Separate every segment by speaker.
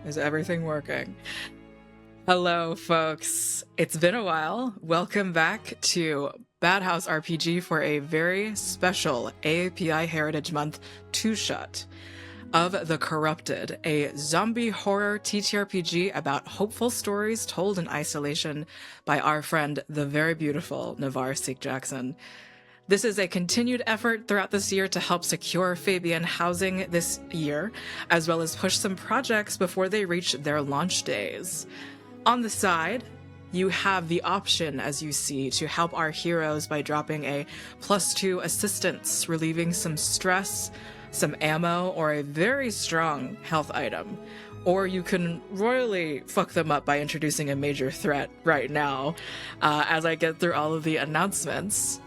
Speaker 1: Is everything working? Hello, folks. It's been a while. Welcome back to Bad House RPG for a very special AAPI Heritage Month two-shot of The Corrupted, a zombie horror TTRPG about hopeful stories told in isolation by our friend, the very beautiful Navaar Seik-Jackson. This is a continued effort throughout this year to help secure Fabian housing this year, as well as push some projects before they reach their launch days. On the side, you have the option, as you see, to help our heroes by dropping a +2 assistance, relieving some stress, some ammo, or a very strong health item. Or you can royally fuck them up by introducing a major threat right now, as I get through all of the announcements.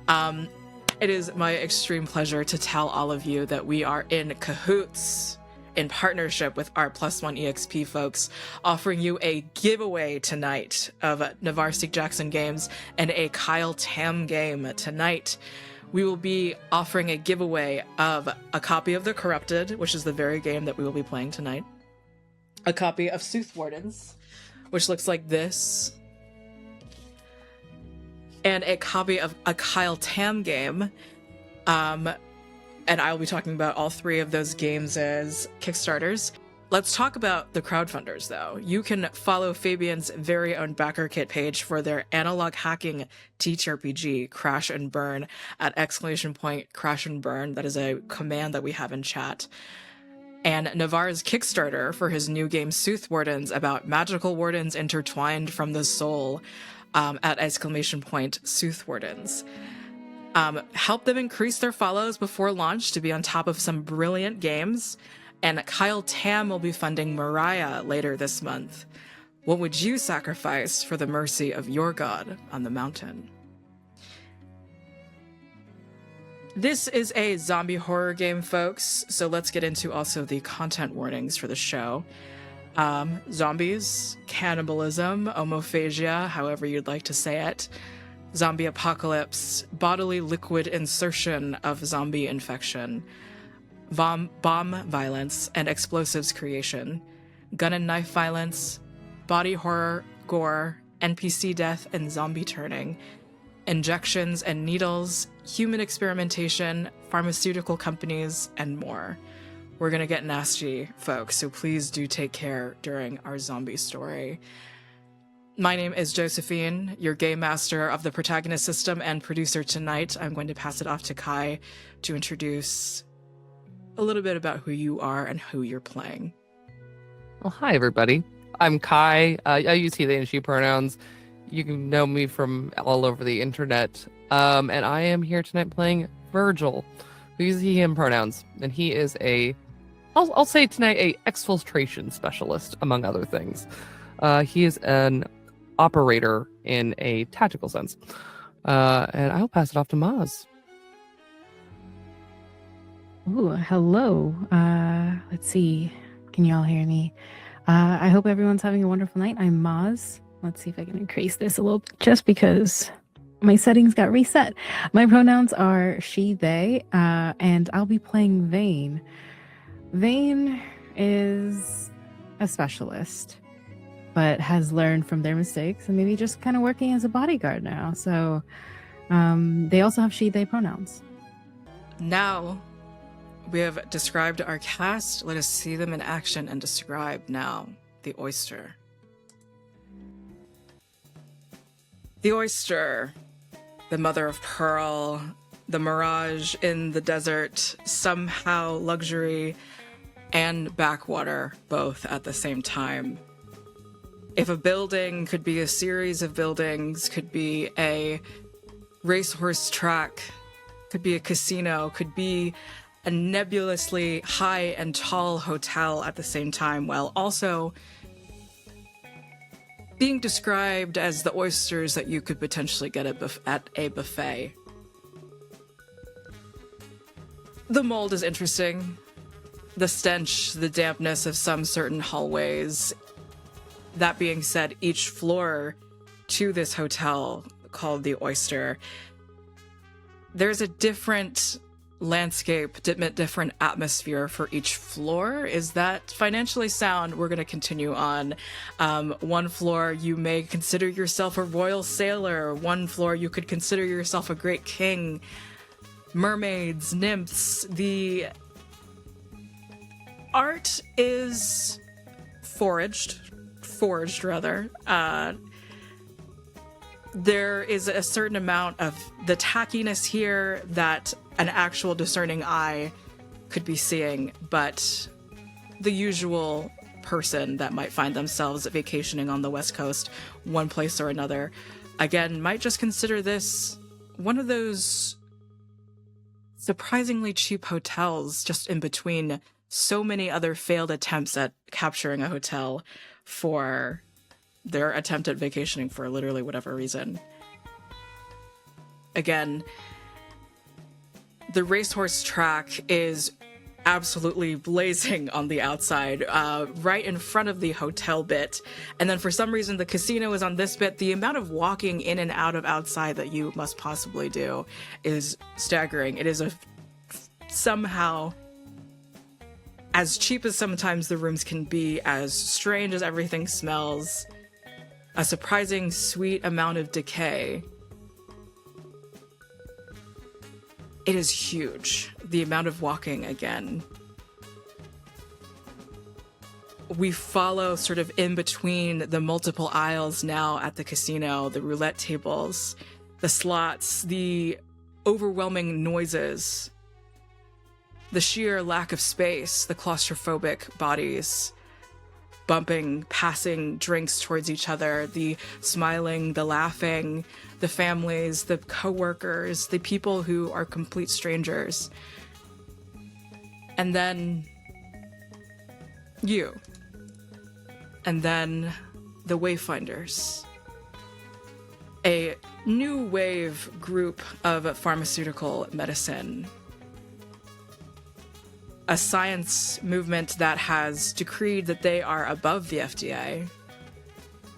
Speaker 1: It is my extreme pleasure to tell all of you that we are in cahoots in partnership with our Plus One EXP folks, offering you a giveaway tonight of Navaar Seik-Jackson games and a Kyle Tam game tonight. We will be offering a giveaway of a copy of The Corrupted, which is the very game that we will be playing tonight, a copy of Sooth Wardens, which looks like this, and a copy of a Kyle Tam game. And I'll be talking about all three of those games as Kickstarters. Let's talk about the crowdfunders, though. You can follow Fabian's very own backer kit page for their analog hacking TTRPG, Crash and Burn, at !Crash and Burn. That is a command that we have in chat. And Navaar's Kickstarter for his new game Sooth Wardens, about magical wardens intertwined from the soul, at !Sooth Wardens. Help them increase their follows before launch to be on top of some brilliant games. And Kyle Tam will be funding Mariah later this month. What would you sacrifice for the mercy of your god on the mountain? This is a zombie horror game, folks, so let's get into also the content warnings for the show. Zombies, cannibalism, omophagia, however you'd like to say it, zombie apocalypse, bodily liquid insertion of zombie infection, bomb violence and explosives creation, gun and knife violence, body horror, gore, NPC death and zombie turning, injections and needles, human experimentation, pharmaceutical companies, and more. We're gonna get nasty, folks, so please do take care during our zombie story. My name is Josephine, your game master of the protagonist system and producer tonight. I'm going to pass it off to Kai to introduce a little bit about who you are and who you're playing.
Speaker 2: Well, hi, everybody. I'm Kai. I use he, they, and she pronouns. You can know me from all over the internet. And I am here tonight playing Virgil, who uses he, him pronouns. And he is I'll say tonight, a exfiltration specialist, among other things. He is an operator in a tactical sense. And I'll pass it off to Maz.
Speaker 3: Ooh, hello. Let's see. Can you all hear me? I hope everyone's having a wonderful night. I'm Maz. Let's see if I can increase this a little bit, just because my settings got reset. My pronouns are she, they, and I'll be playing Vane. Vane is a specialist, but has learned from their mistakes and maybe just kind of working as a bodyguard now. So they also have she, they pronouns.
Speaker 1: Now, we have described our cast. Let us see them in action and describe now the Oyster. The Oyster, the mother of pearl, the mirage in the desert, somehow luxury and backwater both at the same time. If a building could be a series of buildings, could be a racehorse track, could be a casino, could be a nebulously high and tall hotel at the same time, while also being described as the oysters that you could potentially get at a buffet. The mold is interesting. The stench, the dampness of some certain hallways. That being said, each floor to this hotel called the Oyster, there's a different landscape, different atmosphere for each floor. Is that financially sound? We're going to continue on. One floor, you may consider yourself a royal sailor. One floor, you could consider yourself a great king. Mermaids, nymphs. The art is forged rather. There is a certain amount of the tackiness here that an actual discerning eye could be seeing, but the usual person that might find themselves vacationing on the West Coast, one place or another, again, might just consider this one of those surprisingly cheap hotels just in between so many other failed attempts at capturing a hotel for their attempt at vacationing for literally whatever reason. Again, the racehorse track is absolutely blazing on the outside, right in front of the hotel bit. And then for some reason, the casino is on this bit. The amount of walking in and out of outside that you must possibly do is staggering. It is somehow as cheap as sometimes the rooms can be, as strange as everything smells, a surprising sweet amount of decay. It is huge, the amount of walking again. We follow sort of in between the multiple aisles now at the casino, the roulette tables, the slots, the overwhelming noises, the sheer lack of space, the claustrophobic bodies, bumping, passing drinks towards each other, the smiling, the laughing, the families, the coworkers, the people who are complete strangers. And then you. And then the Wayfinders. A new wave group of pharmaceutical medicine. A science movement that has decreed that they are above the FDA,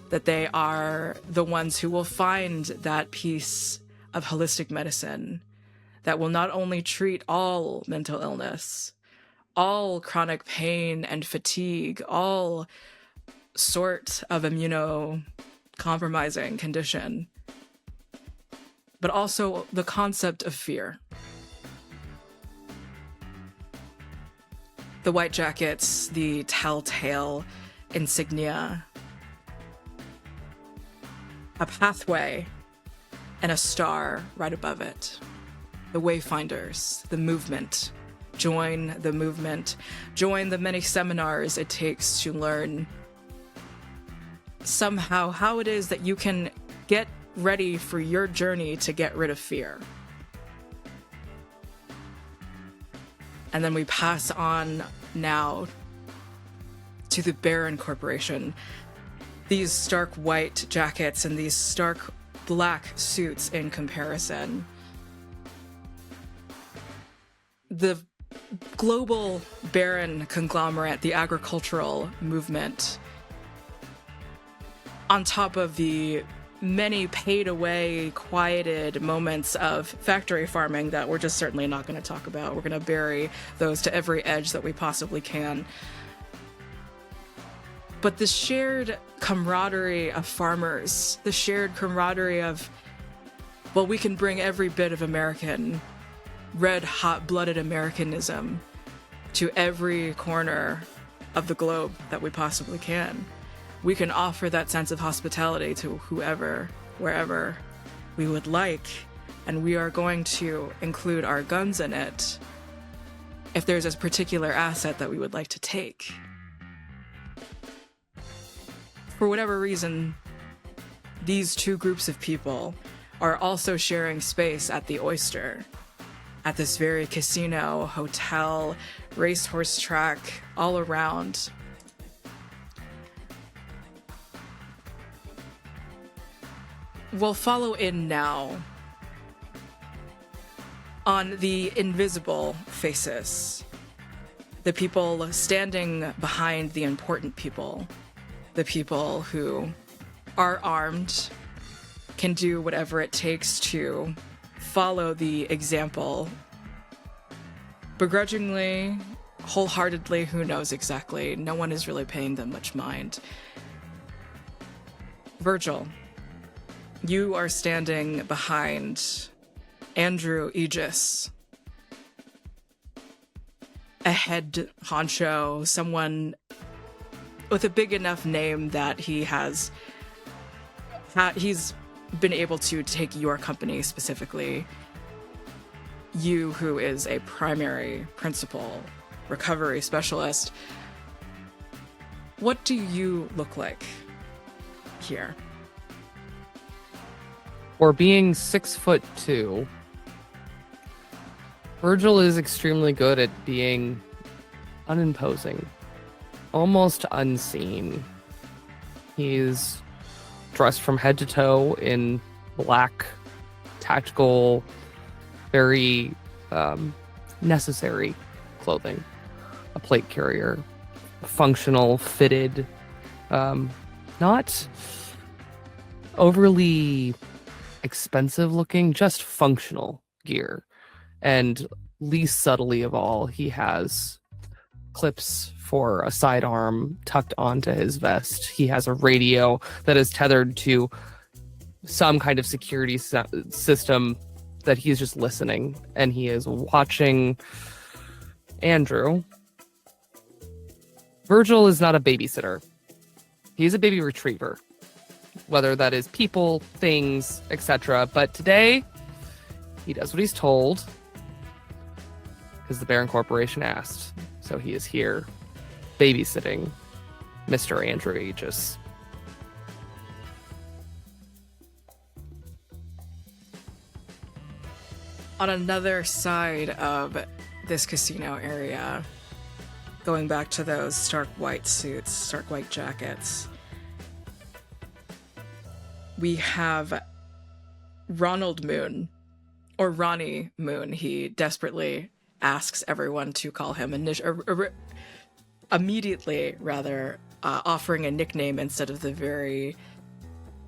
Speaker 1: that they are the ones who will find that piece of holistic medicine that will not only treat all mental illness, all chronic pain and fatigue, all sort of immunocompromising condition, but also the concept of fear. The white jackets, the telltale insignia, a pathway, and a star right above it. The Wayfinders, the movement. Join the movement. Join the many seminars it takes to learn somehow how it is that you can get ready for your journey to get rid of fear. And then we pass on now to the Baron Corporation. These stark white jackets and these stark black suits in comparison. The global Baron conglomerate, the agricultural movement, on top of the many paid away, quieted moments of factory farming that we're just certainly not going to talk about. We're going to bury those to every edge that we possibly can. But the shared camaraderie of farmers, the shared camaraderie of, well, we can bring every bit of American, red, hot-blooded Americanism to every corner of the globe that we possibly can. We can offer that sense of hospitality to whoever, wherever we would like, and we are going to include our guns in it if there's a particular asset that we would like to take. For whatever reason, these two groups of people are also sharing space at the Oyster, at this very casino, hotel, racehorse track, all around. We'll follow in now on the invisible faces, the people standing behind the important people, the people who are armed, can do whatever it takes to follow the example begrudgingly, wholeheartedly, who knows exactly. No one is really paying them much mind. Virgil, you are standing behind Andrew Aegis, a head honcho, someone with a big enough name that he's been able to take your company specifically. You, who is a primary principal recovery specialist, what do you look like here?
Speaker 2: For being 6'2", Virgil is extremely good at being unimposing, almost unseen. He's dressed from head to toe in black, tactical, very necessary clothing. A plate carrier, functional, fitted, not overly expensive looking, just functional gear. And least subtly of all, he has clips for a sidearm tucked onto his vest. He has a radio that is tethered to some kind of security system that he's just listening, and he is watching Andrew. Virgil is not a babysitter. He's a baby retriever, whether that is people, things, etc. But today, he does what he's told because the Baron Corporation asked. So he is here babysitting Mr. Andrew Aegis.
Speaker 1: On another side of this casino area, going back to those stark white suits, stark white jackets, we have Ronald Moon, or Ronnie Moon. He desperately asks everyone to call him immediately, offering a nickname instead of the very...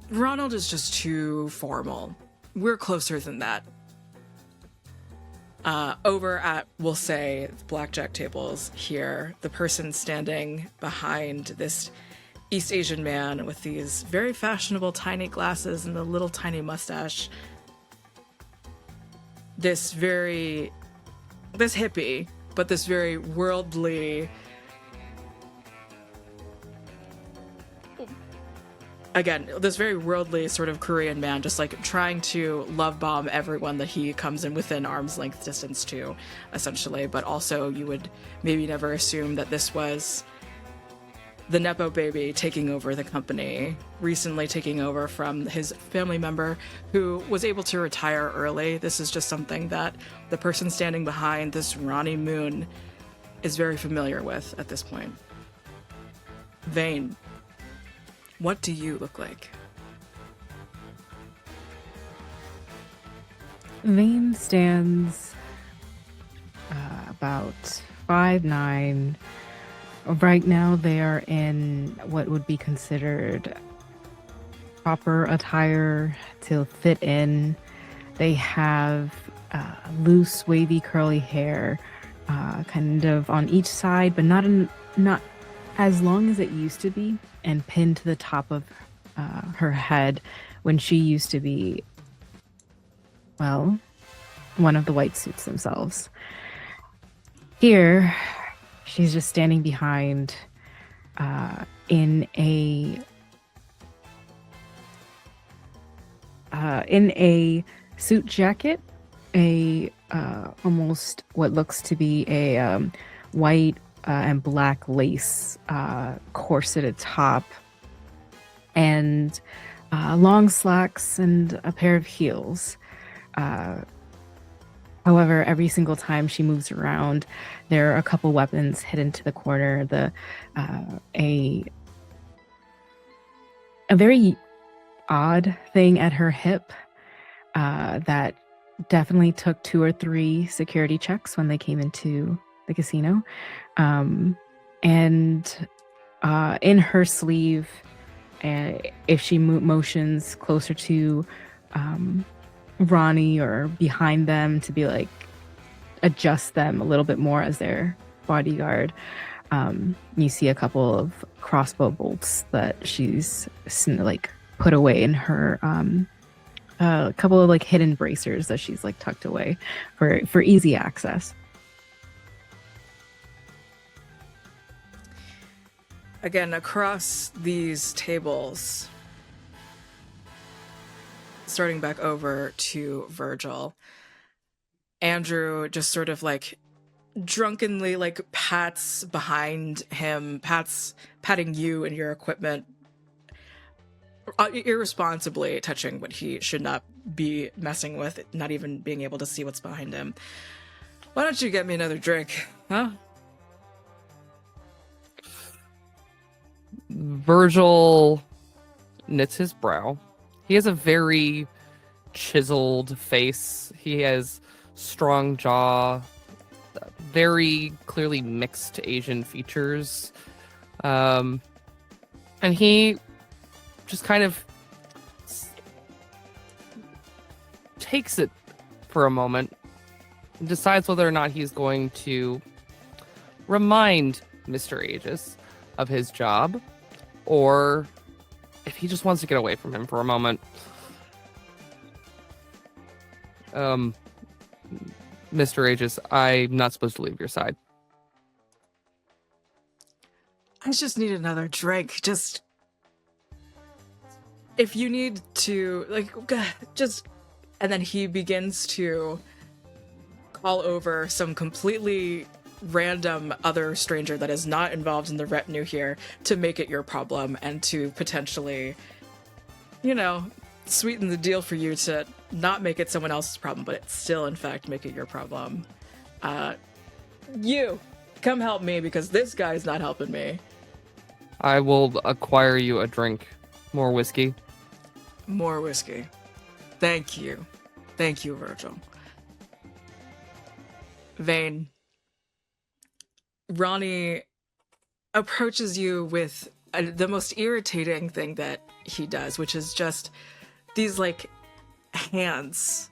Speaker 1: Ronald is just too formal. We're closer than that. Over at, we'll say, the blackjack tables here, the person standing behind this East Asian man with these very fashionable tiny glasses and the little tiny mustache, this hippie, but this very worldly, again, this very worldly sort of Korean man, just like trying to love bomb everyone that he comes in within arm's length distance to, essentially. But also, you would maybe never assume that this was the Nepo baby taking over the company, recently taking over from his family member who was able to retire early. This is just something that the person standing behind this Ronnie Moon is very familiar with at this point. Vane, what do you look like?
Speaker 3: Vane stands about 5'9". Right now they are in what would be considered proper attire to fit in. They have loose, wavy, curly hair, kind of on each side, but not as long as it used to be, and pinned to the top of her head when she used to be, well, one of the white suits themselves. Here, she's just standing behind in a suit jacket, a almost what looks to be a white and black lace corseted top, and long slacks and a pair of heels. However, every single time she moves around, there are a couple weapons hidden to the corner. A very odd thing at her hip that definitely took 2 or 3 security checks when they came into the casino. And in her sleeve, if she motions closer to Ronnie or behind them to be like, adjust them a little bit more as their bodyguard. You see a couple of crossbow bolts that she's like put away in her, a couple of like hidden bracers that she's like tucked away for easy access.
Speaker 1: Again, across these tables, starting back over to Virgil, Andrew just sort of like drunkenly like pats behind him, patting you and your equipment, irresponsibly touching what he should not be messing with, not even being able to see what's behind him. Why don't you get me another drink, huh?
Speaker 2: Virgil knits his brow. He has a very chiseled face. He has strong jaw, very clearly mixed Asian features. And he just kind of takes it for a moment and decides whether or not he's going to remind Mr. Aegis of his job, or if he just wants to get away from him for a moment. Mr. Aegis, I'm not supposed to leave your side.
Speaker 1: I just need another drink. Just, if you need to, like, just... And then he begins to call over some completely random other stranger that is not involved in the retinue here to make it your problem and to potentially, you know, sweeten the deal for you to not make it someone else's problem, but it still, in fact, make it your problem. You, come help me because this guy's not helping me.
Speaker 2: I will acquire you a drink. More whiskey.
Speaker 1: More whiskey. Thank you. Thank you, Virgil. Vane. Ronnie approaches you with the most irritating thing that he does, which is just these, like, hands.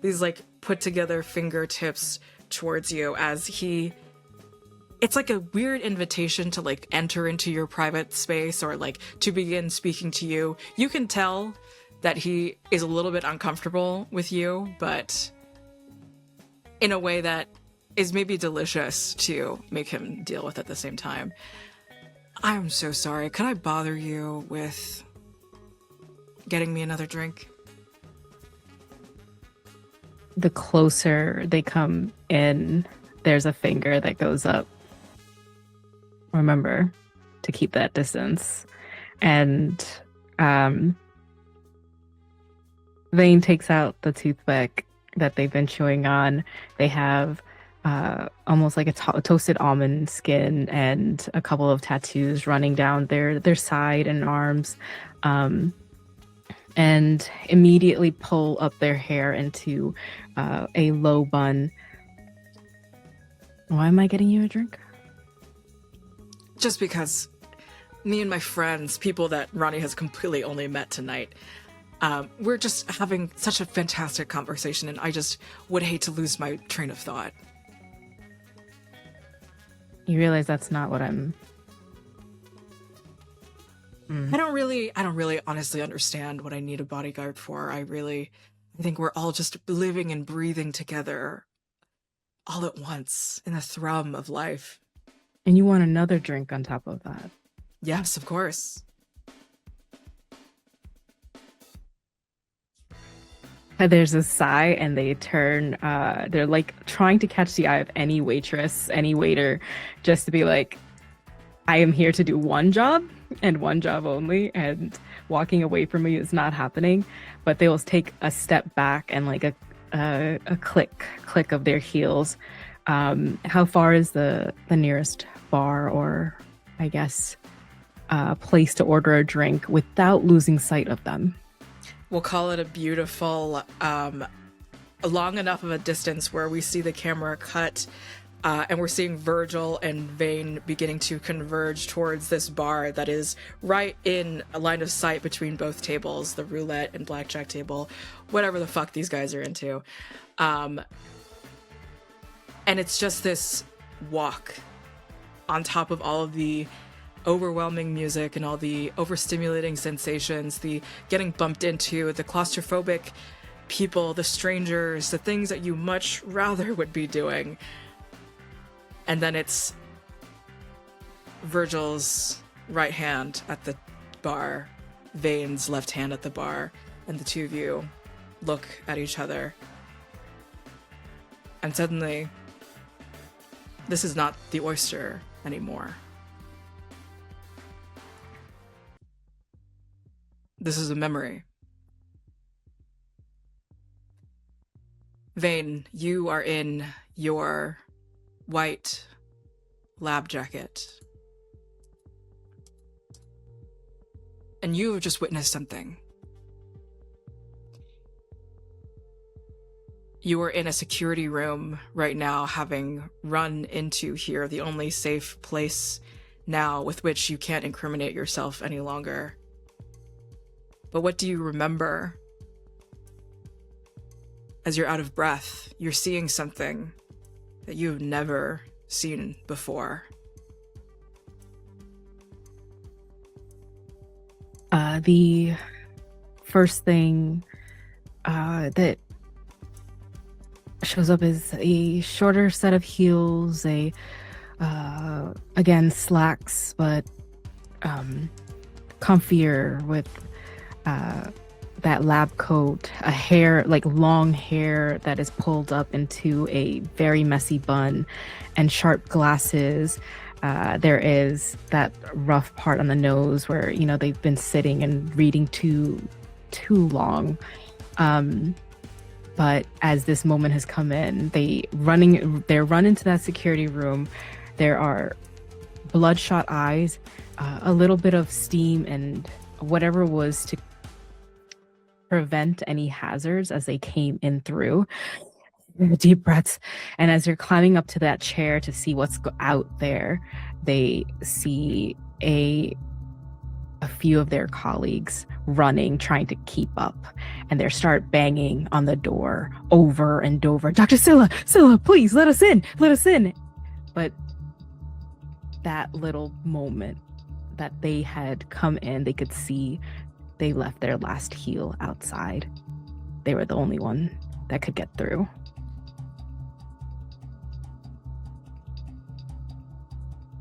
Speaker 1: These, like, put together fingertips towards you as he... It's like a weird invitation to, like, enter into your private space or, like, to begin speaking to you. You can tell that he is a little bit uncomfortable with you, but in a way that is maybe delicious to make him deal with at the same time. I'm so sorry. Could I bother you with getting me another drink?
Speaker 3: The closer they come in, there's a finger that goes up. Remember to keep that distance. And Vane takes out the toothpick that they've been chewing on. They have almost like a toasted almond skin and a couple of tattoos running down their side and arms, and immediately pull up their hair into a low bun. Why am I getting you a drink?
Speaker 1: Just because me and my friends, people that Ronnie has completely only met tonight, we're just having such a fantastic conversation, and I just would hate to lose my train of thought.
Speaker 3: You realize that's not what I'm...
Speaker 1: I don't really honestly understand what I need a bodyguard for. I think we're all just living and breathing together all at once in the thrum of life.
Speaker 3: And you want another drink on top of that?
Speaker 1: Yes, of course.
Speaker 3: There's a sigh, and they turn. They're like trying to catch the eye of any waitress, any waiter, just to be like, I am here to do one job and one job only, and walking away from me is not happening. But they will take a step back and like a click of their heels. How far is the nearest bar, or I guess place to order a drink without losing sight of them?
Speaker 1: We'll call it a beautiful, long enough of a distance where we see the camera cut, and we're seeing Virgil and Vane beginning to converge towards this bar that is right in a line of sight between both tables, the roulette and blackjack table, whatever the fuck these guys are into. And it's just this walk on top of all of the overwhelming music and all the overstimulating sensations, the getting bumped into, the claustrophobic people, the strangers, the things that you much rather would be doing. And then it's Virgil's right hand at the bar, Vane's left hand at the bar, and the two of you look at each other. And suddenly, this is not the Oyster anymore. This is a memory. Vane, you are in your white lab jacket. And you have just witnessed something. You are in a security room right now, having run into here, the only safe place now with which you can't incriminate yourself any longer. But what do you remember? As you're out of breath, you're seeing something that you've never seen before.
Speaker 3: The first thing that shows up is a shorter set of heels, again, slacks, but comfier with that lab coat, a hair, like long hair that is pulled up into a very messy bun, and sharp glasses. There is that rough part on the nose where, you know, they've been sitting and reading too long. But as this moment has come in, they're run into that security room. There are bloodshot eyes, a little bit of steam, and whatever was to prevent any hazards as they came in through. Deep breaths. And as they're climbing up to that chair to see what's out there, they see a few of their colleagues running, trying to keep up, and they start banging on the door over and over. Dr. Scylla, please let us in. But that little moment that they had come in, they could see they left their last heel outside. They were the only one that could get through.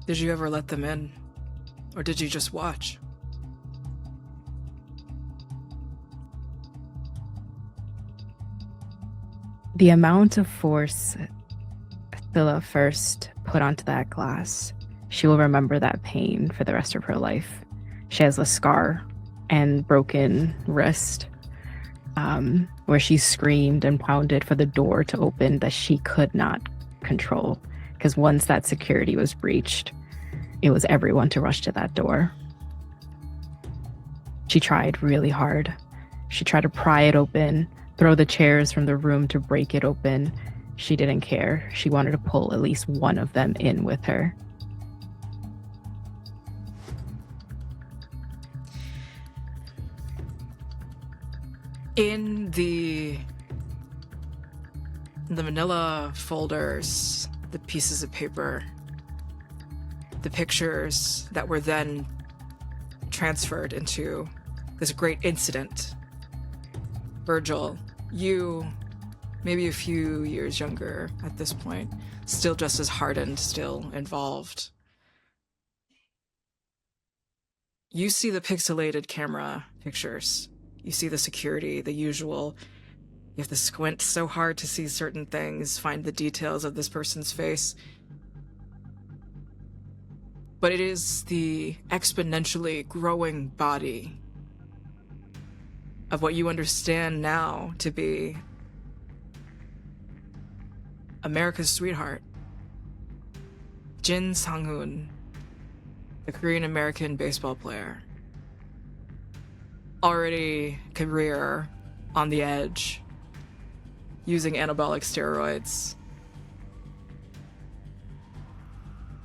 Speaker 1: Did you ever let them in? Or did you just watch?
Speaker 3: The amount of force Scylla first put onto that glass, she will remember that pain for the rest of her life. She has a scar and broken wrist, where she screamed and pounded for the door to open that she could not control. Because once that security was breached, it was everyone to rush to that door. She tried really hard. She tried to pry it open, throw the chairs from the room to break it open. She didn't care. She wanted to pull at least one of them in with her.
Speaker 1: In the manila folders, the pieces of paper, the pictures that were then transferred into this great incident. Virgil, you, maybe a few years younger at this point, still just as hardened, still involved. You see the pixelated camera pictures. You see the security, the usual. You have to squint so hard to see certain things, find the details of this person's face. But it is the exponentially growing body of what you understand now to be America's sweetheart, Jin Sang-hoon, the Korean-American baseball player. Already career on the edge, using anabolic steroids.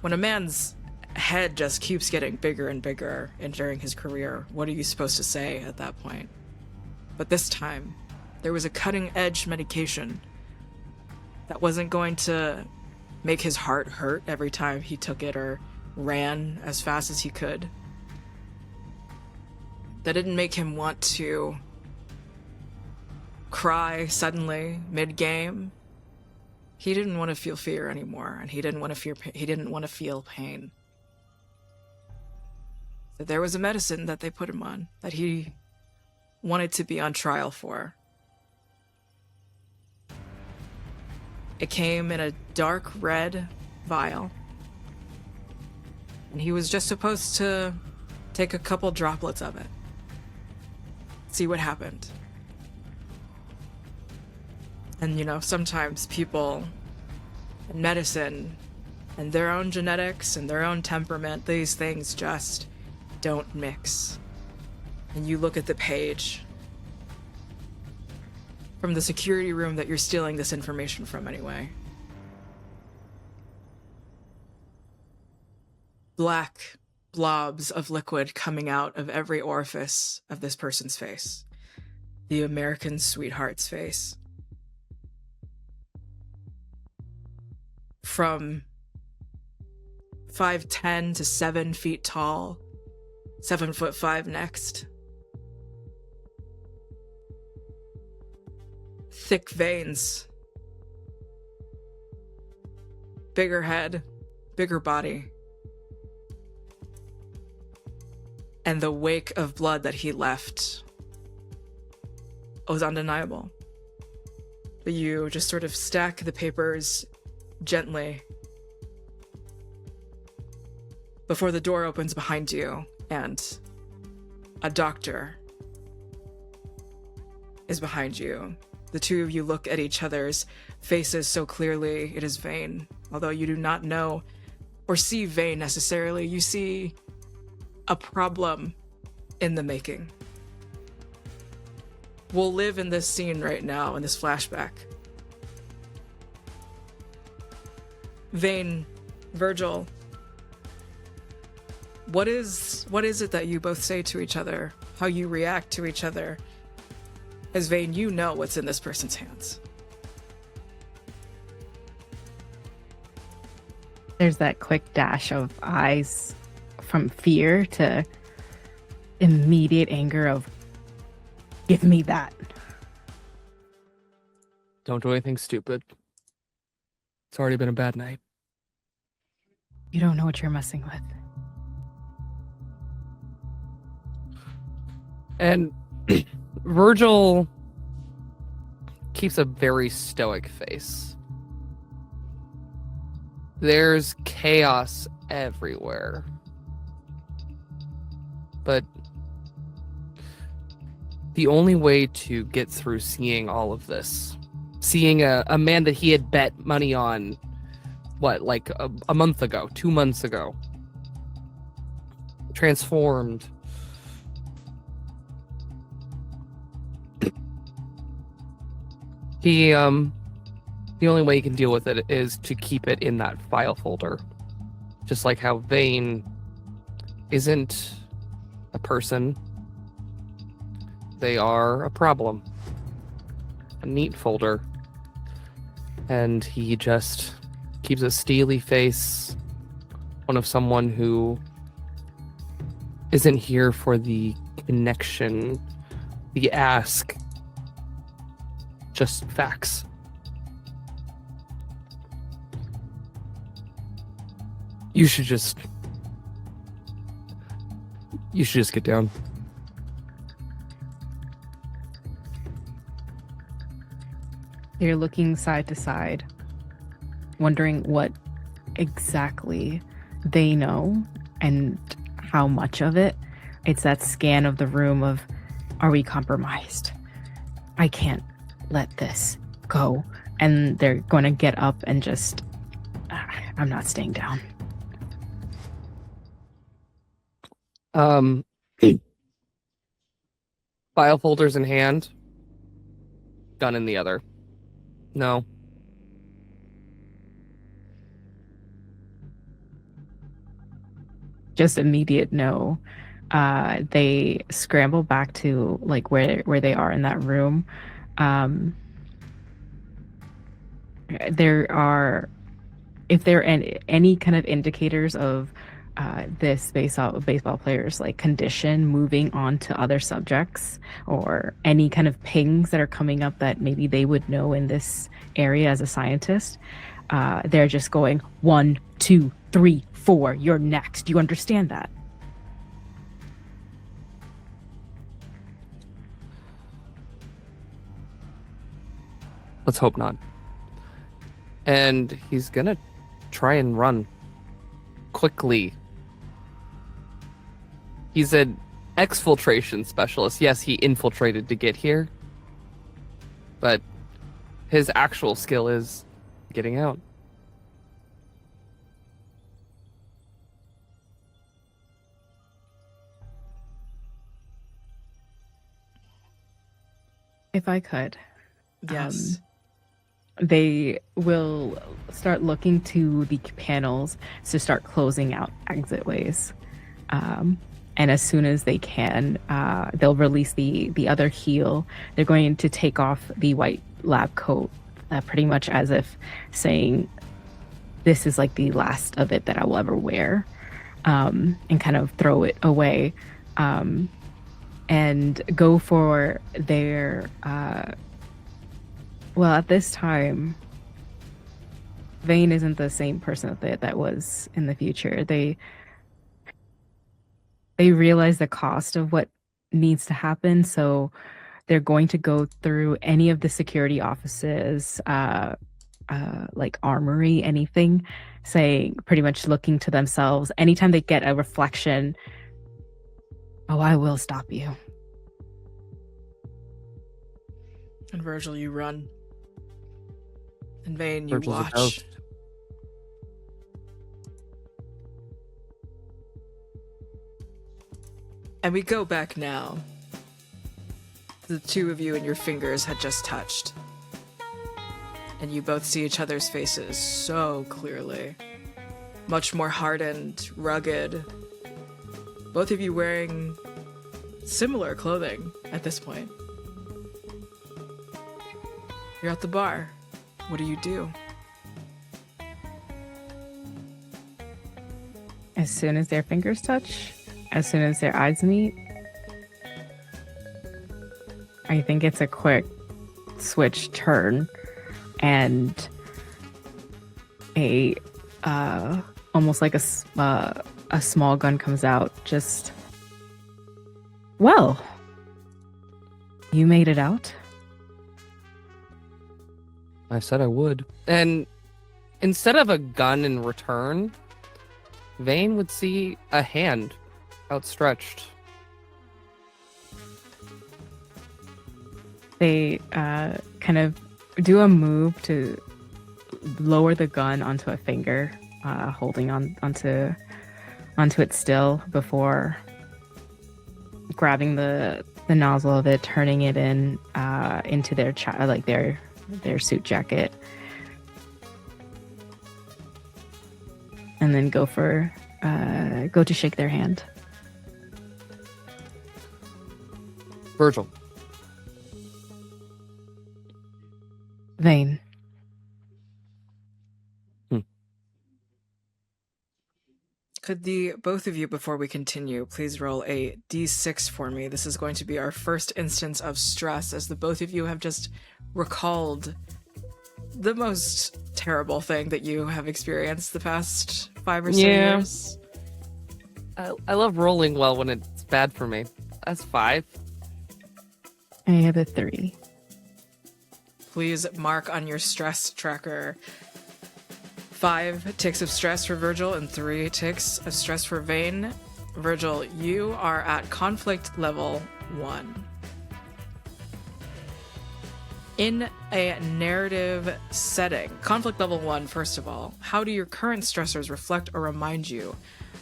Speaker 1: When a man's head just keeps getting bigger and bigger and during his career, what are you supposed to say at that point? But this time, there was a cutting-edge medication that wasn't going to make his heart hurt every time he took it or ran as fast as he could. That didn't make him want to cry suddenly mid-game. He didn't want to feel fear anymore, and he didn't want to feel pain. So there was a medicine that they put him on that he wanted to be on trial for. It came in a dark red vial, and he was just supposed to take a couple droplets of it, see what happened. And sometimes people in medicine and their own genetics and their own temperament, these things just don't mix. And you look at the page from the security room that you're stealing this information from anyway. Black blobs of liquid coming out of every orifice of this person's face. The American sweetheart's face. From 5'10" to 7 feet tall, 7'5" next. Thick veins. Bigger head, bigger body. And the wake of blood that he left was undeniable. But you just sort of stack the papers gently before the door opens behind you and a doctor is behind you. The two of you look at each other's faces so clearly. It is Vane. Although you do not know or see Vane necessarily, you see a problem in the making. We'll live in this scene right now, in this flashback. Vane, Virgil, what is it that you both say to each other? How you react to each other? As Vane, you know what's in this person's hands.
Speaker 3: There's that quick dash of eyes from fear to immediate anger of, give me that.
Speaker 2: Don't do anything stupid. It's already been a bad night.
Speaker 3: You don't know what you're messing with.
Speaker 2: And Virgil keeps a very stoic face. There's chaos everywhere. But the only way to get through seeing all of this, seeing a man that he had bet money on, like a month ago, 2 months ago, transformed. The only way you can deal with it is to keep it in that file folder. Just like how Vane isn't a person. They are a problem. A neat folder. And he just keeps a steely face. One of someone who isn't here for the connection, the ask. Just facts. You should just get down.
Speaker 3: You're looking side to side, wondering what exactly they know and how much of it. It's that scan of the room of, are we compromised? I can't let this go. And they're going to get up and just, I'm not staying down.
Speaker 2: File folders in hand, gun in the other. No.
Speaker 3: Just immediate no. They scramble back to like where they are in that room. There are if there are any kind of indicators of this baseball player's like condition moving on to other subjects, or any kind of pings that are coming up that maybe they would know in this area as a scientist, they're just going 1, 2, 3, 4. You're next. Do you understand that?
Speaker 2: Let's hope not. And he's gonna try and run quickly. He's an exfiltration specialist. Yes, he infiltrated to get here, but his actual skill is getting out.
Speaker 3: If I could.
Speaker 1: Yes.
Speaker 3: They will start looking to the panels to start closing out exit ways. And as soon as they can, they'll release the other heel. They're going to take off the white lab coat, pretty much as if saying, this is like the last of it that I will ever wear, and kind of throw it away, and go for their... Well, at this time, Vane isn't the same person that was in the future. They realize the cost of what needs to happen, so they're going to go through any of the security offices, like armory, anything, saying, pretty much looking to themselves. Anytime they get a reflection, oh, I will stop you.
Speaker 1: And Virgil, you run. And Vane, you
Speaker 2: Virgil's a
Speaker 1: watch.
Speaker 2: ghost.
Speaker 1: And we go back now. The two of you and your fingers had just touched. And you both see each other's faces so clearly. Much more hardened, rugged. Both of you wearing similar clothing at this point. You're at the bar. What do you do?
Speaker 3: As soon as their fingers touch, as soon as their eyes meet, I think it's a quick switch turn, and a almost like a small gun comes out. Just, well, you made it out.
Speaker 2: I said I would. And instead of a gun in return, Vane would see a hand outstretched.
Speaker 3: They kind of do a move to lower the gun onto a finger, holding onto it still, before grabbing the nozzle of it, turning it into their their suit jacket, and then go to shake their hand.
Speaker 2: Virgil.
Speaker 3: Vane.
Speaker 1: Could the both of you, before we continue, please roll a d6 for me? This is going to be our first instance of stress, as the both of you have just recalled the most terrible thing that you have experienced the past 5 or so years.
Speaker 2: I love rolling well when it's bad for me. That's 5.
Speaker 3: I have a 3.
Speaker 1: Please mark on your stress tracker 5 ticks of stress for Virgil and 3 ticks of stress for Vane. Virgil, you are at conflict level 1. In a narrative setting, conflict level 1, first of all, how do your current stressors reflect or remind you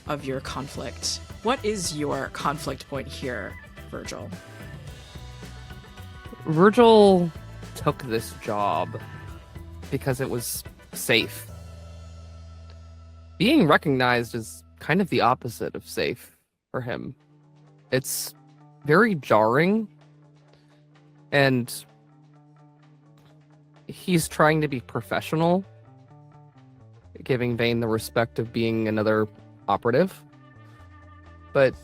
Speaker 1: of your conflict? What is your conflict point here, Virgil?
Speaker 2: Virgil took this job because it was safe. Being recognized is kind of the opposite of safe for him. It's very jarring, and he's trying to be professional giving Vane the respect of being another operative. But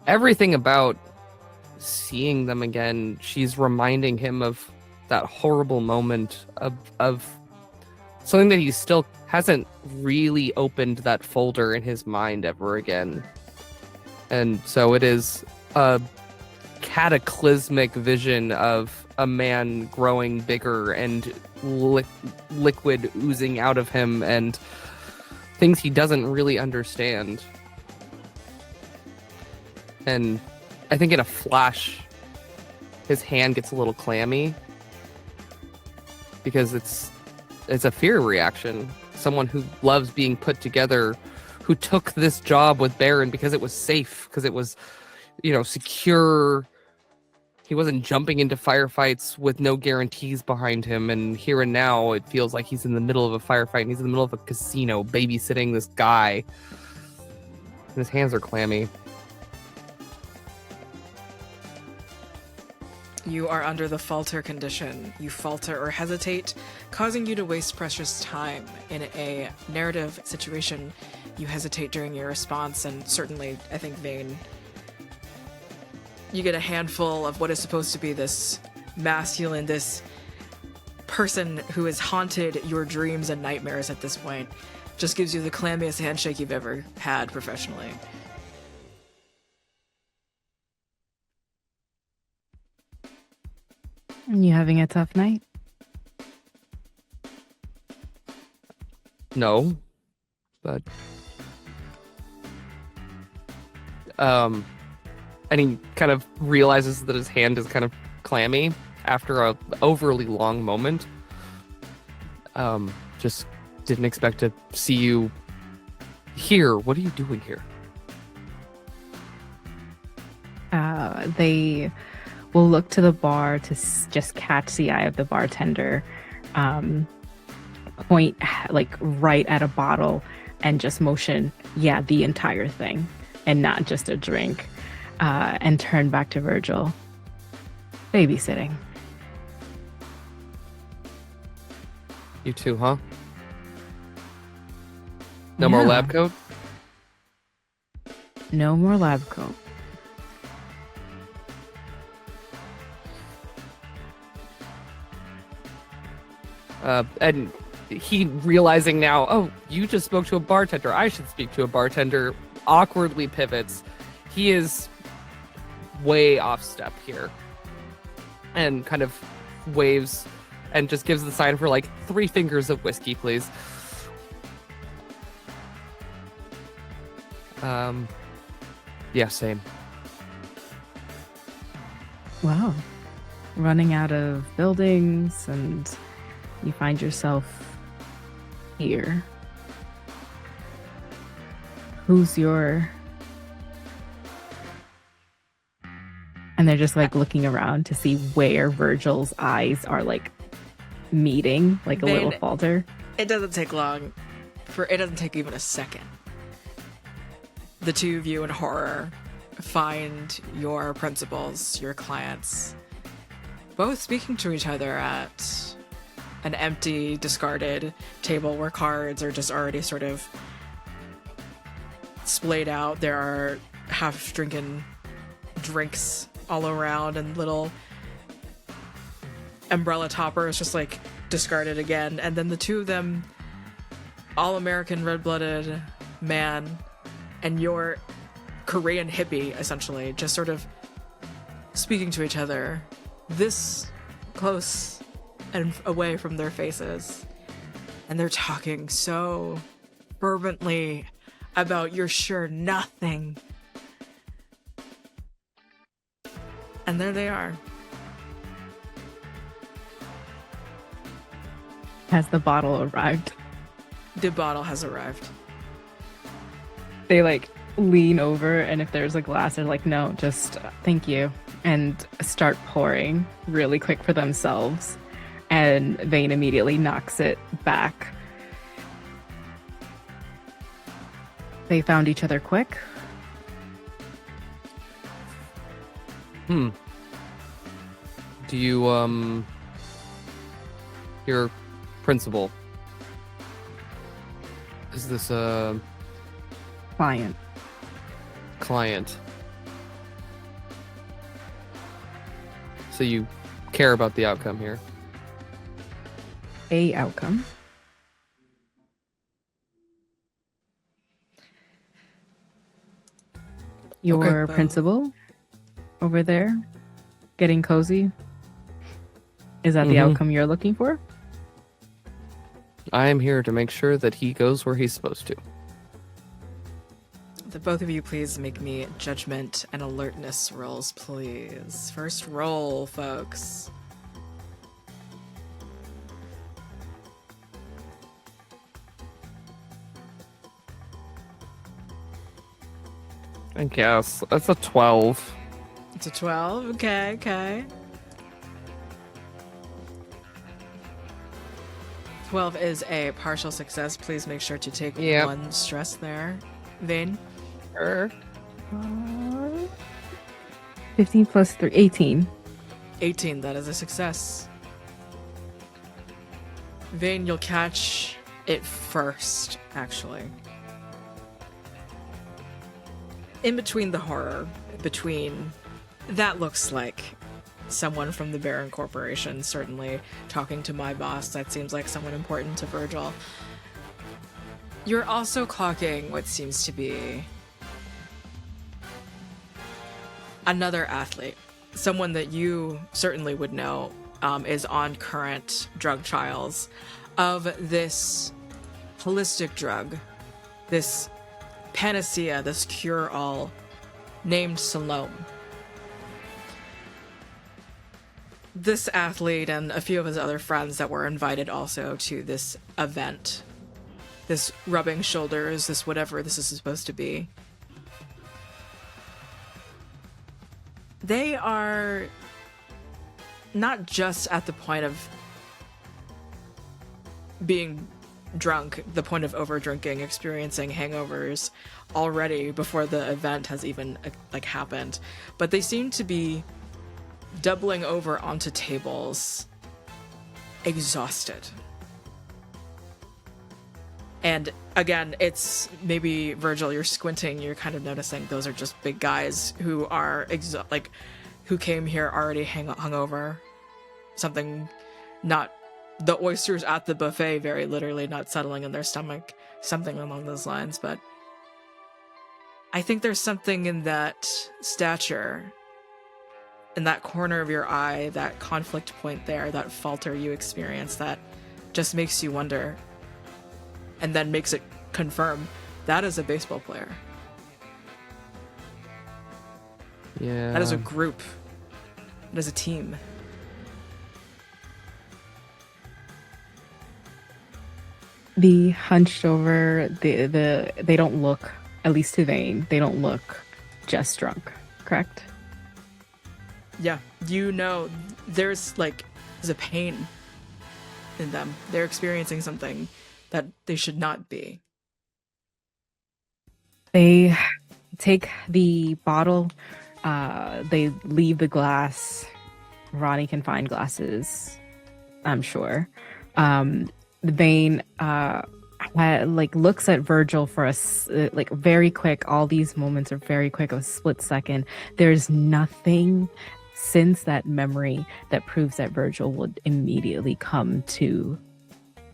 Speaker 2: everything about seeing them again, she's reminding him of that horrible moment of something that he still hasn't really opened that folder in his mind ever again. And so it is a cataclysmic vision of a man growing bigger and liquid oozing out of him and things he doesn't really understand. And I think in a flash, his hand gets a little clammy because it's a fear reaction. Someone who loves being put together, who took this job with Baron because it was safe, because it was, secure. He wasn't jumping into firefights with no guarantees behind him, and here and now it feels like he's in the middle of a firefight and he's in the middle of a casino babysitting this guy. And his hands are clammy.
Speaker 1: You are under the falter condition. You falter or hesitate, causing you to waste precious time. In a narrative situation, you hesitate during your response, and certainly, I think, Vane, you get a handful of what is supposed to be this masculine, this person who has haunted your dreams and nightmares at this point. Just gives you the clammiest handshake you've ever had professionally.
Speaker 3: You having a tough night?
Speaker 2: No, but and he kind of realizes that his hand is kind of clammy after a overly long moment. Just didn't expect to see you here. What are you doing here?
Speaker 3: They will look to the bar to just catch the eye of the bartender, point like right at a bottle and just motion, yeah, the entire thing and not just a drink, and turn back to Virgil. Babysitting.
Speaker 2: You too, huh? No more lab coat?
Speaker 3: No more lab coat.
Speaker 2: And he realizing now, oh, you just spoke to a bartender. I should speak to a bartender. Awkwardly pivots. He is way off step here. And kind of waves and just gives the sign for 3 fingers of whiskey, please. Yeah, same.
Speaker 3: Wow. Running out of buildings and you find yourself here. Who's your... And they're just looking around to see where Virgil's eyes are meeting, a little falter.
Speaker 1: It doesn't take long. It doesn't take even a second. The two of you in horror find your principals, your clients, both speaking to each other at an empty, discarded table where cards are just already sort of splayed out. There are half-drinking drinks all around and little umbrella toppers just discarded again. And then the two of them, all-American red-blooded man and your Korean hippie, essentially, just sort of speaking to each other this close and away from their faces. And they're talking so fervently about you're sure nothing. And there they are.
Speaker 3: Has the bottle arrived?
Speaker 1: The bottle has arrived.
Speaker 3: They lean over, and if there's a glass, they're no, just thank you, and start pouring really quick for themselves. And Vane immediately knocks it back. They found each other quick.
Speaker 2: Do you, your principal, Is this a
Speaker 3: Client.
Speaker 2: client? So you care about the outcome here.
Speaker 3: A outcome. Your
Speaker 1: Okay.
Speaker 3: principal over there getting cozy. Is that the
Speaker 2: Mhm.
Speaker 3: outcome you're looking for?
Speaker 2: I am here to make sure that he goes where he's supposed to.
Speaker 1: The both of you please make me judgment and alertness rolls, please. First roll, folks.
Speaker 2: I guess that's a 12.
Speaker 1: It's a 12. Okay, okay. 12 is a partial success. Please make sure to take
Speaker 2: Yep.
Speaker 1: 1 stress there. Vane?
Speaker 2: Sure.
Speaker 3: 15 plus 3, 18.
Speaker 1: 18, that is a success. Vane, you'll catch it first, actually. In between the horror, between that looks like someone from the Baron Corporation, certainly talking to my boss, that seems like someone important to Virgil. You're also clocking what seems to be another athlete, someone that you certainly would know is on current drug trials of this holistic drug, this panacea, this cure-all named Salome. This athlete and a few of his other friends that were invited also to this event, this rubbing shoulders, this whatever this is supposed to be, they are not just at the point of being drunk, the point of over drinking, experiencing hangovers already before the event has even happened, but they seem to be doubling over onto tables, exhausted. And again, it's maybe Virgil, you're squinting, you're kind of noticing those are just big guys who are who came here already hungover. Something not the oysters at the buffet, very literally not settling in their stomach, something along those lines. But I think there's something in that stature, in that corner of your eye, that conflict point there, that falter you experience that just makes you wonder, and then makes it confirm that is a baseball player.
Speaker 2: Yeah.
Speaker 1: That is a group. That is a team.
Speaker 3: The hunched over, they don't look, at least to Vane, they don't look just drunk, correct?
Speaker 1: Yeah, you know, there's a pain in them. They're experiencing something that they should not be.
Speaker 3: They take the bottle, they leave the glass. Ronnie can find glasses, I'm sure. Vane looks at Virgil for a very quick. All these moments are very quick, a split second. There's nothing since that memory that proves that Virgil would immediately come to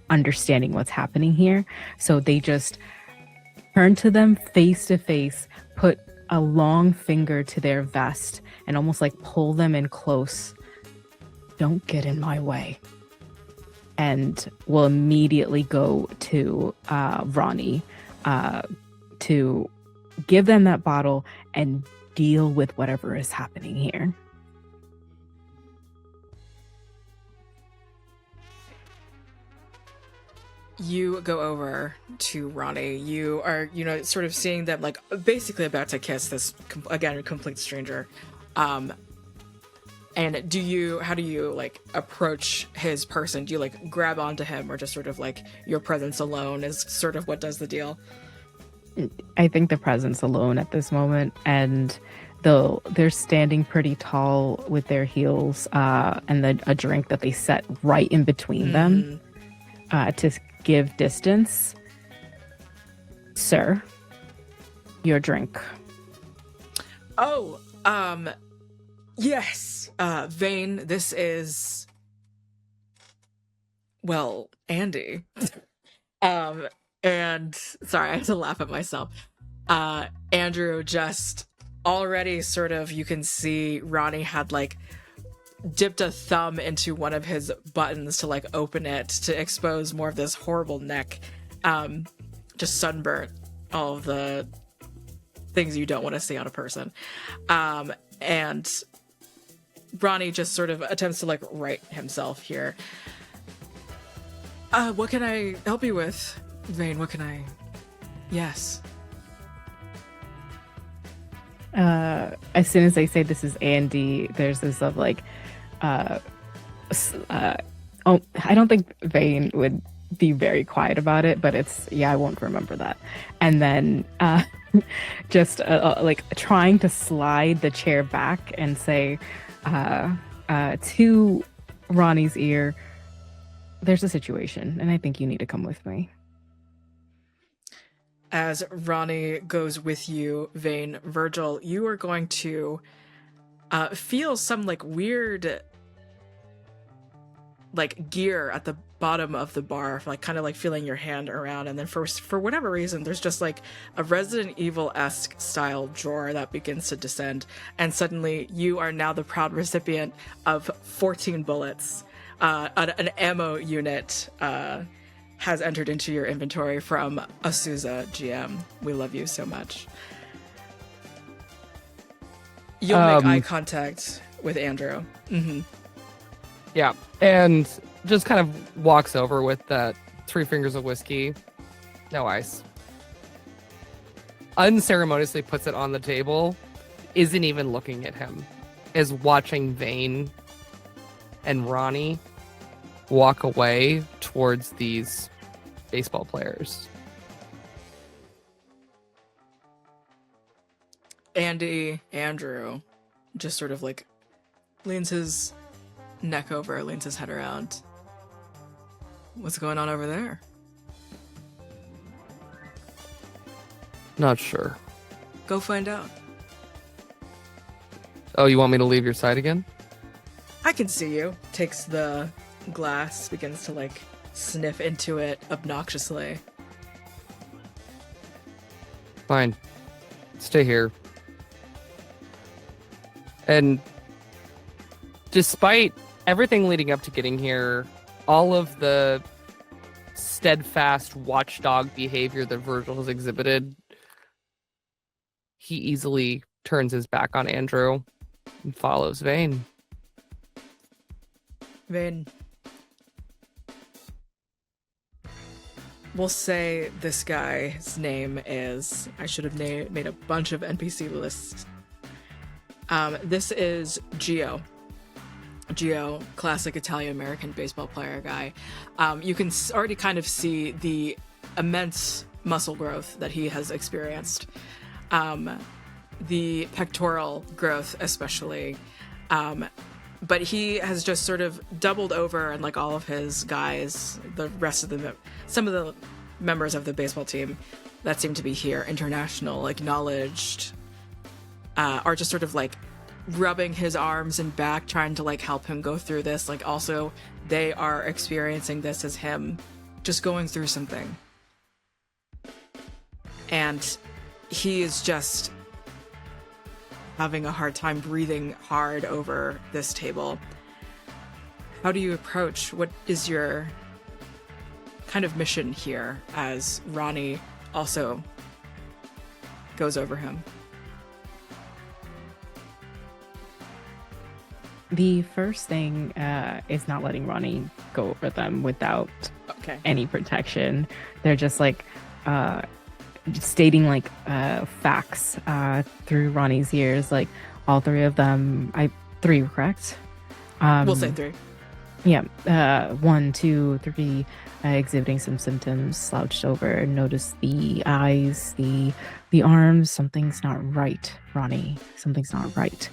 Speaker 3: understanding what's happening here. So they just turn to them face to face, put a long finger to their vest, and almost pull them in close. Don't get in my way. And will immediately go to Ronnie to give them that bottle and deal with whatever is happening here.
Speaker 1: You go over to Ronnie. You are, sort of seeing them basically about to kiss this, again, complete stranger. And how do you approach his person? Do you grab onto him, or just sort of your presence alone is sort of what does the deal?
Speaker 3: I think the presence alone at this moment, and though they're standing pretty tall with their heels and a drink that they set right in between them to give distance. Sir, your drink.
Speaker 1: Oh, yes. Vane, this is, well, Andy. And sorry, I have to laugh at myself. Andrew just already sort of, you can see Ronnie had like dipped a thumb into one of his buttons to like open it to expose more of this horrible neck. Just sunburnt, all of the things you don't want to see on a person. And Ronnie just sort of attempts to like right himself here. What can I help you with, Vane? What can I... Yes.
Speaker 3: As soon as they say this is Andy, there's this of like, I don't think Vane would be very quiet about it, but it's, yeah, I won't remember that. And then just like trying to slide the chair back and say to Ronnie's ear, there's a situation and I think you need to come with me.
Speaker 1: As Ronnie goes with you, Vane, Virgil, you are going to feel some like weird like gear at the bottom of the bar, like kind of like feeling your hand around, and then for whatever reason there's just like a Resident Evil-esque style drawer that begins to descend, and suddenly you are now the proud recipient of 14 bullets. An ammo unit has entered into your inventory from Asuza GM. We love you so much. You'll make eye contact with Andrew. Mm-hmm.
Speaker 2: Yeah, and just kind of walks over with that 3 fingers of whiskey, no ice. Unceremoniously puts it on the table, isn't even looking at him, is watching Vane and Ronnie walk away towards these baseball players.
Speaker 1: Andrew just sort of like leans his neck over, leans his head around. What's going on over there?
Speaker 2: Not sure.
Speaker 1: Go find out.
Speaker 2: Oh, you want me to leave your side again?
Speaker 1: I can see you. Takes the glass, begins to like sniff into it obnoxiously.
Speaker 2: Fine. Stay here. And despite everything leading up to getting here, all of the steadfast watchdog behavior that Virgil has exhibited, he easily turns his back on Andrew and follows Vane.
Speaker 1: Vane. We'll say this guy's name is... I should have made a bunch of NPC lists. This is Gio. Gio, classic Italian-American baseball player guy. You can already kind of see the immense muscle growth that he has experienced. The pectoral growth especially. But he has just sort of doubled over, and like all of his guys, the rest of the... Some of the members of the baseball team that seem to be here, international, acknowledged, are just sort of like rubbing his arms and back, trying to like help him go through this. Like also they are experiencing this as him just going through something. And he is just having a hard time breathing hard over this table. How do you approach? What is your kind of mission here as Ronnie also goes over him?
Speaker 3: The first thing is not letting Ronnie go over them without any protection. They're just like stating like facts through Ronnie's ears, like all 3 of them. 3, correct?
Speaker 1: We'll say 3.
Speaker 3: Yeah, 1, 2, 3, exhibiting some symptoms, slouched over. Notice the eyes, the arms. Something's not right, Ronnie. Something's not right.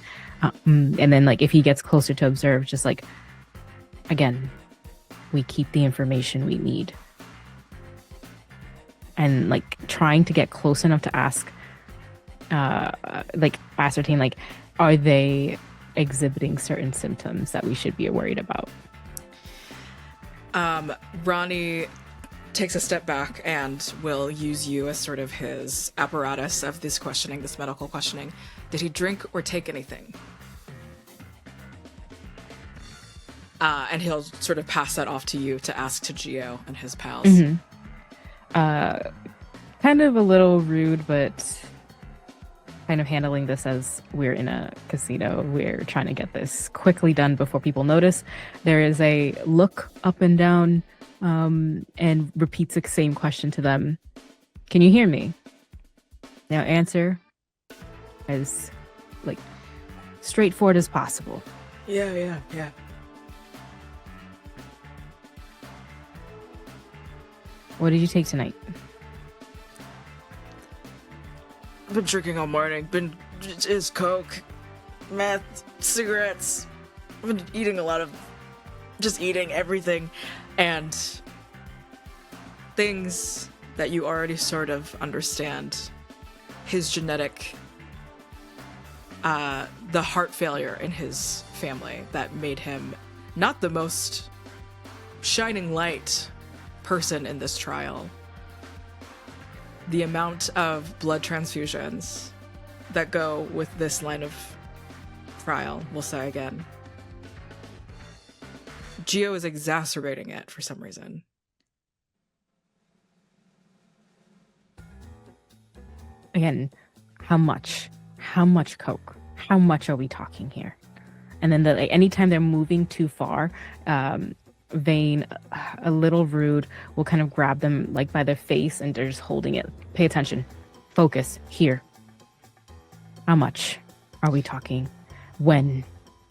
Speaker 3: And then, like, if he gets closer to observe, just like, again, we keep the information we need. and like trying to get close enough to ask, like ascertain, like, are they exhibiting certain symptoms that we should be worried about?
Speaker 1: Ronnie takes a step back and will use you as sort of his apparatus of this questioning, this medical questioning. Did he drink or take anything? And he'll sort of pass that off to you to ask to Gio and his pals.
Speaker 3: Mm-hmm. Kind of a little rude, but kind of handling this as we're in a casino. We're trying to get this quickly done before people notice. There is a look up and down, and repeats the same question to them. Can you hear me? Now answer as like straightforward as possible.
Speaker 1: Yeah.
Speaker 3: What did you take tonight?
Speaker 1: I've been drinking all morning. Just Coke, meth, cigarettes. I've been eating just eating everything. And things that you already sort of understand. His genetic, the heart failure in his family that made him not the most shining light person in this trial. The amount of blood transfusions that go with this line of trial, we'll say again. Gio is exacerbating it for some reason.
Speaker 3: Again, how much? How much Coke? How much are we talking here? And then anytime they're moving too far, Vane, a little rude, will kind of grab them like by their face and they're just holding it. Pay attention. Focus. Here. How much are we talking? When?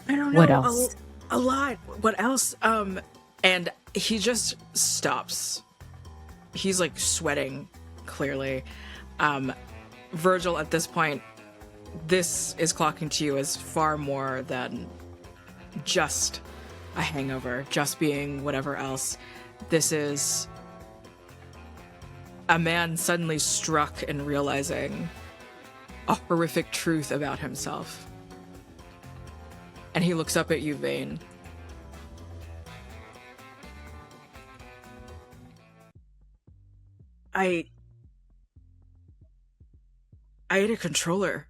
Speaker 1: I don't know.
Speaker 3: What else?
Speaker 1: A lot. What else? And he just stops. He's like sweating, clearly. Virgil, at this point, this is clocking to you as far more than just a hangover, just being whatever else. This is a man suddenly struck and realizing a horrific truth about himself. And he looks up at you, Vane. I ate a controller.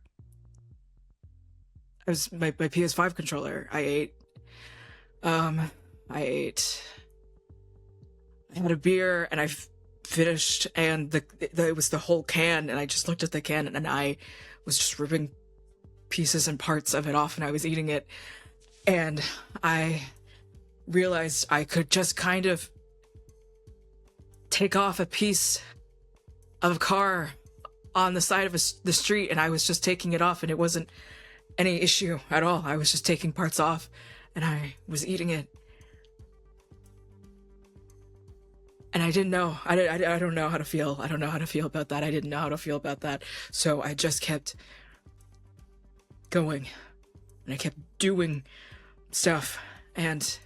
Speaker 1: It was my PS5 controller. I had a beer and I finished, and it was the whole can, and I just looked at the can and I was just ripping pieces and parts of it off and I was eating it, and I realized I could just kind of take off a piece of a car on the side of the street, and I was just taking it off and it wasn't any issue at all. I was just taking parts off and I was eating it. And I didn't know. I don't know how to feel. I don't know how to feel about that. I didn't know how to feel about that. So I just kept going. And I kept doing stuff. And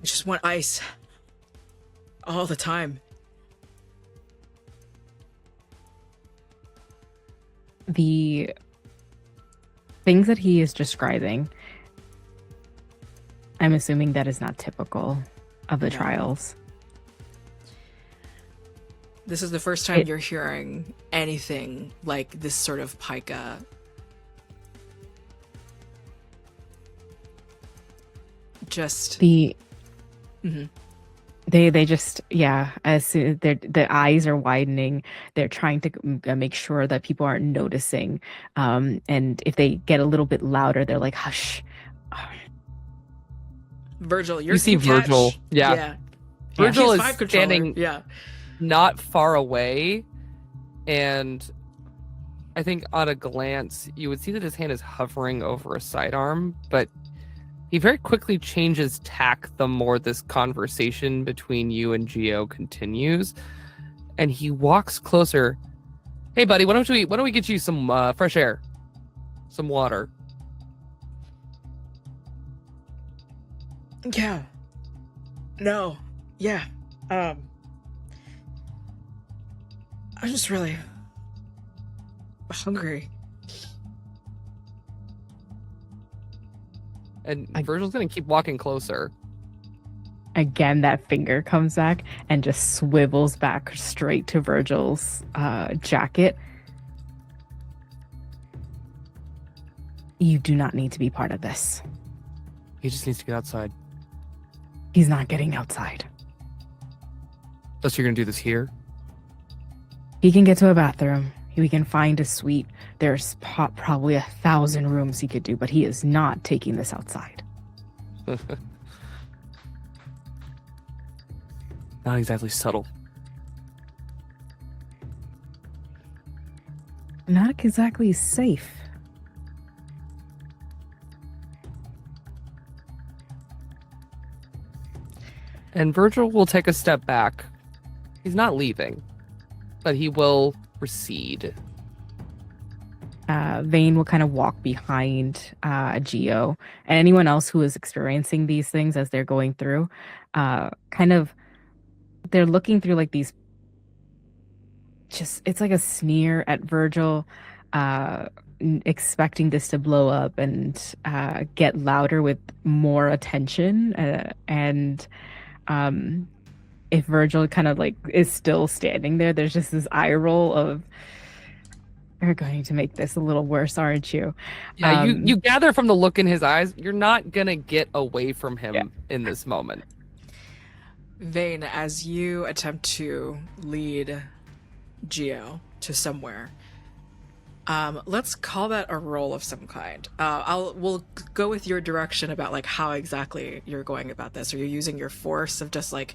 Speaker 1: I just want ice. All the time.
Speaker 3: The things that he is describing, I'm assuming that is not typical of the trials.
Speaker 1: This is the first time you're hearing anything like this sort of pica. Just
Speaker 3: the
Speaker 1: mm-hmm.
Speaker 3: They just, yeah, as their eyes are widening, they're trying to make sure that people aren't noticing, and if they get a little bit louder, they're like, hush.
Speaker 1: Virgil,
Speaker 2: you see Virgil. Yeah. Virgil is standing not far away, and I think on a glance you would see that his hand is hovering over a sidearm, but he very quickly changes tack the more this conversation between you and Gio continues, and he walks closer. Hey buddy, why don't we get you some fresh air, some water?
Speaker 1: Yeah. No. Yeah. I'm just really hungry.
Speaker 2: And Virgil's gonna keep walking closer.
Speaker 3: Again, that finger comes back and just swivels back straight to Virgil's jacket. You do not need to be part of this.
Speaker 2: He just needs to get outside.
Speaker 3: He's not getting outside.
Speaker 2: So you're gonna do this here?
Speaker 3: He can get to a bathroom. We can find a suite. There's probably 1,000 rooms he could do, but he is not taking this outside.
Speaker 2: Not exactly subtle.
Speaker 3: Not exactly safe.
Speaker 2: And Virgil will take a step back. He's not leaving, but he will recede.
Speaker 3: Vane will kind of walk behind Geo and anyone else who is experiencing these things as they're going through. They're looking through like these. It's like a sneer at Virgil, expecting this to blow up and get louder with more attention. If Virgil kind of like is still standing there, there's just this eye roll of, "You're going to make this a little worse, aren't you?"
Speaker 2: Yeah, you gather from the look in his eyes, you're not gonna get away from him in this moment.
Speaker 1: Vane, as you attempt to lead Geo to somewhere, let's call that a roll of some kind. We'll go with your direction about like how exactly you're going about this. Are you using your force of just like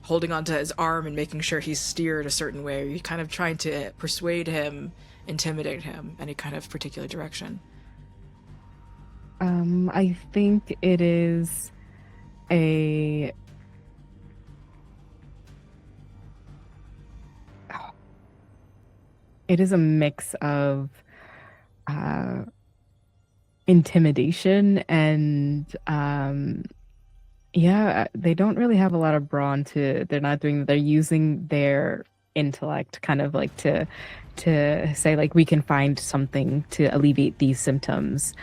Speaker 1: holding onto his arm and making sure he's steered a certain way? Are you kind of trying to persuade him, intimidate him, any kind of particular direction?
Speaker 3: I think it is a mix of intimidation and they don't really have a lot of brawn they're using their intellect kind of like to say like, we can find something to alleviate these symptoms.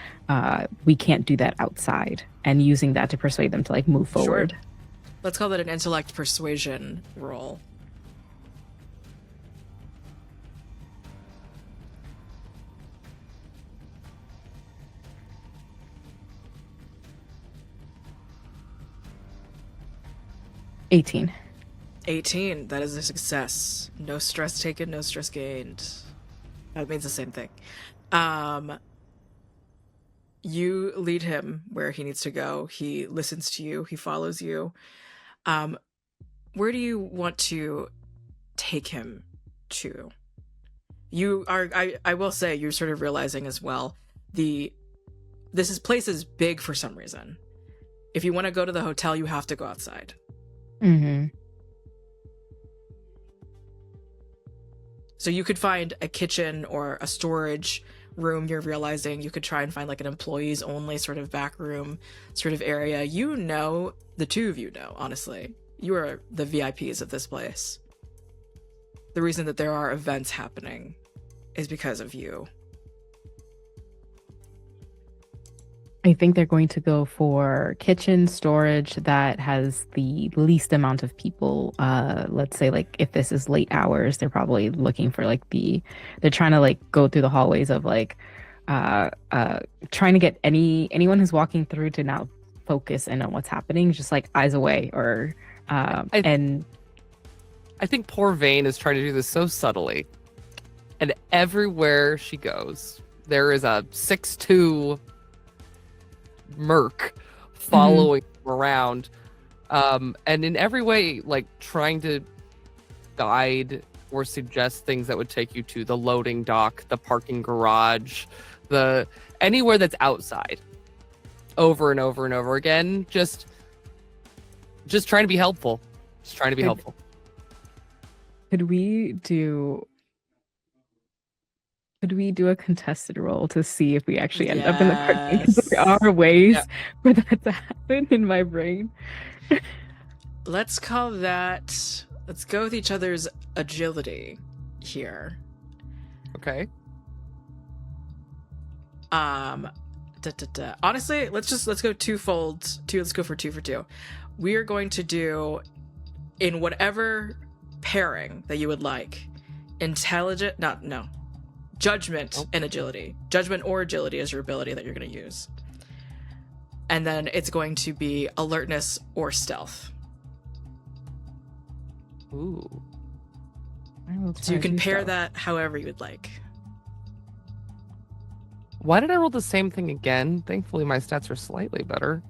Speaker 3: We can't do that outside, and using that to persuade them to like move forward.
Speaker 1: Sure. Let's call that an intellect persuasion roll.
Speaker 3: $18.
Speaker 1: 18. That is a success. No stress taken, no stress gained. That means the same thing. You lead him where he needs to go. He listens to you. He follows you. Where do you want to take him to? You are, I will say, you're sort of realizing as well, this place is big for some reason. If you want to go to the hotel, you have to go outside.
Speaker 3: Mm-hmm.
Speaker 1: So you could find a kitchen or a storage room. You're realizing you could try and find like an employees only sort of back room sort of area. You know, the two of you know, honestly, you are the VIPs of this place. The reason that there are events happening is because of you.
Speaker 3: I think they're going to go for kitchen storage that has the least amount of people. Let's say like if this is late hours, they're probably looking for like they're trying to like go through the hallways of like trying to get anyone who's walking through to now focus in on what's happening, just like eyes away or I
Speaker 2: think poor Vane is trying to do this so subtly. And everywhere she goes, there is a 6'2" merc following around, and in every way like trying to guide or suggest things that would take you to the loading dock, the parking garage, the anywhere that's outside, over and over and over again, just trying to be helpful, helpful.
Speaker 3: Could we do a contested roll to see if we actually end up in the parking? Because there are ways for that to happen in my brain.
Speaker 1: let's call that... Let's go with each other's agility here.
Speaker 2: Okay.
Speaker 1: Honestly, let's go twofold. Let's go for 2 for 2. We are going to do, in whatever pairing that you would like, judgment and agility. Judgment or agility is your ability that you're going to use. And then it's going to be alertness or stealth.
Speaker 2: Ooh.
Speaker 1: So you can pair that however you would like.
Speaker 2: Why did I roll the same thing again? Thankfully, my stats are slightly better.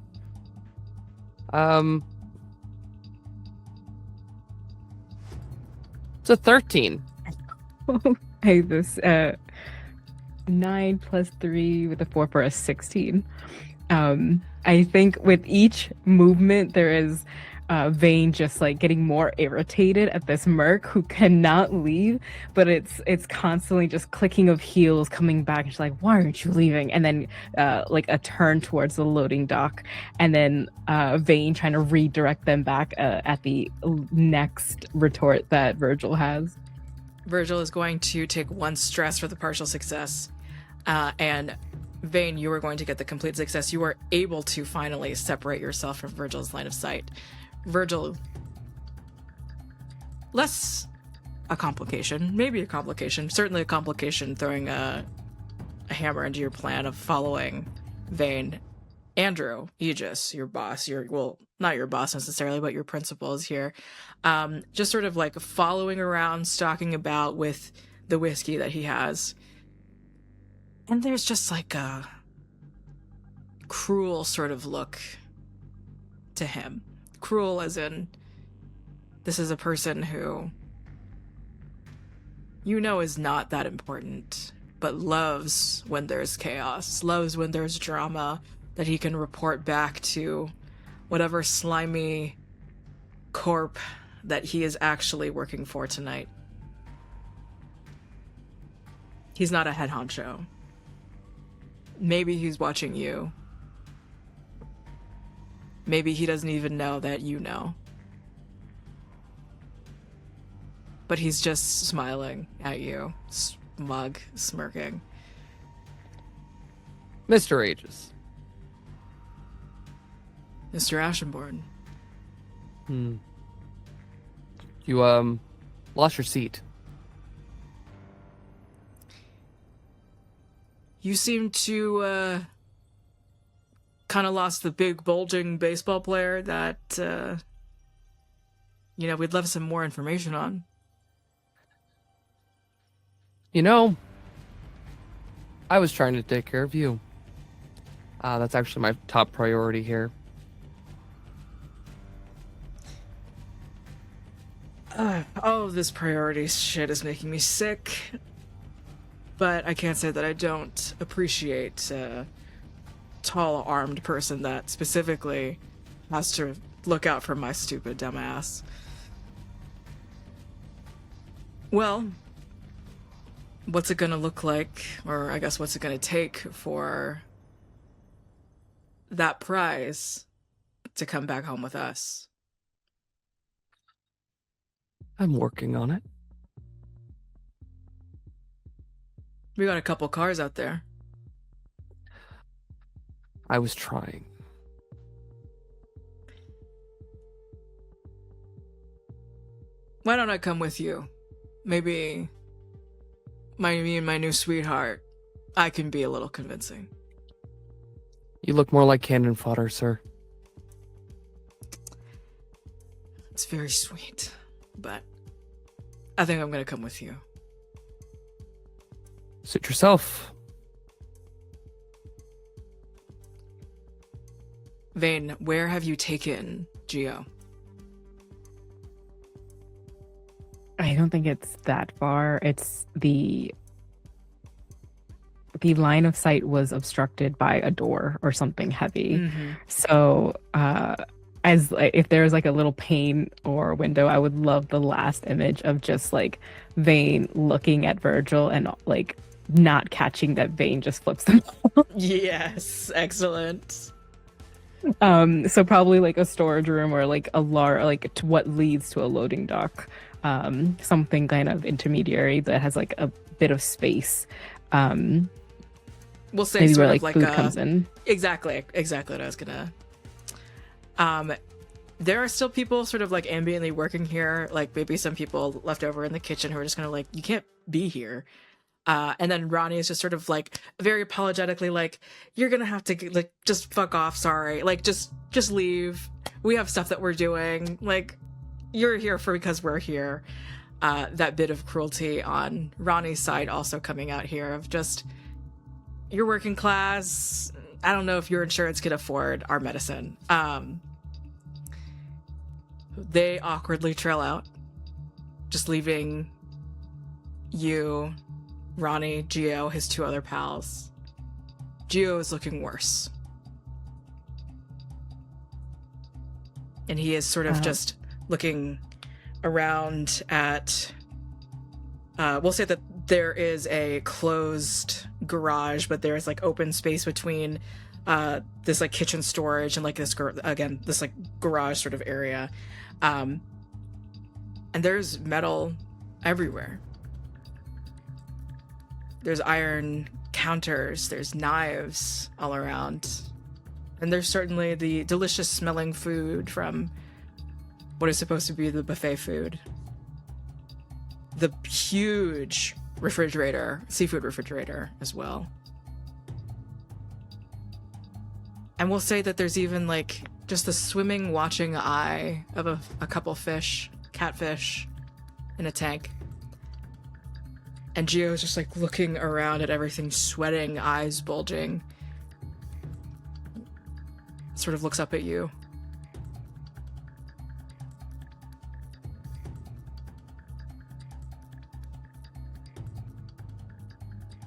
Speaker 2: It's a 13.
Speaker 3: Hey, this 9 plus 3 with a 4 for a 16. I think with each movement there is Vane just like getting more irritated at this merc who cannot leave, but it's constantly just clicking of heels coming back. She's like, why aren't you leaving? And then like a turn towards the loading dock, and then Vane trying to redirect them back at the next retort that Virgil has.
Speaker 1: Virgil is going to take 1 stress for the partial success, and Vane, you are going to get the complete success. You are able to finally separate yourself from Virgil's line of sight. Virgil, less a complication, maybe a complication, certainly a complication throwing a hammer into your plan of following Vane. Andrew, Aegis, your boss, well, not your boss necessarily, but your principal is here. Just sort of like following around, stalking about with the whiskey that he has. And there's just like a cruel sort of look to him. Cruel as in, this is a person who you know is not that important, but loves when there's chaos, loves when there's drama, that he can report back to whatever slimy corp that he is actually working for tonight. He's not a head honcho. Maybe he's watching you. Maybe he doesn't even know that you know. But he's just smiling at you, smug, smirking.
Speaker 2: Mr. Aegis.
Speaker 1: Mr. Ashenborn.
Speaker 2: You, lost your seat.
Speaker 1: You seem to, kind of lost the big, bulging baseball player that, we'd love some more information on.
Speaker 2: You know, I was trying to take care of you. That's actually my top priority here.
Speaker 1: All of this priority shit is making me sick. But I can't say that I don't appreciate a tall, armed person that specifically has to look out for my stupid dumb ass. Well, what's it gonna look like, or I guess what's it gonna take for that prize to come back home with us?
Speaker 2: I'm working on it.
Speaker 1: We got a couple cars out there.
Speaker 2: I was trying.
Speaker 1: Why don't I come with you? Maybe me and my new sweetheart, I can be a little convincing.
Speaker 2: You look more like cannon fodder, sir.
Speaker 1: It's very sweet, but I think I'm gonna come with you.
Speaker 2: Suit yourself.
Speaker 1: Vane, where have you taken Geo?
Speaker 3: I don't think it's that far. It's the line of sight was obstructed by a door or something heavy.
Speaker 1: Mm-hmm.
Speaker 3: So as if there was like a little pane or window, I would love the last image of just like Vane looking at Virgil and like not catching that Vane just flips them off.
Speaker 1: Yes, excellent.
Speaker 3: So probably like a storage room or like what leads to a loading dock. Something kind of intermediary that has like a bit of space.
Speaker 1: We'll say
Speaker 3: Maybe
Speaker 1: sort
Speaker 3: where
Speaker 1: of
Speaker 3: like
Speaker 1: like
Speaker 3: food comes in.
Speaker 1: Exactly what I was gonna. There are still people sort of like ambiently working here, like maybe some people left over in the kitchen who are just kind of like, you can't be here. And then Ronnie is just sort of like very apologetically like, you're gonna have to like just fuck off, sorry, like just leave. We have stuff that we're doing. Like, you're here because we're here. That bit of cruelty on Ronnie's side also coming out here of just, you're working class. I don't know if your insurance can afford our medicine. They awkwardly trail out, just leaving you, Ronnie, Gio, his two other pals. Gio is looking worse. And he is sort of just looking around at... we'll say that there is a closed garage, but there is like open space between this like kitchen storage and like this like garage sort of area. And there's metal everywhere. There's iron counters, there's knives all around. And there's certainly the delicious smelling food from what is supposed to be the buffet food. The huge seafood refrigerator as well. And we'll say that there's even like just the swimming, watching eye of a couple fish, catfish, in a tank. And Gio's just like looking around at everything, sweating, eyes bulging. Sort of looks up at you.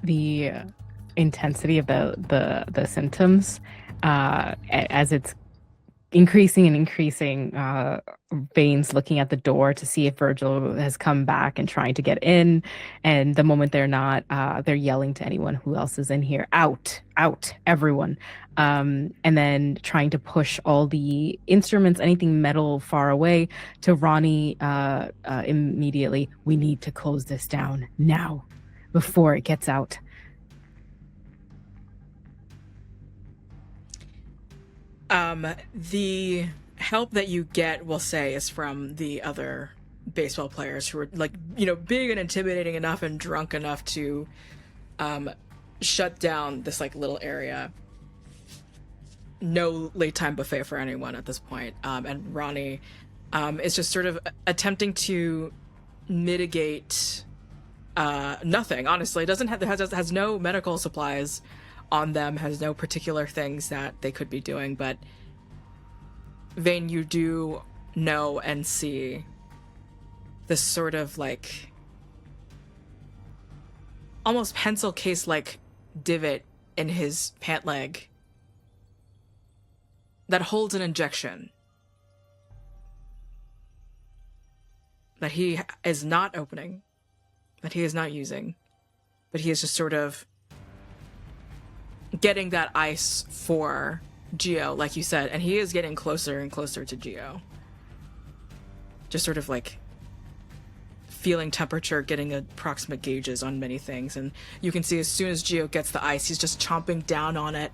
Speaker 3: The intensity of the symptoms as it's increasing, Vane's looking at the door to see if Virgil has come back and trying to get in, and the moment they're not, they're yelling to anyone who else is in here, out, everyone, and then trying to push all the instruments, anything metal, far away to Ronnie immediately. We need to close this down now before it gets out.
Speaker 1: The help that you get, we'll say, is from the other baseball players who are like, big and intimidating enough and drunk enough to shut down this like little area. No late time buffet for anyone at this point. And Ronnie is just sort of attempting to mitigate nothing, honestly. Has no medical supplies on them, has no particular things that they could be doing, but Vane, you do know and see this sort of like almost pencil case like divot in his pant leg that holds an injection that he is not opening, that he is not using, but he is just sort of getting that ice for Gio, like you said, and he is getting closer and closer to Gio. Just sort of like feeling temperature, getting approximate gauges on many things, and you can see as soon as Gio gets the ice, he's just chomping down on it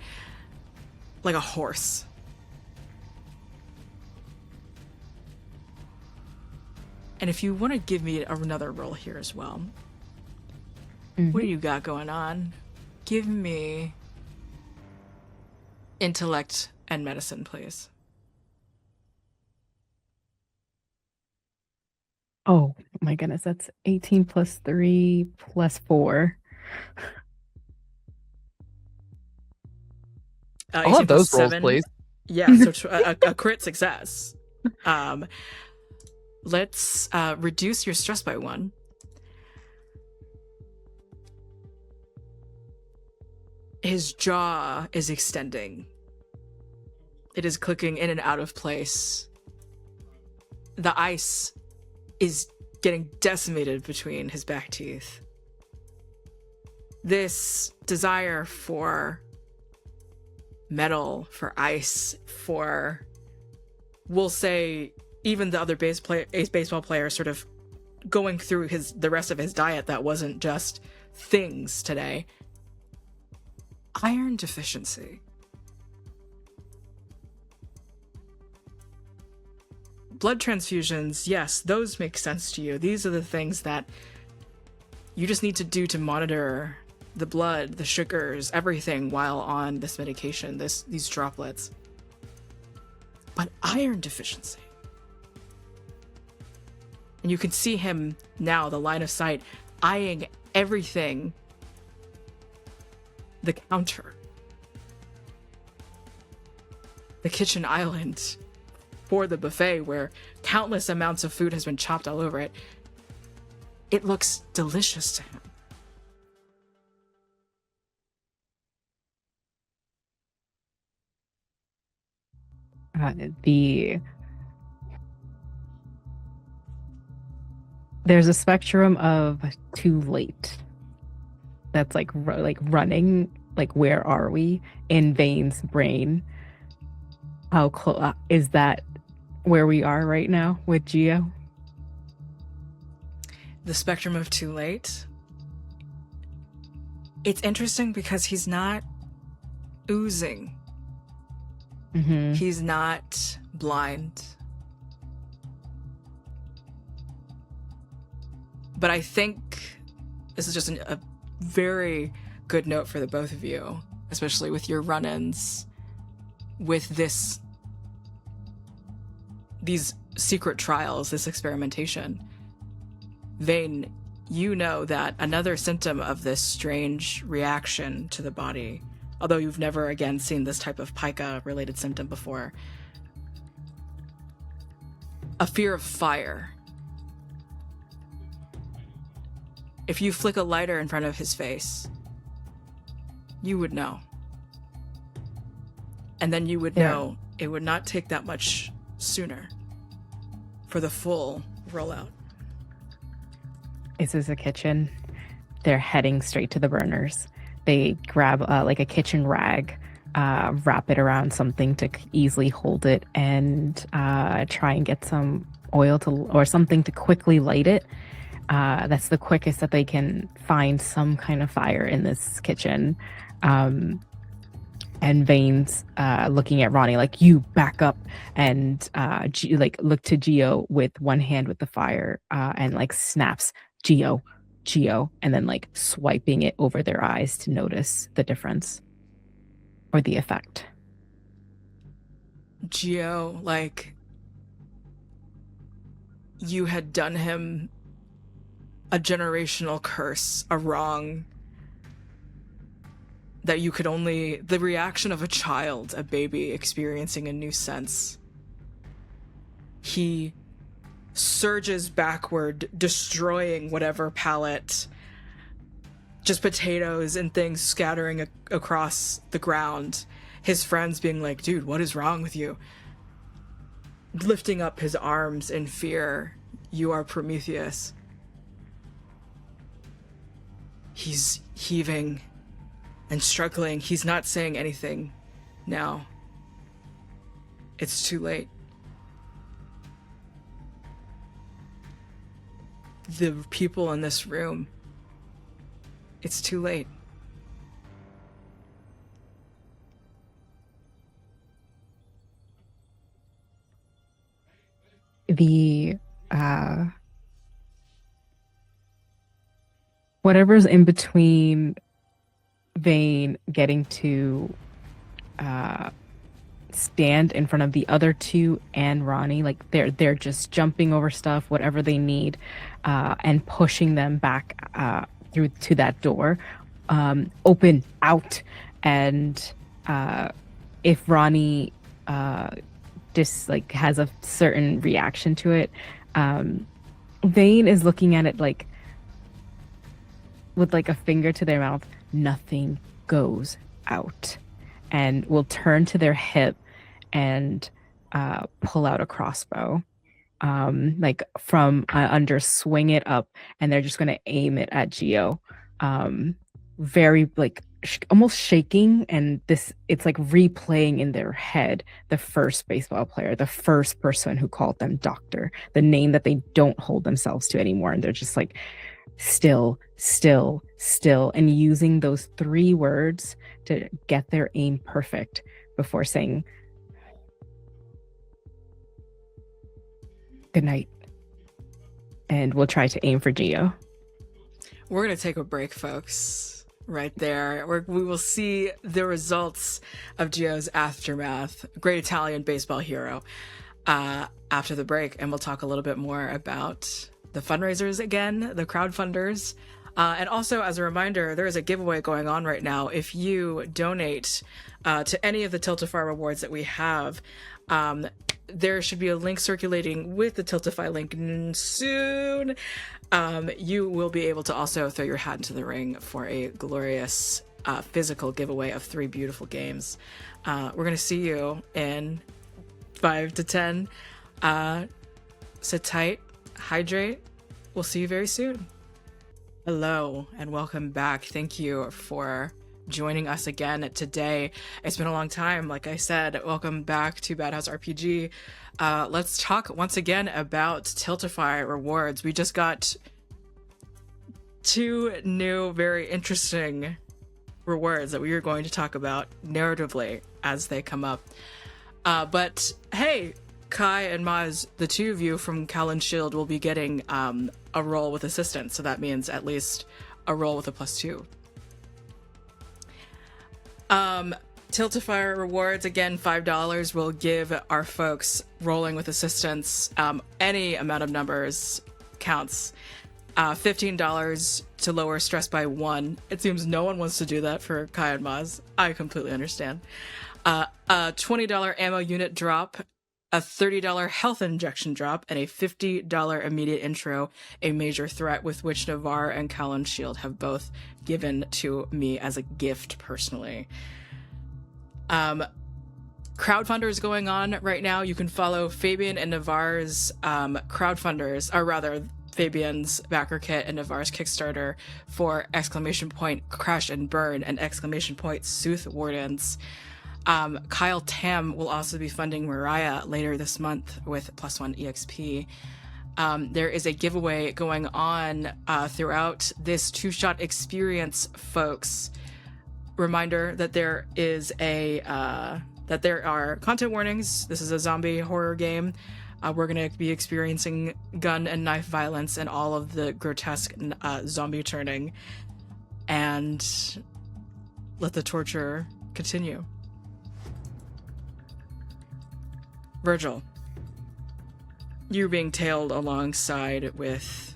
Speaker 1: like a horse. And if you want to give me another roll here as well, what do you got going on? Give me intellect and medicine, please.
Speaker 3: Oh my goodness, that's 18 plus 3 plus 4.
Speaker 2: I'll have those rolls, please.
Speaker 1: Yeah, so a crit success. Let's reduce your stress by 1. His jaw is extending. It is clicking in and out of place. The ice is getting decimated between his back teeth. This desire for metal, for ice, for, we'll say, even the other baseball player sort of going through the rest of his diet that wasn't just things today. Iron deficiency. Blood transfusions, yes, those make sense to you. These are the things that you just need to do to monitor the blood, the sugars, everything while on this medication, these droplets. But iron deficiency. And you can see him now, the line of sight, eyeing everything. The counter. The kitchen island for the buffet where countless amounts of food has been chopped all over it. It looks delicious to him.
Speaker 3: There's a spectrum of too late. That's like running. Like, where are we in Vane's brain? How close is that? Where we are right now with Geo?
Speaker 1: The spectrum of too late. It's interesting because he's not oozing.
Speaker 3: Mm-hmm.
Speaker 1: He's not blind. But I think this is just a very good note for the both of you, especially with your run-ins with these secret trials, this experimentation. Vane, you know that another symptom of this strange reaction to the body, although you've never again seen this type of pica-related symptom before, a fear of fire. If you flick a lighter in front of his face, you would know. And then you would know it would not take that much sooner for the full rollout.
Speaker 3: This is a kitchen. They're heading straight to the burners. They grab like a kitchen rag, wrap it around something to easily hold it, and try and get some oil or something to quickly light it. That's the quickest that they can find some kind of fire in this kitchen. And Vane's looking at Ronnie like, you back up, and look to Geo with one hand with the fire, and like snaps, Geo, and then like swiping it over their eyes to notice the difference or the effect.
Speaker 1: Geo, like, you had done him a generational curse, a wrong that you could only, the reaction of a child, a baby experiencing a new sense. He surges backward, destroying whatever pallet, just potatoes and things scattering across the ground. His friends being like, dude, what is wrong with you? Lifting up his arms in fear. You are Prometheus. He's heaving and struggling. He's not saying anything now. It's too late. The people in this room, it's too late.
Speaker 3: The whatever's in between Vane getting to stand in front of the other two and Ronnie, like they're just jumping over stuff, whatever they need, and pushing them back through to that door, open out. And if Ronnie just like has a certain reaction to it, Vane is looking at it like with like a finger to their mouth. Nothing goes out, and will turn to their hip and pull out a crossbow, like from under, swing it up, and they're just going to aim it at Geo. Very like almost shaking, and it's like replaying in their head the first baseball player, the first person who called them doctor, the name that they don't hold themselves to anymore, and they're just like still, still, still, and using those 3 words to get their aim perfect before saying good night. And we'll try to aim for Geo.
Speaker 1: We're going to take a break, folks. Right there. We will see the results of Geo's aftermath, great Italian baseball hero, after the break. And we'll talk a little bit more about the fundraisers again, the crowdfunders. And also, as a reminder, there is a giveaway going on right now. If you donate to any of the Tiltify rewards that we have, there should be a link circulating with the Tiltify link soon. You will be able to also throw your hat into the ring for a glorious physical giveaway of 3 beautiful games. We're going to see you in 5 to 10. Sit tight, hydrate. We'll see you very soon. Hello and welcome back. Thank you for joining us again today. It's been a long time, like I said. Welcome back to Bad House RPG. Let's talk once again about Tiltify rewards. We just got 2 new, very interesting rewards that we are going to talk about narratively as they come up. But hey, Kai and Maz, the 2 of you from Cal and Shield, will be getting a roll with assistance. So that means at least a roll with a +2. Tiltify rewards, again, $5 will give our folks rolling with assistance. Any amount of numbers counts. $15 to lower stress by 1. It seems no one wants to do that for Kai and Maz. I completely understand. A $20 ammo unit drop, a $30 health injection drop, and a $50 immediate intro, a major threat, with which Navaar and Callan Shield have both given to me as a gift personally. Crowdfunders going on right now. You can follow Fabian and Navaar's crowdfunders, or rather Fabian's backer kit and Navaar's Kickstarter for ! Crash and Burn and ! Sooth Wardens. Kyle Tam will also be funding Mariah later this month with Plus One EXP. There is a giveaway going on throughout this 2-shot experience, folks. Reminder that there is that there are content warnings. This is a zombie horror game. We're going to be experiencing gun and knife violence and all of the grotesque zombie turning. And let the torture continue. Virgil, you're being tailed alongside with...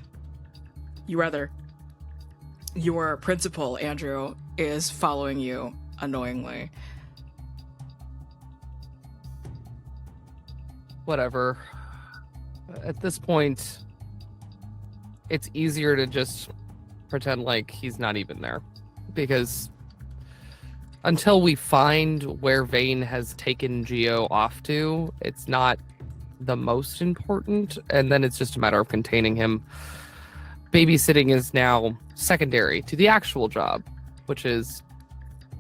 Speaker 1: your principal, Andrew, is following you annoyingly.
Speaker 2: Whatever. At this point, it's easier to just pretend like he's not even there. Because until we find where Vane has taken Geo off to, it's not the most important, and then it's just a matter of containing him. Babysitting is now secondary to the actual job, which is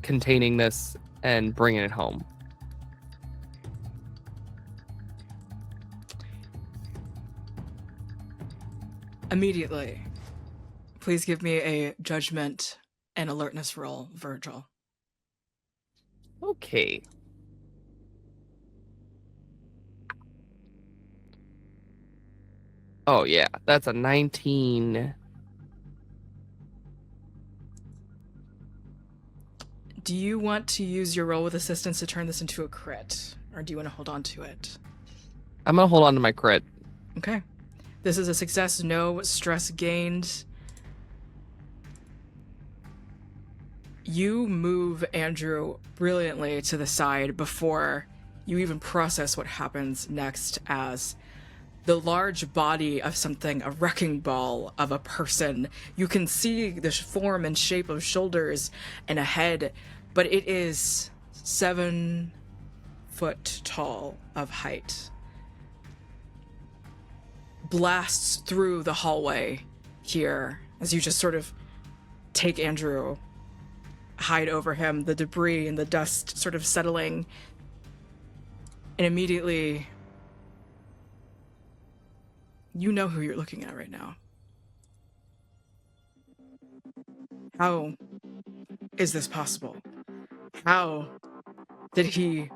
Speaker 2: containing this and bringing it home.
Speaker 1: Immediately, please give me a judgment and alertness roll, Virgil.
Speaker 2: Okay. Oh yeah, that's a 19.
Speaker 1: Do you want to use your roll with assistance to turn this into a crit? Or do you want to hold on to it?
Speaker 2: I'm gonna hold on to my crit.
Speaker 1: Okay. This is a success, no stress gained. You move Andrew brilliantly to the side before you even process what happens next, as the large body of something, a wrecking ball of a person. You can see the form and shape of shoulders and a head, but it is 7 foot tall of height. Blasts through the hallway here as you just sort of take Andrew hide over him, the debris and the dust sort of settling. And immediately, you know who you're looking at right now. How is this possible? How did he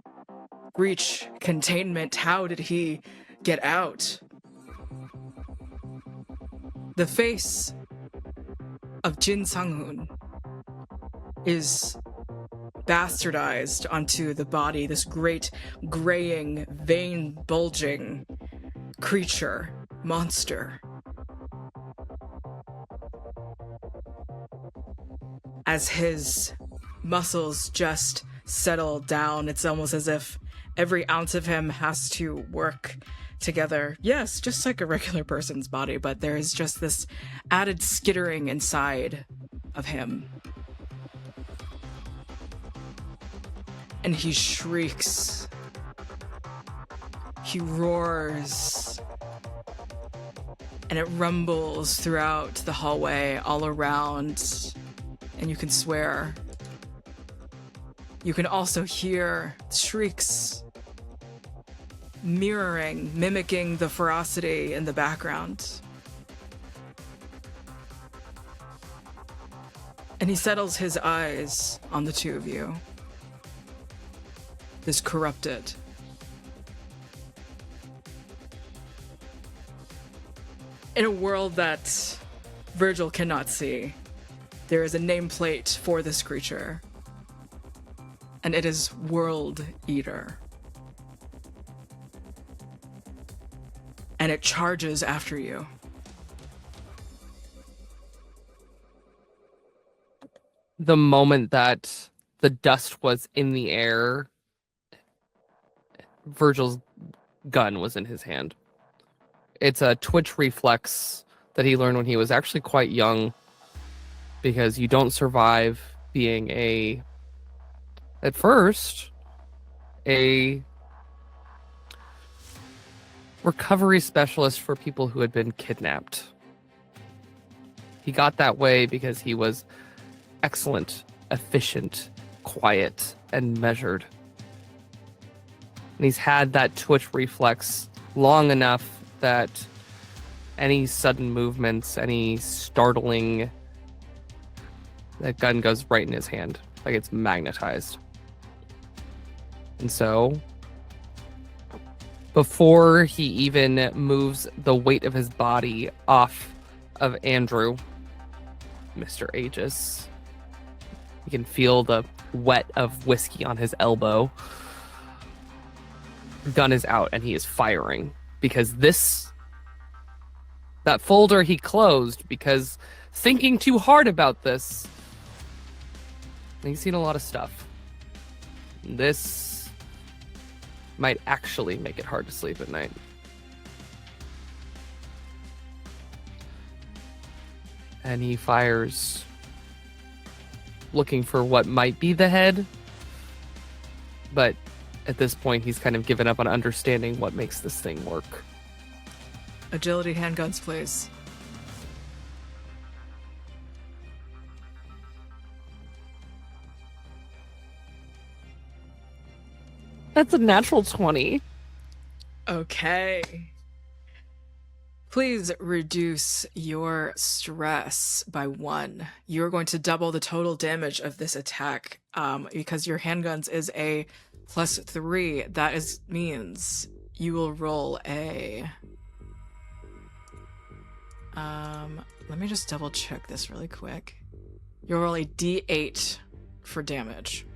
Speaker 1: reach containment? How did he get out? The face of Jin Sang-hoon is bastardized onto the body, this great graying, vein bulging creature, monster. As his muscles just settle down, it's almost as if every ounce of him has to work together. Yes, just like a regular person's body, but there is just this added skittering inside of him. And he shrieks. He roars. And it rumbles throughout the hallway, all around. And you can swear. You can also hear shrieks mirroring, mimicking the ferocity in the background. And he settles his eyes on the two of you. This corrupted. In a world that Virgil cannot see, there is a nameplate for this creature. And it is World Eater. And it charges after you.
Speaker 2: The moment that the dust was in the air, Virgil's gun was in his hand. It's a twitch reflex that he learned when he was actually quite young, because you don't survive being at first, a recovery specialist for people who had been kidnapped. He got that way because he was excellent, efficient, quiet, and measured. And he's had that twitch reflex long enough that any sudden movements, any startling, that gun goes right in his hand, like it's magnetized. And so, before he even moves the weight of his body off of Andrew, Mr. Aegis, you can feel the wet of whiskey on his elbow. Gun is out and he is firing, because that folder he closed because thinking too hard about this. He's seen a lot of stuff. This might actually make it hard to sleep at night. And he fires, looking for what might be the head. But at this point, he's kind of given up on understanding what makes this thing work.
Speaker 1: Agility handguns, please.
Speaker 2: That's a natural 20.
Speaker 1: Okay. Please reduce your stress by 1. You're going to double the total damage of this attack, because your handguns is a +3. That means you will roll a... let me just double check this really quick. You'll roll a D8 for damage.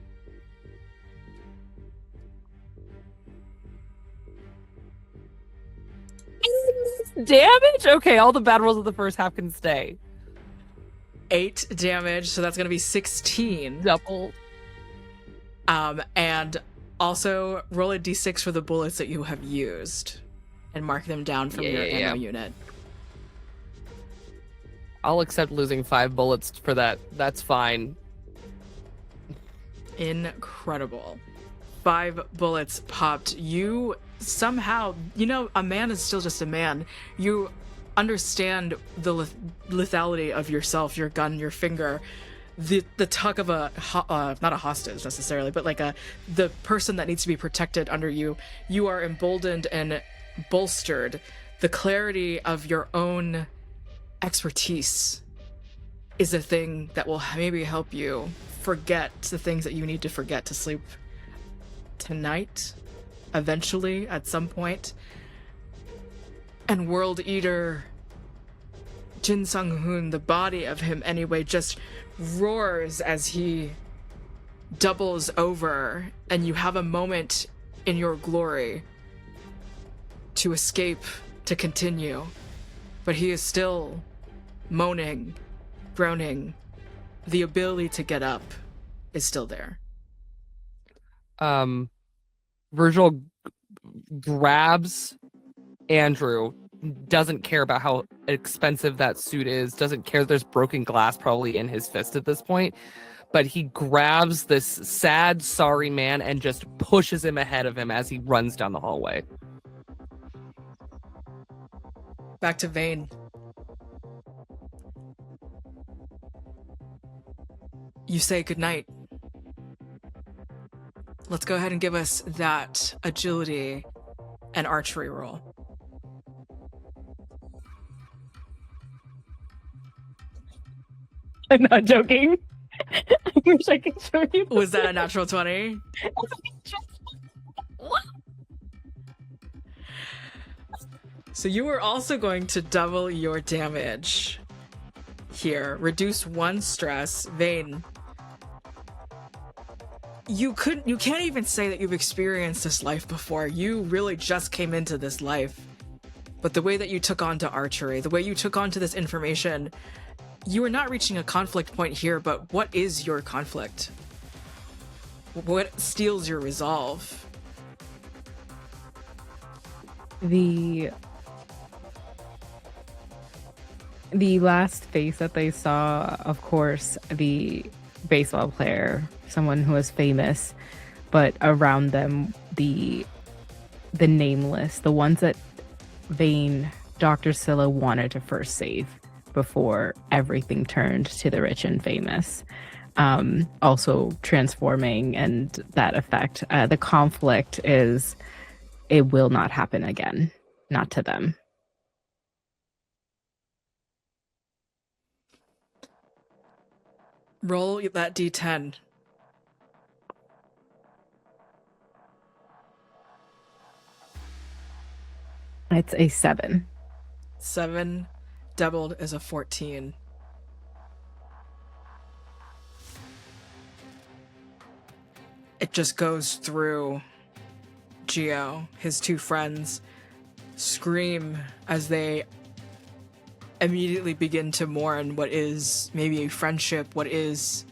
Speaker 2: Damage? Okay, all the bad rolls of the first half can stay.
Speaker 1: 8 damage, so that's going to be 16.
Speaker 2: Double.
Speaker 1: And also roll a d6 for the bullets that you have used and mark them down from your ammo unit.
Speaker 2: I'll accept losing 5 bullets for that. That's fine.
Speaker 1: Incredible. 5 bullets popped. You somehow, a man is still just a man. You understand the lethality of yourself, your gun, your finger. the tug of not a hostage necessarily, but like the person that needs to be protected under you. You are emboldened and bolstered. The clarity of your own expertise is a thing that will maybe help you forget the things that you need to forget to sleep tonight, eventually, at some point. And World Eater Jin Sang-hoon, the body of him anyway, just roars as he doubles over, and you have a moment in your glory to escape, to continue. But he is still moaning, groaning. The ability to get up is still there.
Speaker 2: Virgil grabs Andrew, doesn't care about how expensive that suit is, doesn't care there's broken glass probably in his fist at this point, but he grabs this sad, sorry man and just pushes him ahead of him as he runs down the hallway.
Speaker 1: Back to Vane. You say goodnight. Let's go ahead and give us that agility and archery roll.
Speaker 3: I'm not joking. I wish I could show you.
Speaker 1: Was that a natural 20? So you are also going to double your damage here. Reduce 1 stress. Vane. You can't even say that you've experienced this life before. You really just came into this life. But the way that you took on to archery, the way you took on to this information, you are not reaching a conflict point here, but what is your conflict? What steals your resolve?
Speaker 3: The last face that they saw, of course, the baseball player, someone who was famous, but around them, the nameless, the ones that Vane, Dr. Scylla wanted to first save before everything turned to the rich and famous. Also transforming and that effect. The conflict is, it will not happen again. Not to them.
Speaker 1: Roll that d10.
Speaker 3: It's a 7.
Speaker 1: 7 doubled is a 14. It just goes through Geo. His 2 friends scream as they immediately begin to mourn what is maybe a friendship, what is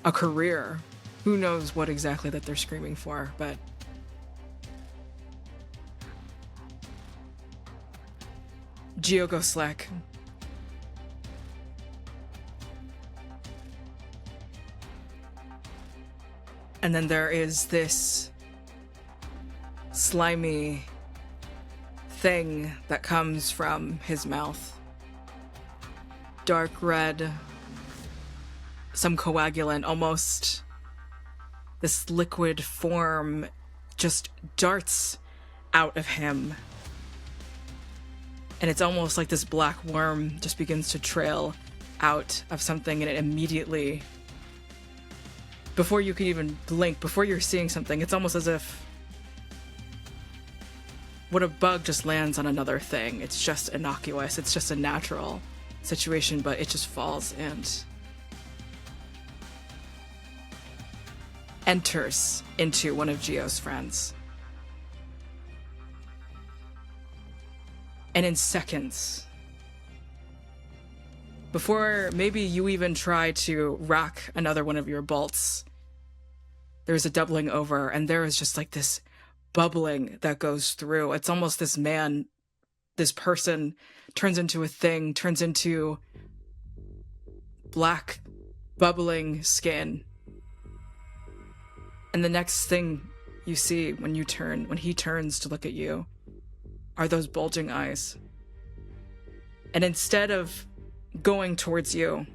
Speaker 1: a career. Who knows what exactly that they're screaming for, but Geo goes slack. And then there is this slimy thing that comes from his mouth. Dark red, some coagulant, almost this liquid form just darts out of him. And it's almost like this black worm just begins to trail out of something, and it immediately, before you can even blink, before you're seeing something, it's almost as if when a bug just lands on another thing, it's just innocuous, it's just a natural situation, but it just falls and enters into one of Geo's friends. And in seconds, before maybe you even try to rack another one of your bolts, there's a doubling over, and there is just like this bubbling that goes through. It's almost this man, this person turns into a thing, turns into black, bubbling skin. And the next thing you see when he turns to look at you, are those bulging eyes. And instead of going towards you,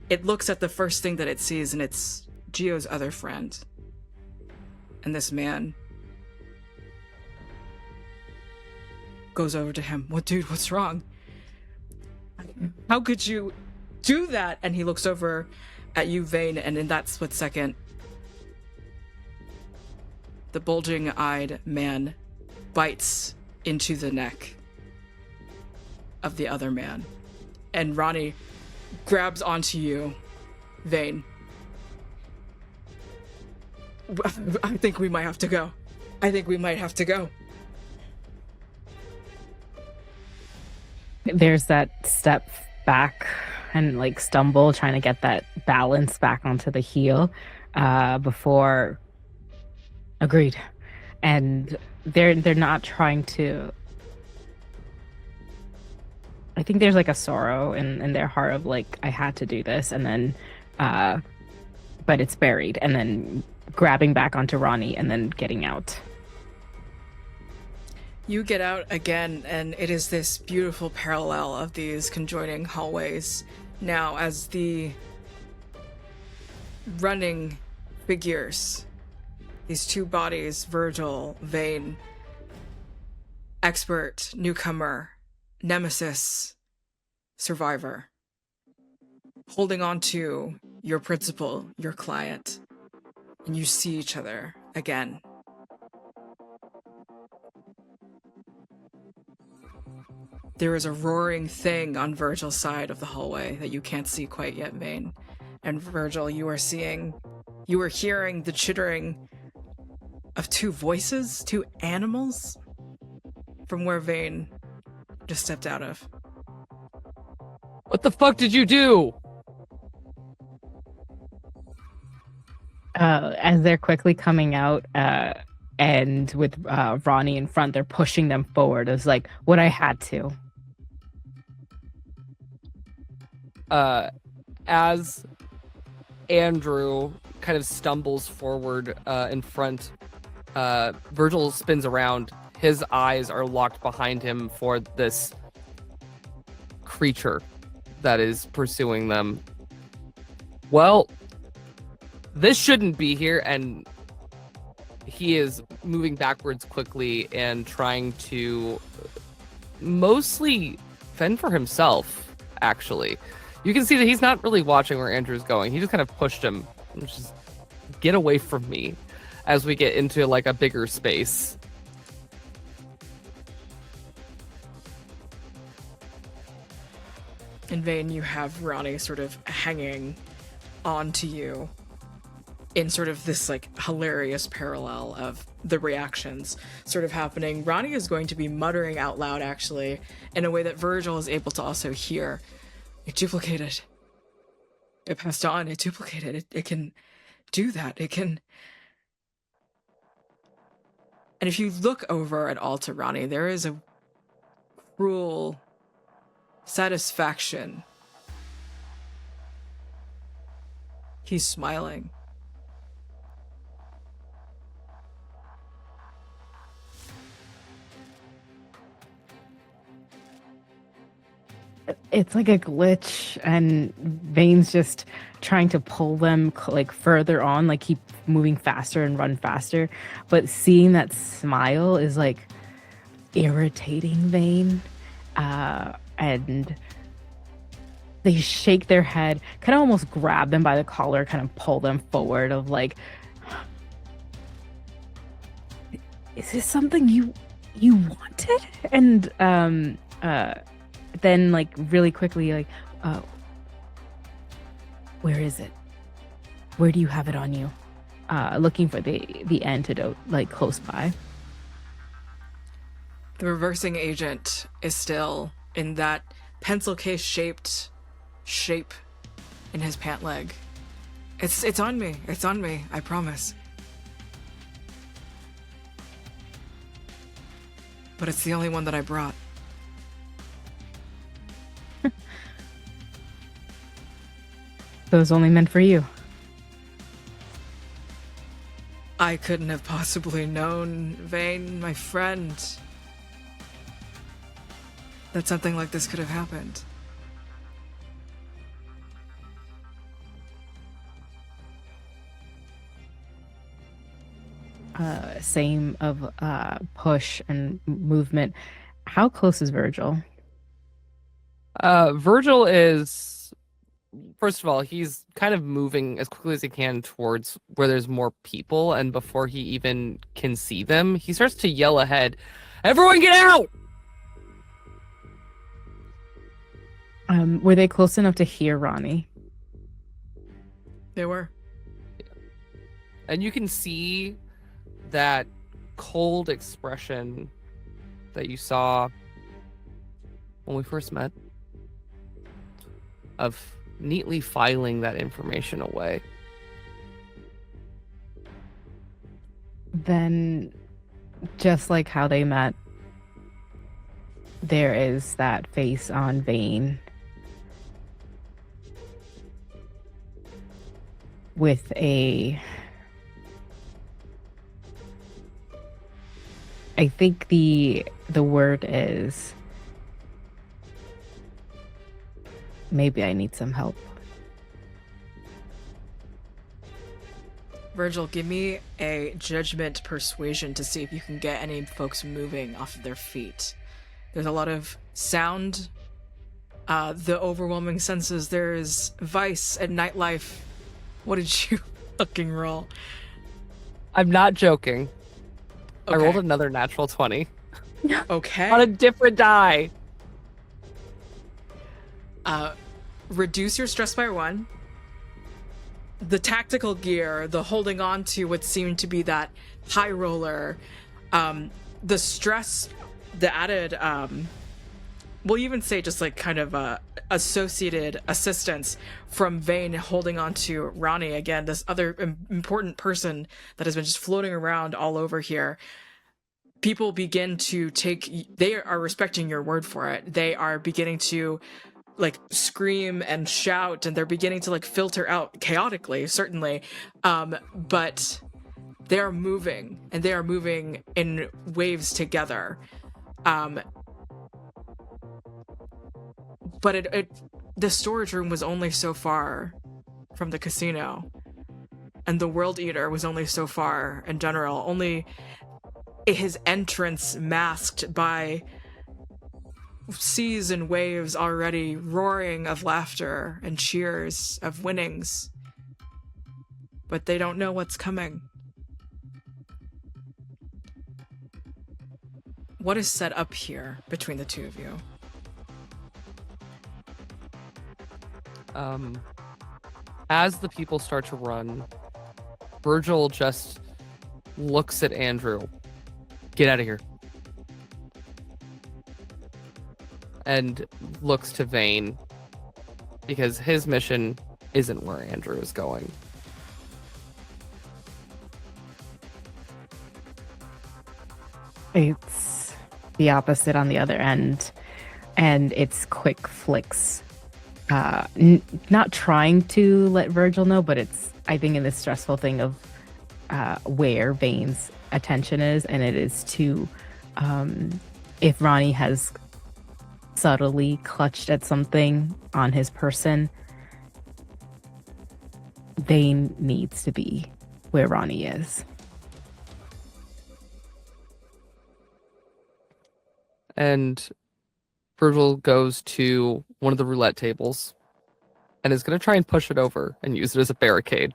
Speaker 1: it looks at the first thing that it sees, and it's Gio's other friend. And this man goes over to him. What, dude, what's wrong? How could you do that? And he looks over at you, Vane, and in that split second, the bulging-eyed man bites into the neck of the other man. And Ronnie grabs onto you, Vane. I think we might have to go.
Speaker 3: There's that step back and like stumble, trying to get that balance back onto the heel before. Agreed. And they're not trying to. I think there's like a sorrow in their heart of like, I had to do this, and then but it's buried, and then grabbing back onto Ronnie and then getting out.
Speaker 1: You get out again, and it is this beautiful parallel of these conjoining hallways. Now, as the running figures, these two bodies, Virgil, Vane, expert, newcomer, nemesis, survivor, holding on to your principal, your client, and you see each other again. There is a roaring thing on Virgil's side of the hallway that you can't see quite yet, Vane. And Virgil, you are hearing the chittering of two voices, two animals, from where Vane just stepped out of.
Speaker 2: What the fuck did you do?
Speaker 3: As they're quickly coming out, and with Ronnie in front, they're pushing them forward. It's like, what I had to.
Speaker 2: As Andrew kind of stumbles forward in front, Virgil spins around. His eyes are locked behind him for this creature that is pursuing them. Well, this shouldn't be here, and he is moving backwards quickly and trying to mostly fend for himself, actually. You can see that he's not really watching where Andrew's going. He just kind of pushed him. Just get away from me as we get into like a bigger space.
Speaker 1: In Vane, you have Ronnie sort of hanging onto you in sort of this like hilarious parallel of the reactions sort of happening. Ronnie is going to be muttering out loud, actually, in a way that Virgil is able to also hear. It duplicated. It passed on. It duplicated. It can do that. It can. And if you look over at all to Ronnie, there is a cruel satisfaction. He's smiling.
Speaker 3: It's like a glitch, and Vane's just trying to pull them like further on, like keep moving faster and run faster. But seeing that smile is like irritating Vane. And they shake their head, kind of almost grab them by the collar, kind of pull them forward of like, is this something you wanted? And then like really quickly, like, where is it? Where do you have it on you? Looking for the antidote, like close by.
Speaker 1: The reversing agent is still in that pencil case shaped shape in his pant leg. It's on me. It's on me. I promise. But it's the only one that I brought.
Speaker 3: So it's only meant for you.
Speaker 1: I couldn't have possibly known, Vane, my friend, that something like this could have happened.
Speaker 3: same of push and movement. How close is Virgil?
Speaker 2: Virgil is, first of all, he's kind of moving as quickly as he can towards where there's more people, and before he even can see them, he starts to yell ahead, "Everyone get out!"
Speaker 3: Were they close enough to hear Ronnie?
Speaker 1: They were.
Speaker 2: And you can see that cold expression that you saw when we first met, of neatly filing that information away.
Speaker 3: Then, just like how they met, there is that face on Vane with I think the word is, maybe I need some help.
Speaker 1: Virgil, give me a judgment persuasion to see if you can get any folks moving off of their feet. There's a lot of sound, the overwhelming senses. There's vice and nightlife. What did you fucking roll?
Speaker 2: I'm not joking.
Speaker 1: Okay.
Speaker 2: I rolled another natural 20
Speaker 1: Okay.
Speaker 2: on a different die.
Speaker 1: Reduce your stress by 1. The tactical gear, the holding on to what seemed to be that high roller, the stress, the added, we'll even say just like kind of associated assistance from Vane holding on to Ronnie, again, this other important person that has been just floating around all over here. People begin to they are respecting your word for it. They are beginning to like scream and shout, and they're beginning to like filter out chaotically, certainly. But they are moving, and they are moving in waves together. But the storage room was only so far from the casino, and the World Eater was only so far in general. Only his entrance masked by seas and waves already roaring of laughter and cheers of winnings. But they don't know what's coming. What is set up here between the two of you?
Speaker 2: As the people start to run, Virgil just looks at Andrew. Get out of here. And looks to Vane, because his mission isn't where Andrew is going.
Speaker 3: It's the opposite on the other end, and it's quick flicks. Not trying to let Virgil know, but it's, I think, in this stressful thing of where Vane's attention is, and it is to if Ronnie has subtly clutched at something on his person, Vane needs to be where Ronnie is.
Speaker 2: And Virgil goes to one of the roulette tables and is going to try and push it over and use it as a barricade.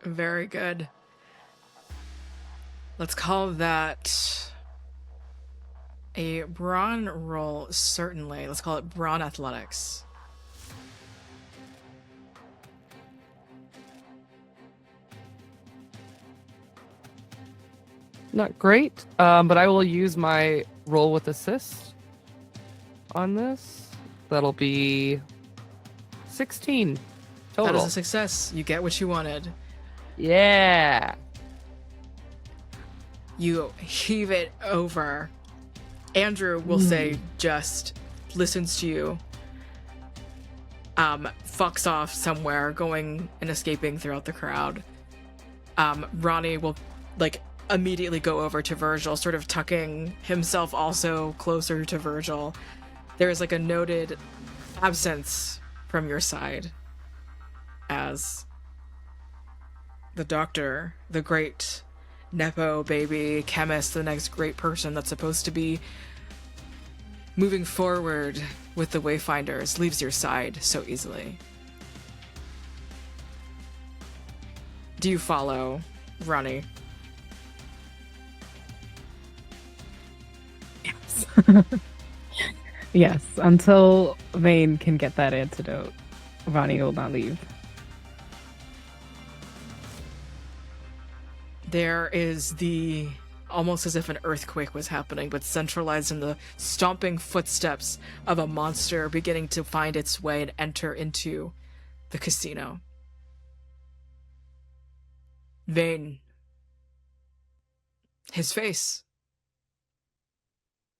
Speaker 1: Very good. Let's call that a brawn roll, certainly. Let's call it brawn athletics.
Speaker 2: Not great, but I will use my roll with assist on this. That'll be 16 total.
Speaker 1: That is a success. You get what you wanted.
Speaker 2: Yeah.
Speaker 1: You heave it over. Andrew will say just listens to you. Fucks off somewhere, going and escaping throughout the crowd. Ronnie will immediately go over to Virgil, sort of tucking himself also closer to Virgil. There is a noted absence from your side as the doctor, the great Nepo baby chemist, the next great person that's supposed to be moving forward with the Wayfinders, leaves your side so easily. Do you follow, Ronnie?
Speaker 3: Yes. Yes, until Vane can get that antidote, Ronnie will not leave.
Speaker 1: There is the almost as if an earthquake was happening, but centralized in the stomping footsteps of a monster beginning to find its way and enter into the casino. Vane. His face.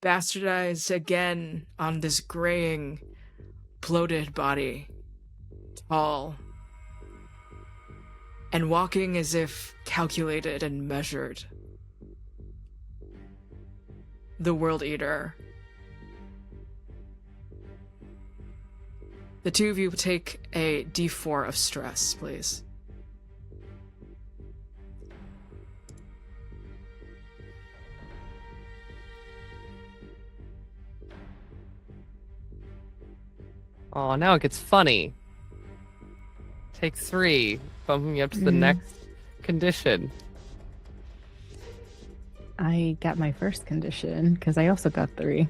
Speaker 1: Bastardized again on this graying, bloated body. Tall. And walking as if calculated and measured. The World Eater. The two of you take a D4 of stress, please.
Speaker 2: Oh, now it gets funny. Take 3, bumping me up to the next condition.
Speaker 3: I got my first condition because I also got 3.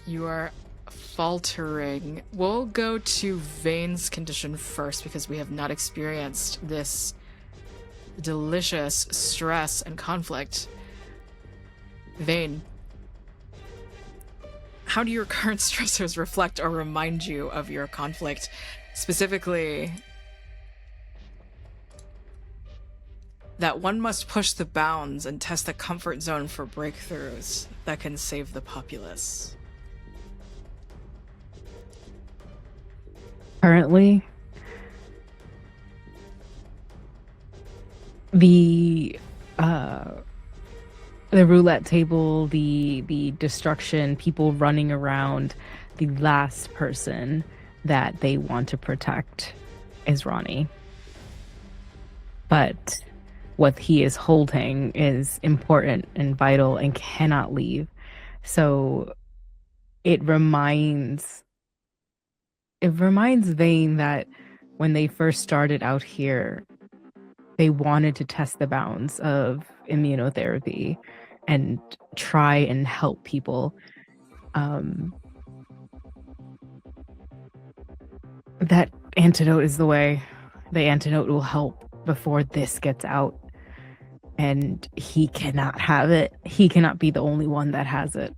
Speaker 1: You are faltering. We'll go to Vane's condition first because we have not experienced this delicious stress and conflict. Vane, how do your current stressors reflect or remind you of your conflict? Specifically, that one must push the bounds and test the comfort zone for breakthroughs that can save the populace.
Speaker 3: Currently, the roulette table, the destruction, people running around, the last person that they want to protect is Ronnie. But what he is holding is important and vital and cannot leave. So it reminds Vane that when they first started out here, they wanted to test the bounds of immunotherapy and try and help people. That antidote is the way. The antidote will help before this gets out. And he cannot have it. He cannot be the only one that has it.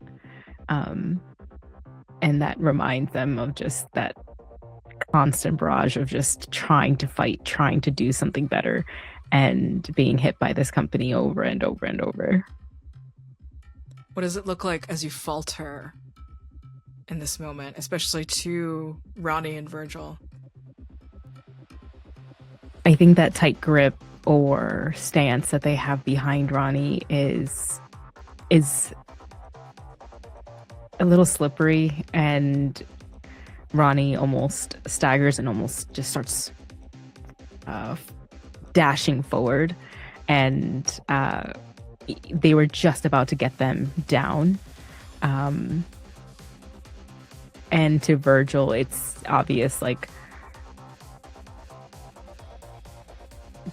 Speaker 3: And that reminds them of just that constant barrage of just trying to fight, trying to do something better, and being hit by this company over and over and over.
Speaker 1: What does it look like as you falter in this moment, especially to Ronnie and Virgil?
Speaker 3: I think that tight grip or stance that they have behind Ronnie is a little slippery, and Ronnie almost staggers and almost just starts dashing forward, and they were just about to get them down. And to Virgil, it's obvious, like,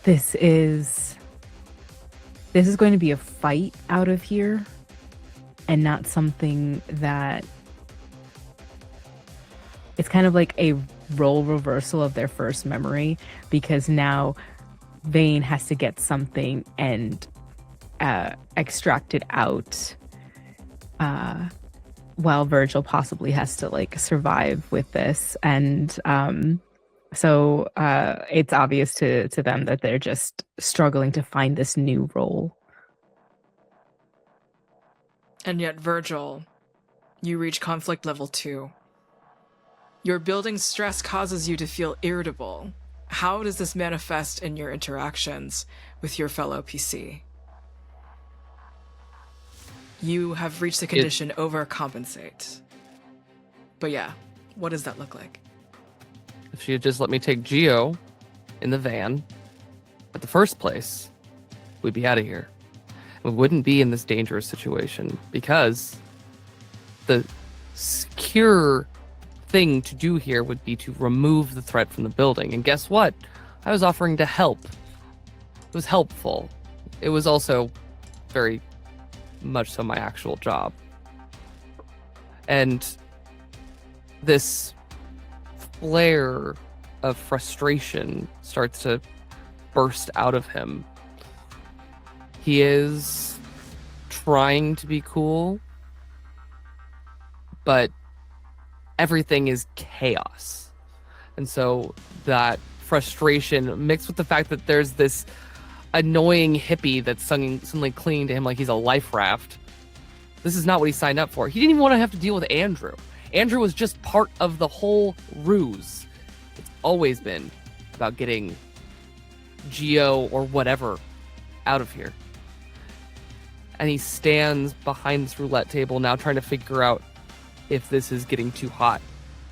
Speaker 3: this is going to be a fight out of here, and not something that it's kind of like a role reversal of their first memory, because now Vane has to get something and extract it out, while Virgil possibly has to like survive with this. And so it's obvious to them that they're just struggling to find this new role.
Speaker 1: And yet, Virgil, you reach conflict level 2. Your building stress causes you to feel irritable. How does this manifest in your interactions with your fellow PC? You have reached the condition overcompensate. But yeah, what does that look like?
Speaker 2: If she had just let me take Geo in the van, At the first place, we'd be out of here. We wouldn't be in this dangerous situation because the secure thing to do here would be to remove the threat from the building. And guess what? I was offering to help. It was helpful. It was also very much so my actual job. And this flare of frustration starts to burst out of him. He is trying to be cool, but everything is chaos. And so that frustration mixed with the fact that there's this annoying hippie that's suddenly clinging to him like he's a life raft. This is not what he signed up for. He didn't even want to have to deal with Andrew. Andrew was just part of the whole ruse. It's always been about getting Geo or whatever out of here. And he stands behind this roulette table now trying to figure out if this is getting too hot.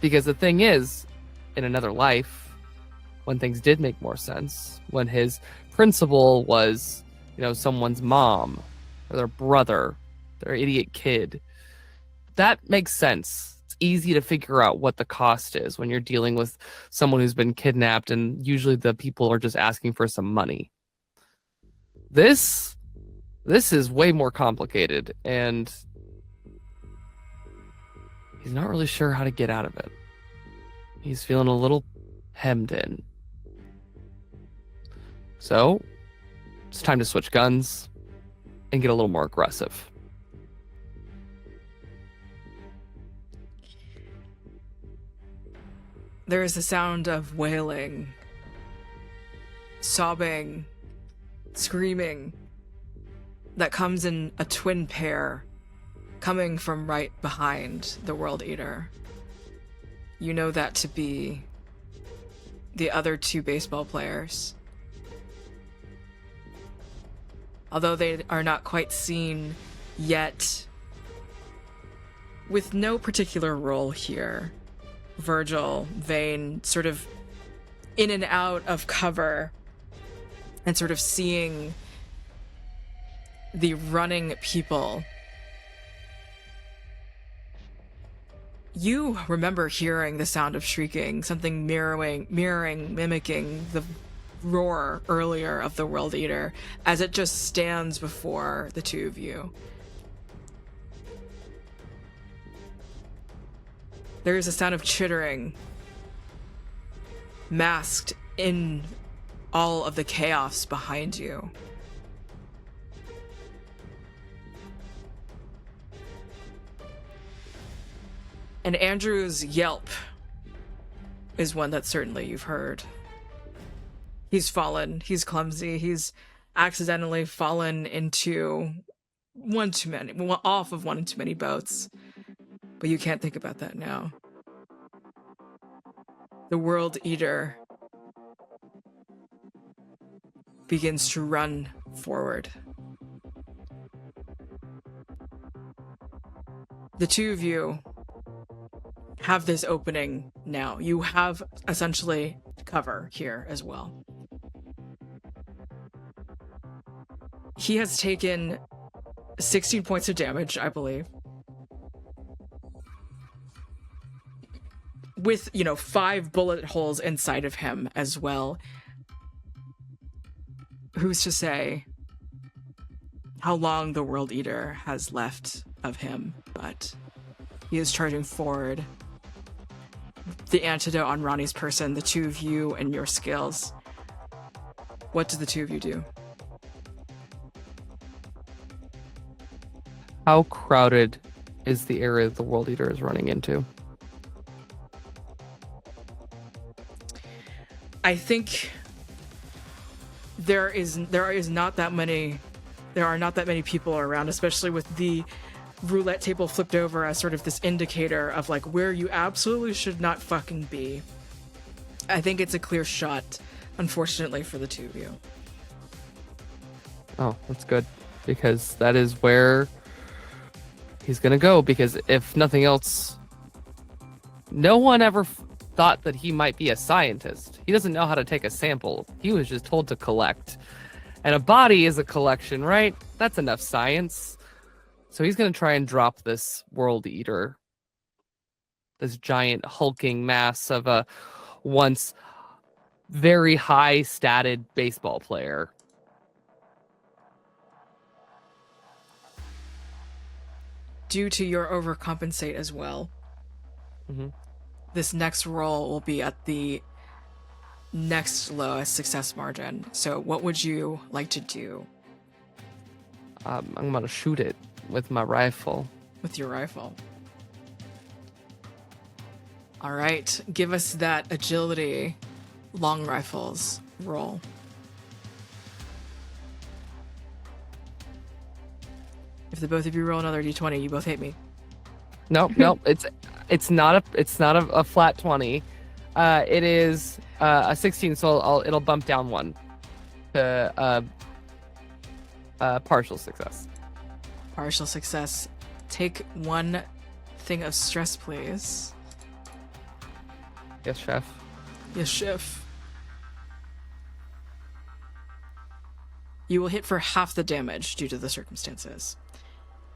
Speaker 2: Because the thing is, in another life, when things did make more sense, when his principal was, someone's mom or their brother, their idiot kid, that makes sense. It's easy to figure out what the cost is when you're dealing with someone who's been kidnapped, and usually the people are just asking for some money. This is way more complicated, and he's not really sure how to get out of it. He's feeling a little hemmed in. So, it's time to switch guns and get a little more aggressive.
Speaker 1: There is the sound of wailing, sobbing, screaming that comes in a twin pair coming from right behind the World Eater. You know that to be the other two baseball players. Although they are not quite seen yet, with no particular role here, Virgil, Vane, sort of in and out of cover and sort of seeing the running people. You remember hearing the sound of shrieking, something mimicking the roar earlier of the World Eater as it just stands before the two of you. There is a sound of chittering, masked in all of the chaos behind you. And Andrew's yelp is one that certainly you've heard. He's fallen. He's clumsy. He's accidentally fallen into off of one too many boats. But you can't think about that now. The World Eater begins to run forward. The two of you have this opening now. You have essentially cover here as well. He has taken 16 points of damage, I believe. With, 5 bullet holes inside of him as well. Who's to say how long the World Eater has left of him, but he is charging forward. The antidote on Ronnie's person, the two of you and your skills. What do the two of you do?
Speaker 2: How crowded is the area the World Eater is running into?
Speaker 1: I think there are not that many people around, especially with the roulette table flipped over as sort of this indicator of like where you absolutely should not fucking be. I think it's a clear shot, unfortunately, for the two of you.
Speaker 2: Oh, that's good, because that is where he's gonna go, because if nothing else, no one ever thought that he might be a scientist. He doesn't know how to take a sample. He was just told to collect. And a body is a collection, right? That's enough science. So he's going to try and drop this world eater. This giant hulking mass of a once very high statted baseball player.
Speaker 1: Due to your overcompensate as well, this next roll will be at the next lowest success margin. So what would you like to do?
Speaker 2: I'm going to shoot it with my rifle.
Speaker 1: With your rifle. All right, give us that agility long rifles roll. If the both of you roll another d20, you both hit me.
Speaker 2: Nope. It's not a flat 20. It is a 16, so it'll bump down one to partial success.
Speaker 1: Partial success. Take one thing of stress, please.
Speaker 2: Yes, chef.
Speaker 1: Yes, chef. You will hit for half the damage due to the circumstances.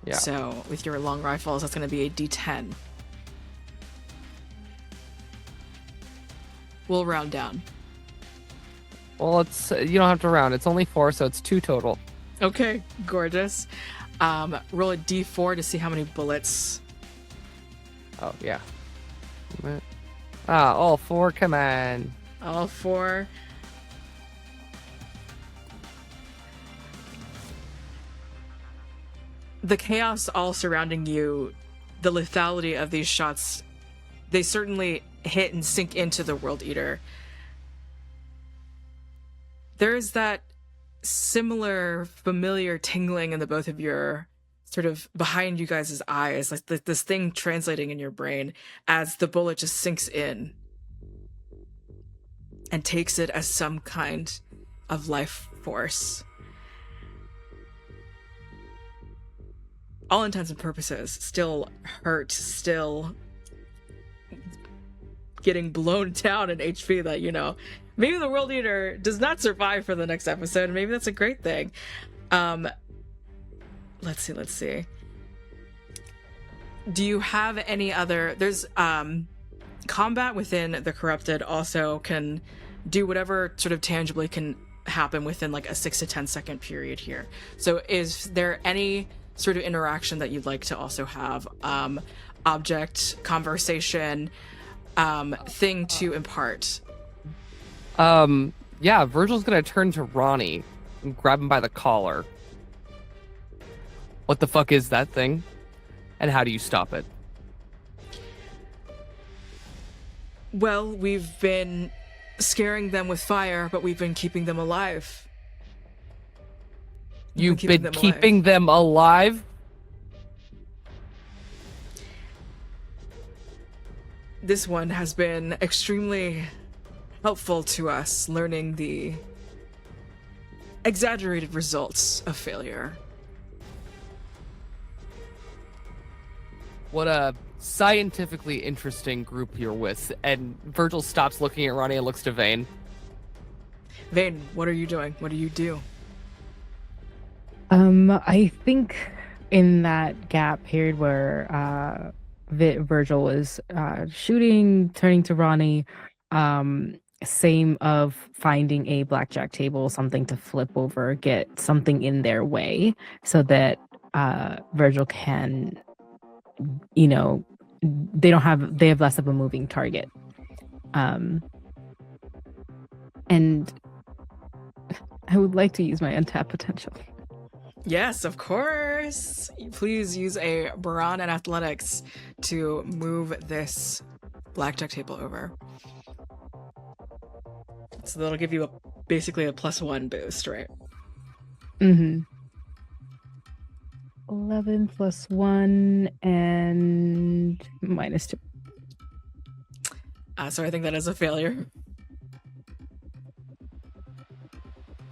Speaker 2: Yeah.
Speaker 1: So with your long rifles, that's going to be a d10. We'll round down.
Speaker 2: Well, you don't have to round. It's only 4, so it's 2 total.
Speaker 1: Okay, gorgeous. Roll a d4 to see how many bullets.
Speaker 2: Oh, yeah. All 4, come on.
Speaker 1: All 4. The chaos all surrounding you, the lethality of these shots, they certainly hit and sink into the World Eater. There is that similar, familiar tingling in the both of your sort of behind you guys' eyes, like this thing translating in your brain as the bullet just sinks in and takes it as some kind of life force. All intents and purposes, still hurt, still getting blown down in HP that, maybe the World Eater does not survive for the next episode, and maybe that's a great thing. Let's see. Do you have any other... There's combat within the Corrupted also can do whatever sort of tangibly can happen within like a 6 to 10 second period here. So is there any sort of interaction that you'd like to also have? Object, conversation, thing to impart?
Speaker 2: Yeah, Virgil's gonna turn to Ronnie and grab him by the collar. What the fuck is that thing? And how do you stop it?
Speaker 1: Well, we've been scaring them with fire, but we've been keeping them alive.
Speaker 2: You've been keeping them alive?
Speaker 1: This one has been extremely helpful to us, learning the exaggerated results of failure.
Speaker 2: What a scientifically interesting group you're with. And Virgil stops looking at Ronnie and looks to Vane.
Speaker 1: Vane, what are you doing? What do you do?
Speaker 3: I think in that gap period where Virgil was shooting, turning to Ronnie, same of finding a blackjack table, something to flip over, get something in their way so that Virgil can, they have less of a moving target. And I would like to use my untap potential.
Speaker 1: Yes, of course. Please use a brawn and athletics to move this blackjack table over. So that'll give you basically a +1 boost, right?
Speaker 3: 11 + 1 and -2.
Speaker 1: So I think that is a failure.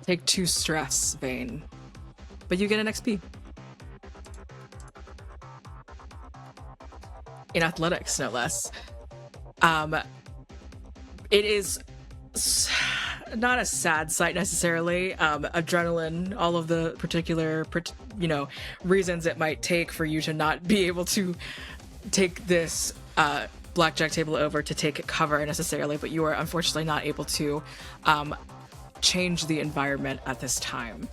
Speaker 1: Take 2 stress, Vane. But you get an XP. In athletics, no less. It is not a sad sight necessarily. Adrenaline, all of the particular, reasons it might take for you to not be able to take this blackjack table over to take cover necessarily, but you are unfortunately not able to change the environment at this time.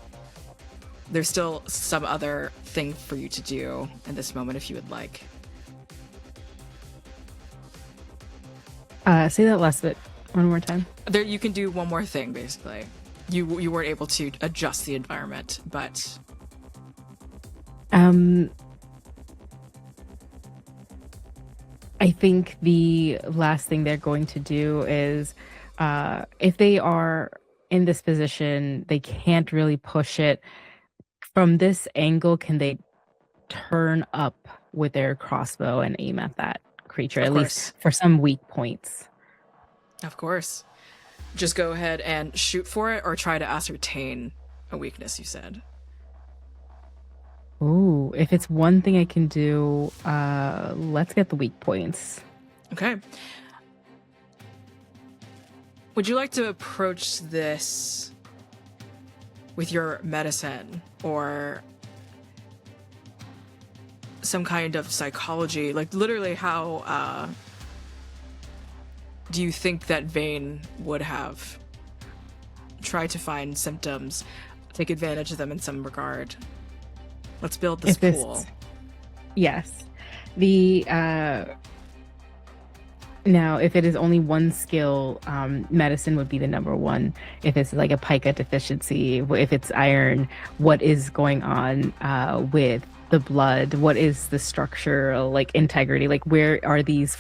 Speaker 1: There's still some other thing for you to do in this moment if you would like.
Speaker 3: Say that last bit one more time.
Speaker 1: There, you can do one more thing, basically. You weren't able to adjust the environment, but...
Speaker 3: I think the last thing they're going to do is, if they are in this position, they can't really push it. From this angle, can they turn up with their crossbow and aim at that creature, at least for some weak points?
Speaker 1: Of course. Just go ahead and shoot for it or try to ascertain a weakness, you said.
Speaker 3: Ooh, if it's one thing I can do, let's get the weak points.
Speaker 1: Okay. Would you like to approach this with your medicine or some kind of psychology? Like, literally, how do you think that Vane would have tried to find symptoms, take advantage of them in some regard? Let's build this pool.
Speaker 3: Yes. The now, if it is only one skill, medicine would be the number one. If it's like a pica deficiency, if it's iron, what is going on with the blood? What is the structure, like integrity? Like, where are these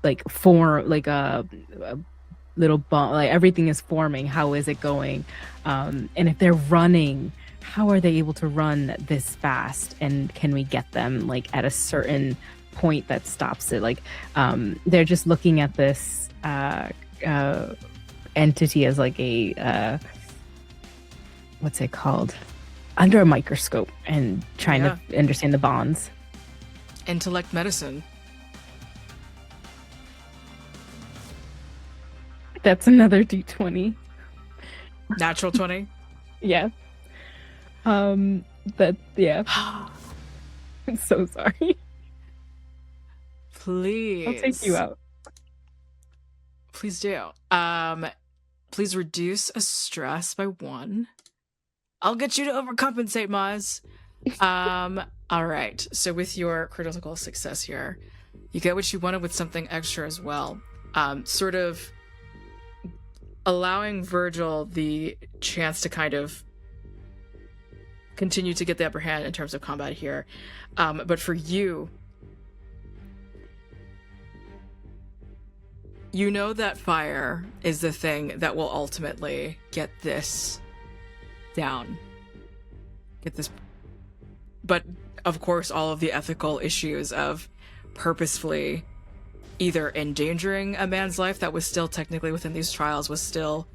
Speaker 3: like form, like a little bump? Like, everything is forming. How is it going? And if they're running, how are they able to run this fast? And can we get them like at a certain point that stops it? Like, they're just looking at this entity as like a what's it called, under a microscope, and trying to understand the bonds.
Speaker 1: Intellect medicine.
Speaker 3: That's another D20.
Speaker 1: Natural 20.
Speaker 3: Yeah. I'm so sorry.
Speaker 1: Please.
Speaker 3: I'll take you out.
Speaker 1: Please do. Please reduce a stress by 1. I'll get you to overcompensate, Maz. All right. So with your critical success here, you get what you wanted with something extra as well. Sort of allowing Virgil the chance to kind of continue to get the upper hand in terms of combat here. But for you, you know that fire is the thing that will ultimately get this down. Get this. But of course, all of the ethical issues of purposefully either endangering a man's life that was still technically within these trials was still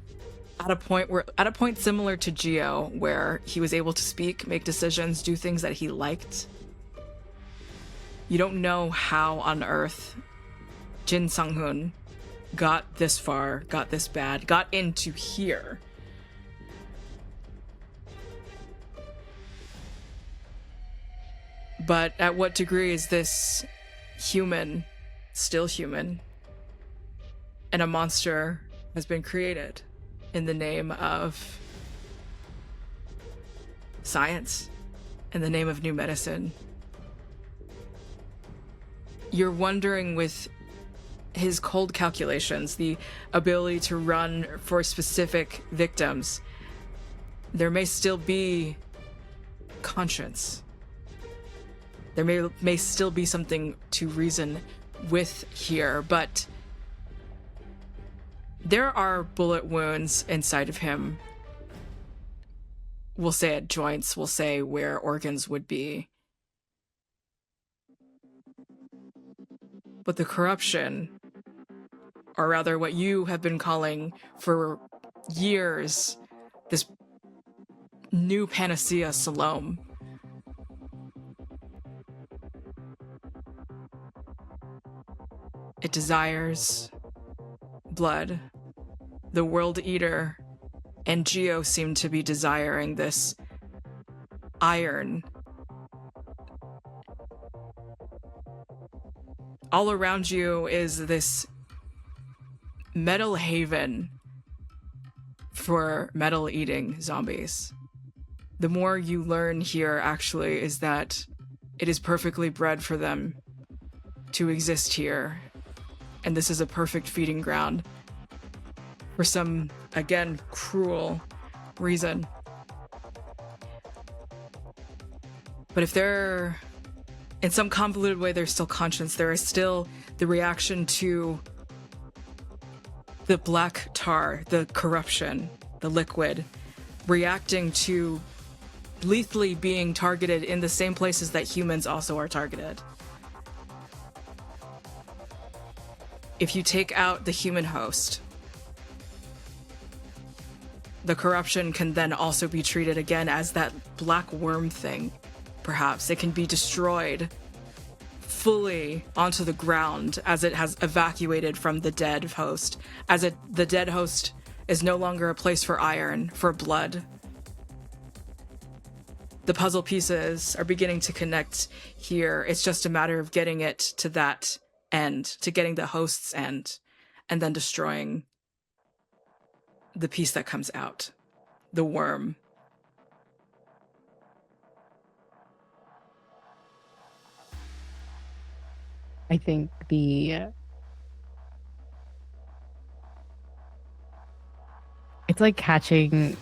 Speaker 1: at a point similar to Geo, where he was able to speak, make decisions, do things that he liked. You don't know how on earth Jin Sang-hoon got this far, got this bad, got into here. But at what degree is this human still human? And a monster has been created in the name of science, in the name of new medicine. You're wondering, with his cold calculations, the ability to run for specific victims, there may still be conscience. There may still be something to reason with here, but there are bullet wounds inside of him. We'll say at joints, we'll say where organs would be. But the corruption, or rather what you have been calling for years, this new panacea Salome, it desires blood. The World Eater and Geo seem to be desiring this iron. All around you is this metal haven for metal-eating zombies. The more you learn here, actually, is that it is perfectly bred for them to exist here. And this is a perfect feeding ground for some, again, cruel reason. But if they're, in some convoluted way, there's still conscience, there is still the reaction to the black tar, the corruption, the liquid, reacting to lethally being targeted in the same places that humans also are targeted. If you take out the human host, the corruption can then also be treated again as that black worm thing. Perhaps it can be destroyed fully onto the ground as it has evacuated from the dead host, the dead host is no longer a place for iron, for blood. The puzzle pieces are beginning to connect here. It's just a matter of getting it to that end, to getting the host's end, and then destroying the piece that comes out, the worm.
Speaker 3: I think it's like catching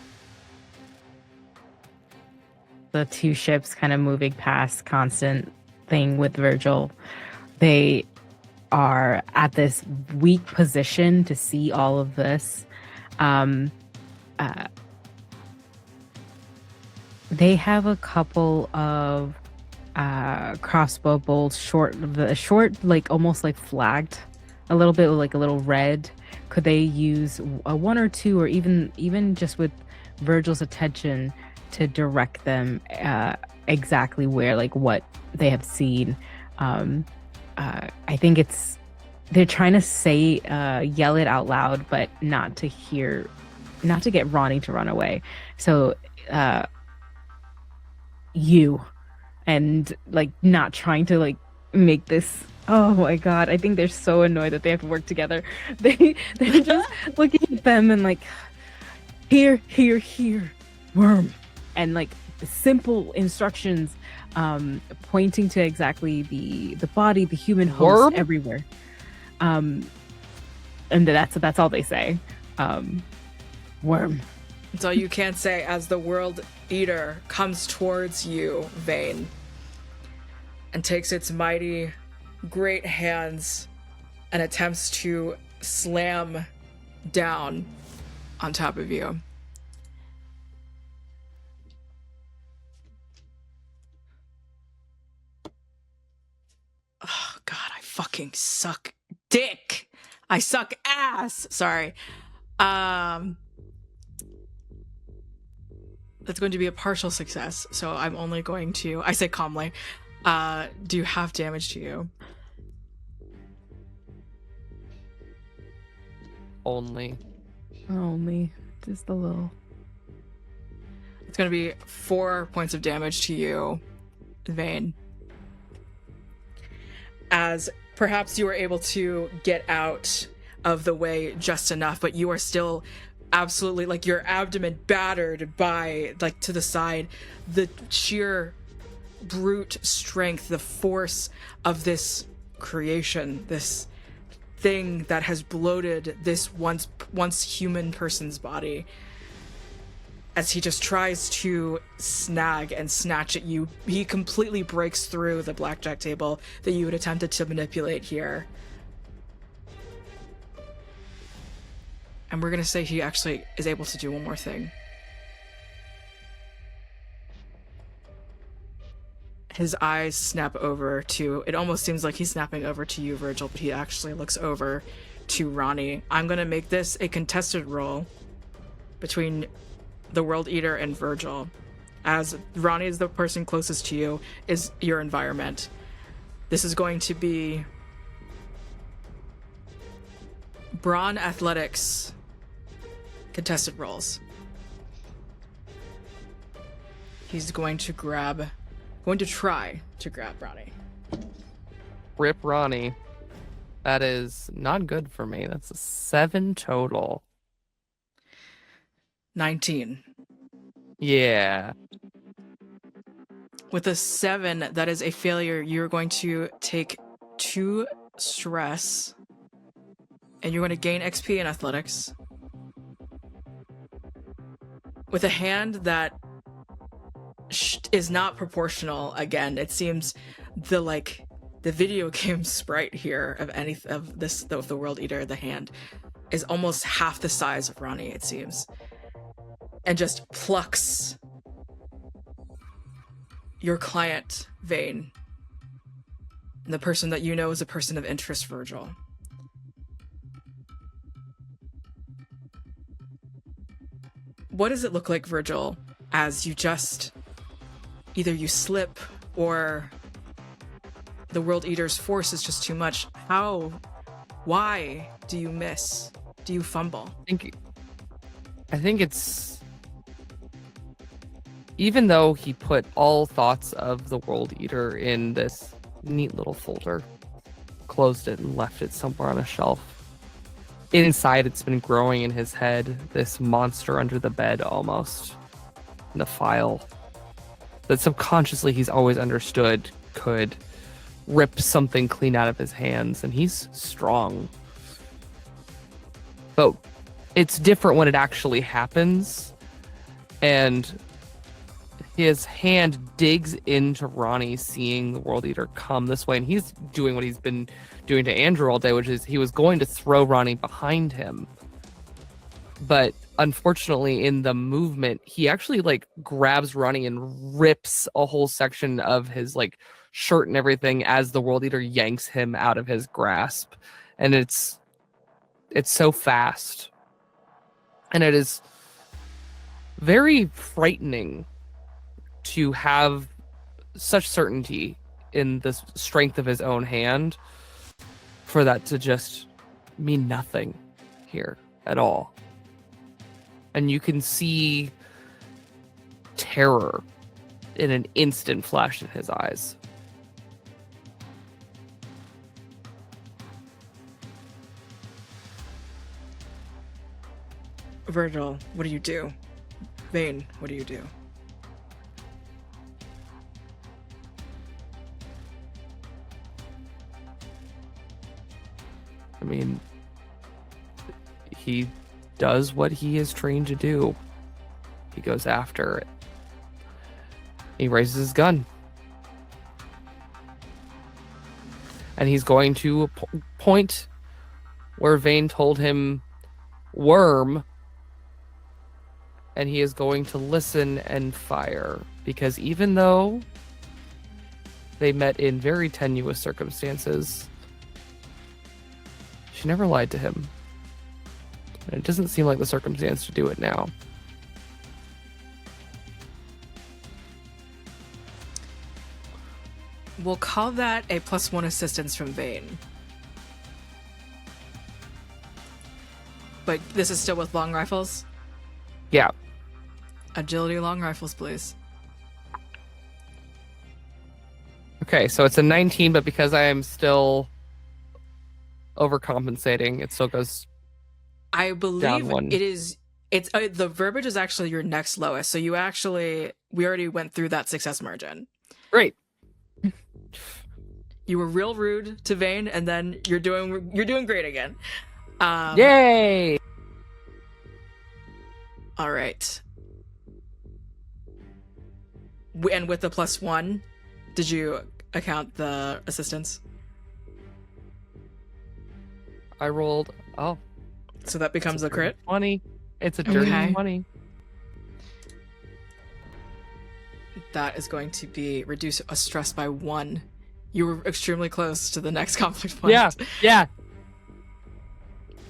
Speaker 3: the two ships kind of moving past constant thing with Virgil. They are at this weak position to see all of this. They have a couple of crossbow bolts, short, like almost like flagged, a little bit like a little red. Could they use a one or two, or even just with Virgil's attention to direct them exactly where, like what they have seen? I think they're trying to say, yell it out loud, but not to get Ronnie to run away. So, and like not trying to like make this. Oh my god, I think they're so annoyed that they have to work together. They're just looking at them and like, here, worm, and like simple instructions, pointing to exactly the body, the human host,
Speaker 2: worm?
Speaker 3: Everywhere. And that's all they say. Worm.
Speaker 1: That's all you can say as the World Eater comes towards you, Vane, and takes its mighty, great hands and attempts to slam down on top of you. Oh, God, I fucking suck dick. I suck ass. Sorry. That's going to be a partial success, so I'm only going to, I say calmly, do half damage to you.
Speaker 2: Only
Speaker 3: Just a little.
Speaker 1: It's going to be 4 points of damage to you, Vane. As perhaps you were able to get out of the way just enough, but you are still absolutely, like, your abdomen battered by, like, to the side. The sheer brute strength, the force of this creation, this thing that has bloated this once human person's body, as he just tries to snag and snatch at you, he completely breaks through the blackjack table that you had attempted to manipulate here. And we're gonna say he actually is able to do one more thing. His eyes snap over to, it almost seems like he's snapping over to you, Virgil, but he actually looks over to Ronnie. I'm gonna make this a contested roll between the World Eater and Virgil. As Ronnie is the person closest to you, is your environment. This is going to be Brawn athletics contested rolls. He's going to try to grab Ronnie.
Speaker 2: Rip Ronnie. That is not good for me. That's a 7 total.
Speaker 1: 19.
Speaker 2: Yeah.
Speaker 1: With a 7, that is a failure. You're going to take 2 stress, and you're going to gain XP in athletics. With a hand that is not proportional, again, it seems the video game sprite here of the World Eater, the hand, is almost half the size of Ronnie, it seems. And just plucks your client, Vane, the person that you know is a person of interest, Virgil. What does it look like, Virgil, as you just either you slip or the World Eater's force is just too much? Why do you miss? Do you fumble?
Speaker 2: I think it's, even though he put all thoughts of the World Eater in this neat little folder, closed it and left it somewhere on a shelf, inside it's been growing in his head, this monster under the bed almost, in the file, that subconsciously he's always understood could rip something clean out of his hands, and he's strong. But it's different when it actually happens, and his hand digs into Ronnie, seeing the World Eater come this way, and he's doing what he's been doing to Andrew all day, which is he was going to throw Ronnie behind him. But unfortunately, in the movement, he actually grabs Ronnie and rips a whole section of his shirt and everything as the World Eater yanks him out of his grasp. And it's so fast. And it is very frightening to have such certainty in the strength of his own hand for that to just mean nothing here at all. And you can see terror in an instant flash in his eyes.
Speaker 1: Virgil, what do you do? Vane, what do you do?
Speaker 2: I mean, he does what he is trained to do. He goes after it. He raises his gun. And he's going to point where Vane told him worm. And he is going to listen and fire. Because even though they met in very tenuous circumstances, she never lied to him. And it doesn't seem like the circumstance to do it now.
Speaker 1: We'll call that a +1 assistance from Vane. But this is still with long rifles?
Speaker 2: Yeah.
Speaker 1: Agility long rifles, please.
Speaker 2: Okay, so it's a 19, but because I am still overcompensating, it still goes
Speaker 1: I
Speaker 2: down
Speaker 1: believe
Speaker 2: one.
Speaker 1: it's the verbiage is actually your next lowest. So we already went through that success margin.
Speaker 2: Great.
Speaker 1: You were real rude to Vane, and then you're doing great again.
Speaker 2: Yay!
Speaker 1: All right. And with the +1, did you account the assistance?
Speaker 2: I rolled. Oh,
Speaker 1: So that becomes a crit?
Speaker 2: 20. It's a dirty
Speaker 1: Okay.
Speaker 2: 20.
Speaker 1: That is going to be reduce a stress by 1. You were extremely close to the next conflict point.
Speaker 2: Yeah.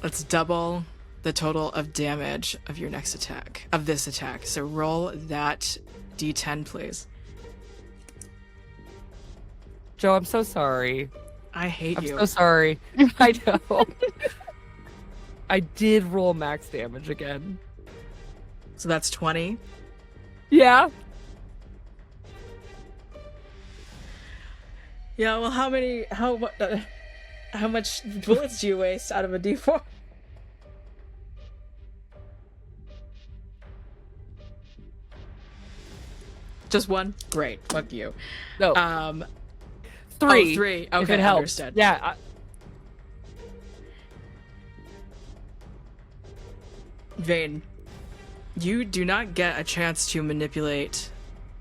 Speaker 1: Let's double the total of damage of your next attack, of this attack. So roll that d10, please.
Speaker 2: Joe, I'm so sorry.
Speaker 1: I hate
Speaker 2: I'm
Speaker 1: you.
Speaker 2: so sorry. I know. I did roll max damage again.
Speaker 1: So that's 20.
Speaker 2: Yeah.
Speaker 1: Yeah, well, how much bullets do you waste out of a D4? Just one? Great. Fuck you.
Speaker 2: No. 3.
Speaker 1: Oh, 3. Okay,
Speaker 2: if it helps.
Speaker 1: Understood.
Speaker 2: Yeah.
Speaker 1: Vane, you do not get a chance to manipulate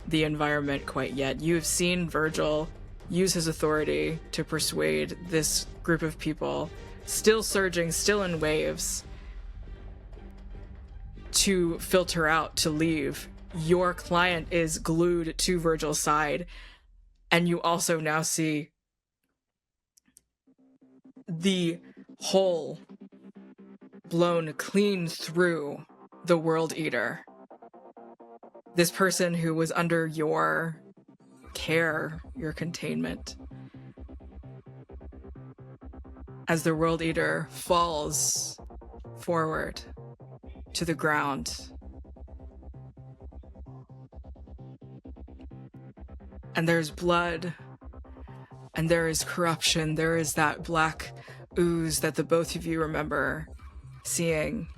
Speaker 1: the environment quite yet. You've seen Virgil use his authority to persuade this group of people, still surging, still in waves, to filter out, to leave. Your client is glued to Virgil's side, and you also now see the hole blown clean through the World Eater. This person who was under your care, your containment. As the World Eater falls forward to the ground. And there's blood, and there is corruption, there is that black ooze that the both of you remember seeing.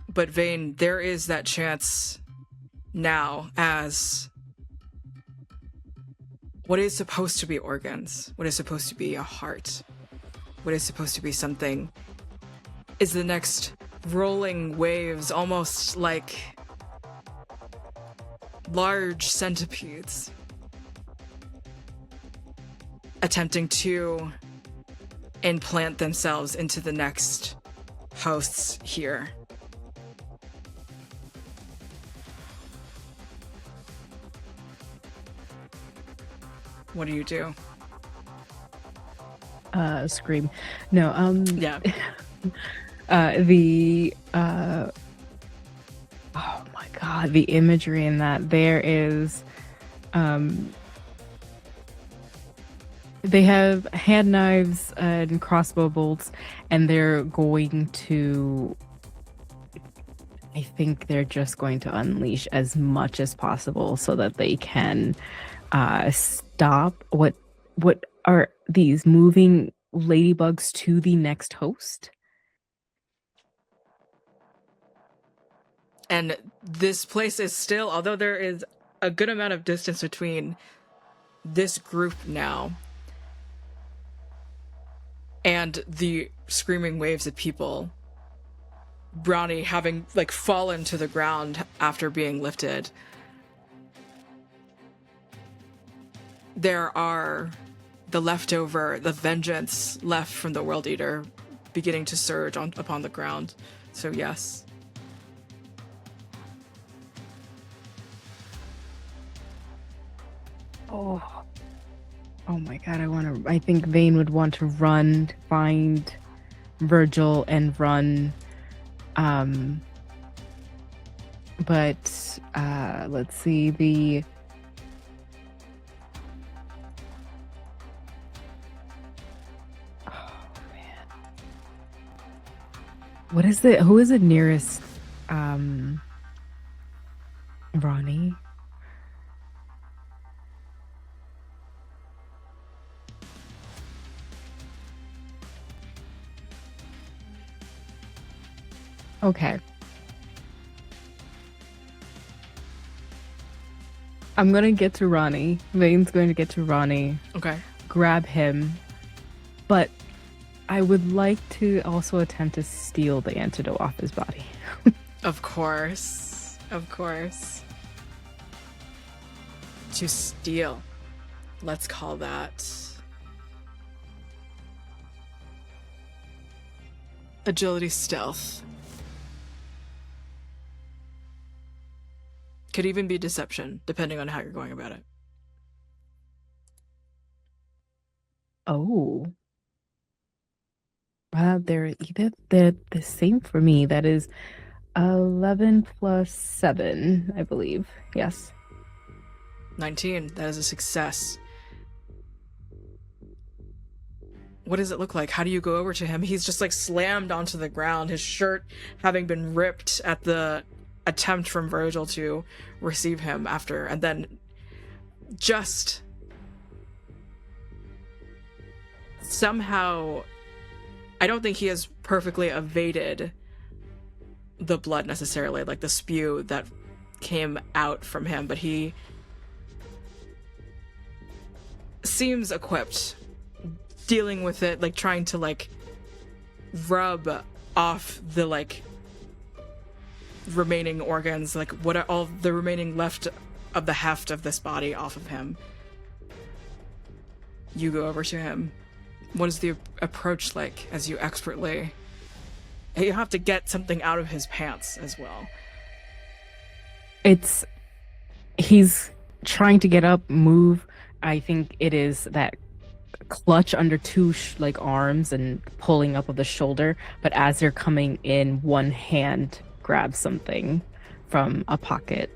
Speaker 1: But Vane, there is that chance now as what is supposed to be organs, what is supposed to be a heart, what is supposed to be something, is the next rolling waves, almost like large centipedes attempting to implant themselves into the next hosts here. What do you do?
Speaker 3: Scream. No,
Speaker 1: Yeah.
Speaker 3: Oh my god, the imagery in that. There is, they have hand knives and crossbow bolts, and they're going to, I think they're just going to unleash as much as possible so that they can stop what are these moving ladybugs to the next host.
Speaker 1: And this place is still, although there is a good amount of distance between this group now and the screaming waves of people, Brownie having like fallen to the ground after being lifted, there are the leftover, the vengeance left from the World Eater beginning to surge upon the ground. So yes.
Speaker 3: Oh my god, I think Vane would want to run, find Virgil and run. But let's see, who is the nearest Ronnie? Okay. I'm gonna get to Ronnie. Vane's going to get to Ronnie.
Speaker 1: Okay.
Speaker 3: Grab him. But I would like to also attempt to steal the antidote off his body.
Speaker 1: Of course. Of course. To steal. Let's call that agility stealth. Could even be deception, depending on how you're going about it.
Speaker 3: Oh. They're the same for me. That is 11 plus 7, I believe. Yes.
Speaker 1: 19. That is a success. what does it look like? How do you go over to him? He's just like slammed onto the ground, his shirt having been ripped at the attempt from Virgil to receive him after, and then just somehow, I don't think he has perfectly evaded the blood necessarily, like the spew that came out from him, but he seems equipped, dealing with it, like trying to like rub off the like remaining organs, like what are all the remaining left of the heft of this body off of him. You go over to him. What is the approach like as you expertly... You have to get something out of his pants as well.
Speaker 3: He's trying to get up, move. I think it is that clutch under two arms and pulling up of the shoulder, but as they're coming in, one hand grabs something from a pocket.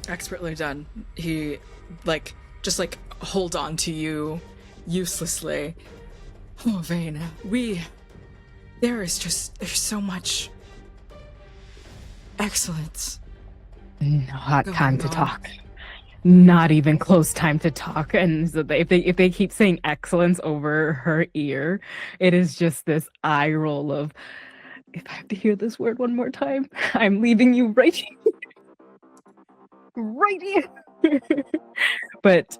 Speaker 1: Expertly done. He just hold on to you uselessly. Oh, Vane, there's so much excellence.
Speaker 3: Not time to talk. Not even close time to talk. And so if they keep saying excellence over her ear, it is just this eye roll of, if I have to hear this word one more time, I'm leaving you right here. Right here. But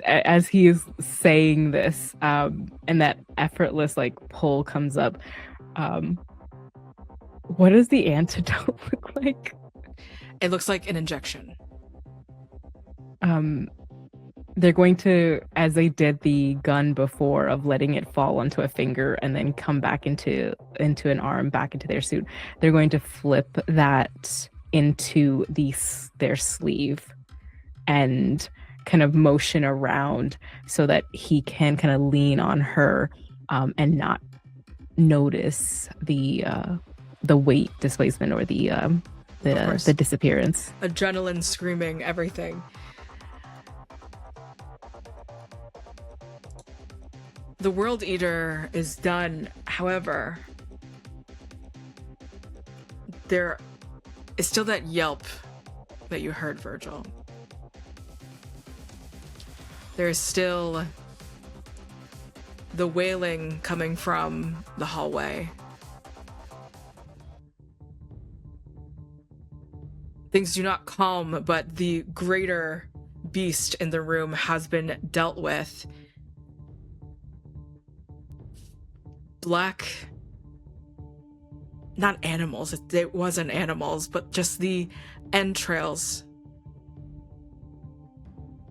Speaker 3: as he is saying this, and that effortless pull comes up, what does the antidote look like?
Speaker 1: It looks like an injection.
Speaker 3: They're going to, as they did the gun before, of letting it fall onto a finger and then come back into an arm, back into their suit. They're going to flip that into their sleeve and kind of motion around so that he can kind of lean on her and not notice the weight displacement or the disappearance.
Speaker 1: Adrenaline screaming, everything. The World Eater is done. However, there is still that yelp that you heard, Virgil. There is still the wailing coming from the hallway. Things do not calm, but the greater beast in the room has been dealt with. Black, not animals, it wasn't animals, but just the entrails.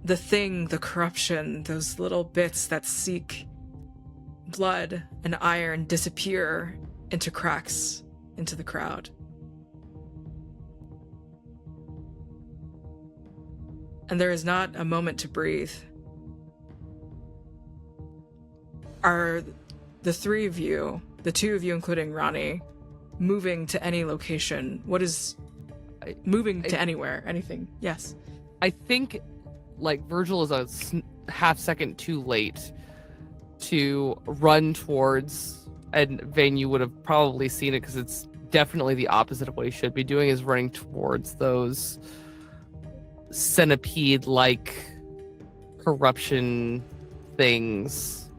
Speaker 1: The thing, the corruption, those little bits that seek blood and iron disappear into cracks into the crowd. And there is not a moment to breathe. Are the three of you, the two of you including Ronnie, moving to any location? What is moving to anywhere? Anything? Yes.
Speaker 2: I think Virgil is a half second too late to run towards, and Vane, you would have probably seen it because it's definitely the opposite of what he should be doing, is running towards those centipede-like corruption things,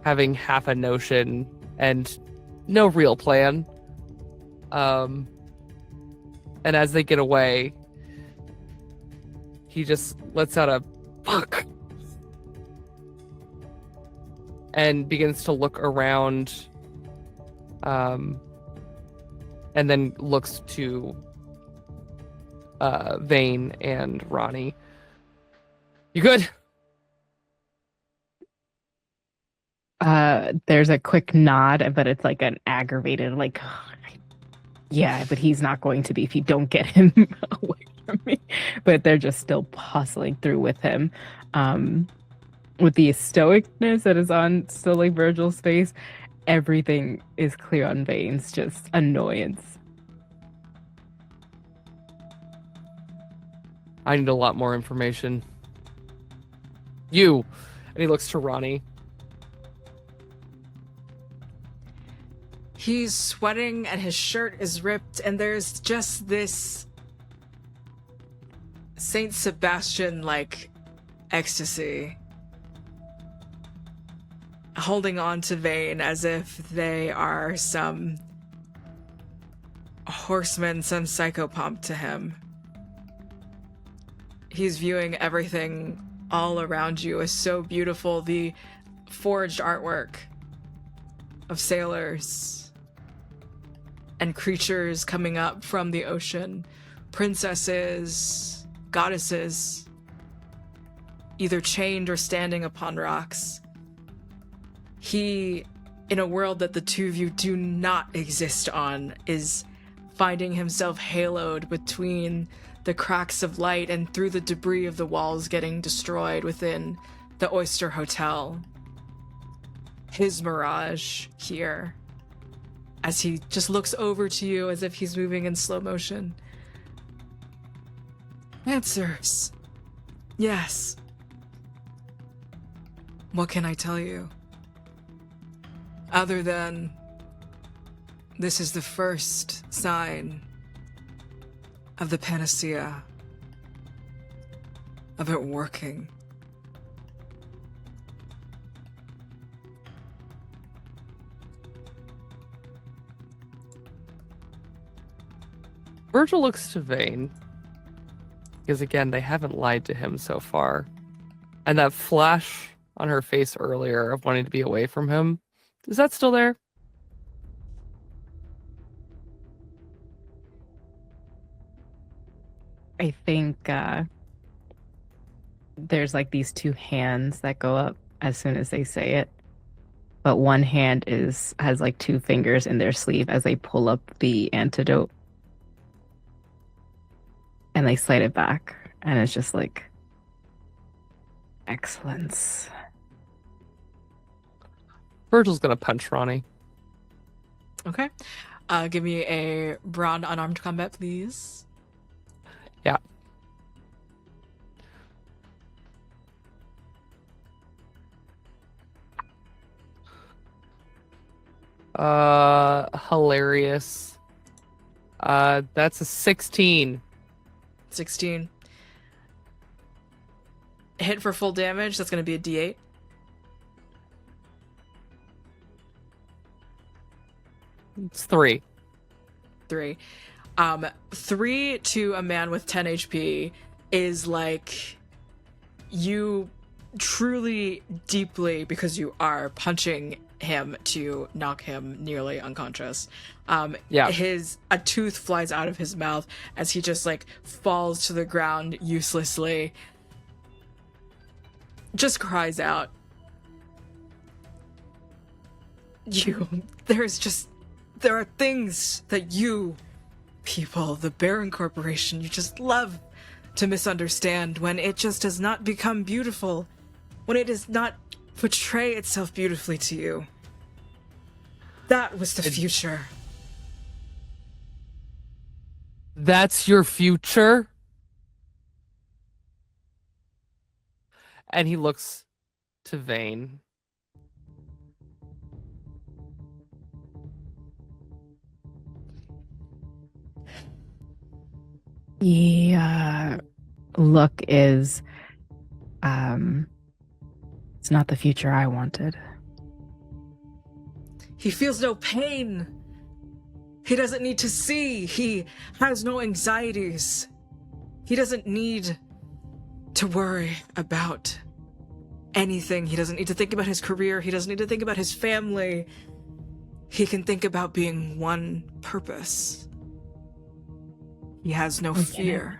Speaker 2: having half a notion and no real plan. And as they get away, he just lets out a fuck and begins to look around, and then looks to Vane and Ronnie. You good?
Speaker 3: There's a quick nod, but it's an aggravated, yeah, but he's not going to be if you don't get him away from me. But they're just still hustling through with him. With the stoicness that is on still Virgil's face, everything is clear on Vane's just annoyance.
Speaker 2: I need a lot more information. You! And he looks to Ronnie.
Speaker 1: He's sweating and his shirt is ripped, and there's just this Saint Sebastian-like ecstasy holding on to Vane as if they are some horseman, some psychopomp to him. He's viewing everything all around you as so beautiful. The forged artwork of sailors and creatures coming up from the ocean, princesses, goddesses, either chained or standing upon rocks. He, in a world that the two of you do not exist on, is finding himself haloed between the cracks of light and through the debris of the walls getting destroyed within the Oyster Hotel. His mirage here, as he just looks over to you as if he's moving in slow motion. Answers. Yes. What can I tell you? Other than this is the first sign of the panacea, of it working.
Speaker 2: Virgil looks to Vane. Because again, they haven't lied to him so far. And that flash on her face earlier of wanting to be away from him, is that still there?
Speaker 3: I think there's like these two hands that go up as soon as they say it. But one hand has like two fingers in their sleeve as they pull up the antidote. And they slide it back. And it's just like, excellence.
Speaker 2: Virgil's gonna punch Ronnie.
Speaker 1: Okay. Give me a brawn unarmed combat, please.
Speaker 2: Yeah. Hilarious. That's a 16.
Speaker 1: 16. Hit for full damage, that's going to be a D8.
Speaker 2: It's 3.
Speaker 1: 3. 3 to a man with 10 HP is like you truly, deeply, because you are punching him to knock him nearly unconscious.
Speaker 2: Yeah.
Speaker 1: A tooth flies out of his mouth as he just like falls to the ground uselessly. Just cries out. There are things that you people, the Baron Corporation, you just love to misunderstand when it just does not become beautiful, when it does not portray itself beautifully to you. That was the future.
Speaker 2: That's your future? And he looks to Vane.
Speaker 3: The look is, it's not the future I wanted.
Speaker 1: He feels no pain. He doesn't need to see. He has no anxieties. He doesn't need to worry about anything. He doesn't need to think about his career. He doesn't need to think about his family. He can think about being one purpose. He has no fear.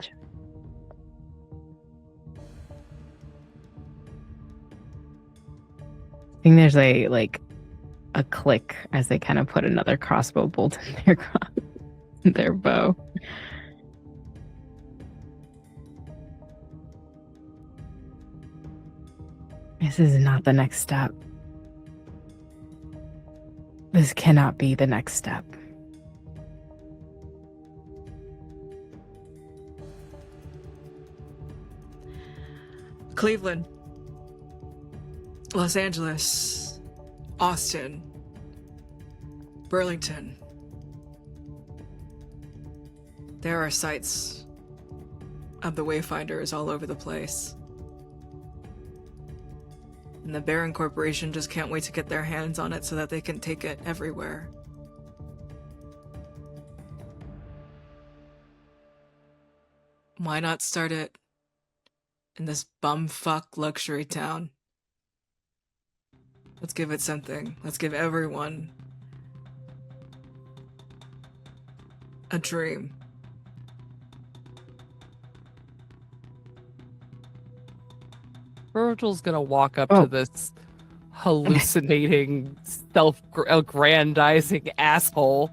Speaker 3: I think there's a click as they kind of put another crossbow bolt in their bow. This is not the next step. This cannot be the next step.
Speaker 1: Cleveland, Los Angeles, Austin, Burlington. There are sites of the Wayfinders all over the place. And the Baron Corporation just can't wait to get their hands on it so that they can take it everywhere. Why not start it in this bumfuck luxury town? Let's give it something. Let's give everyone a dream.
Speaker 2: Virgil's gonna walk up to this hallucinating, self-aggrandizing asshole,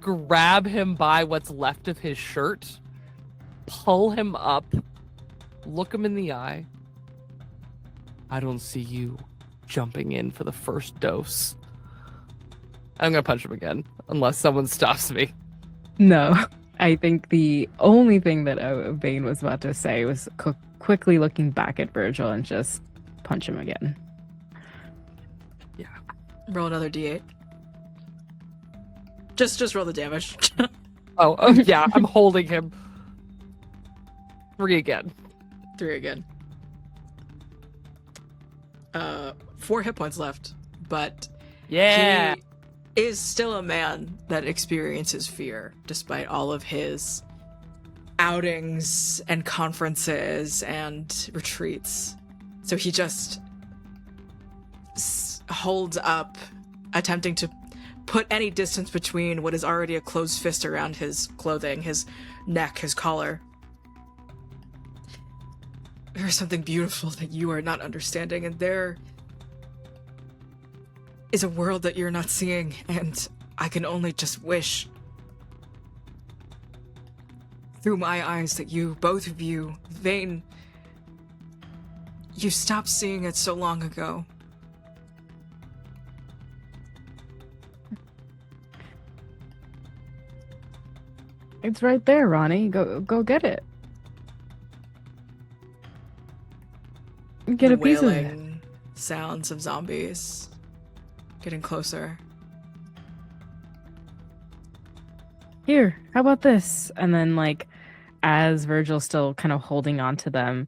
Speaker 2: grab him by what's left of his shirt, pull him up, look him in the eye. I don't see you jumping in for the first dose. I'm gonna punch him again, unless someone stops me.
Speaker 3: No, I think the only thing that Vane was about to say was quickly looking back at Virgil and just punch him again.
Speaker 1: Yeah. Roll another d8. Just roll the damage.
Speaker 2: oh yeah, I'm holding him. 3 again.
Speaker 1: 3 again. 4 hit points left, but
Speaker 2: yeah,
Speaker 1: he is still a man that experiences fear despite all of his outings and conferences and retreats. So he just holds up, attempting to put any distance between what is already a closed fist around his clothing, his neck, his collar. There is something beautiful that you are not understanding, and there is a world that you're not seeing, and I can only just wish through my eyes that you, both of you, Vane, you stopped seeing it so long ago.
Speaker 3: It's right there, Ronnie. Go get it. Get a piece of it.
Speaker 1: Wailing sounds of zombies getting closer.
Speaker 3: Here, how about this? And then, like, as Virgil's still kind of holding on to them,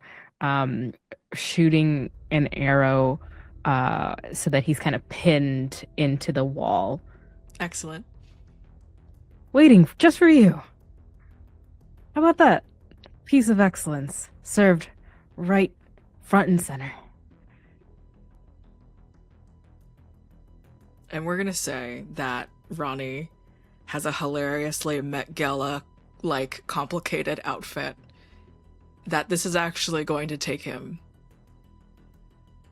Speaker 3: shooting an arrow so that he's kind of pinned into the wall.
Speaker 1: Excellent.
Speaker 3: Waiting just for you. How about that? Piece of excellence. Served right front and center.
Speaker 1: And we're gonna say that Ronnie has a hilariously Met Gala-like complicated outfit. That this is actually going to take him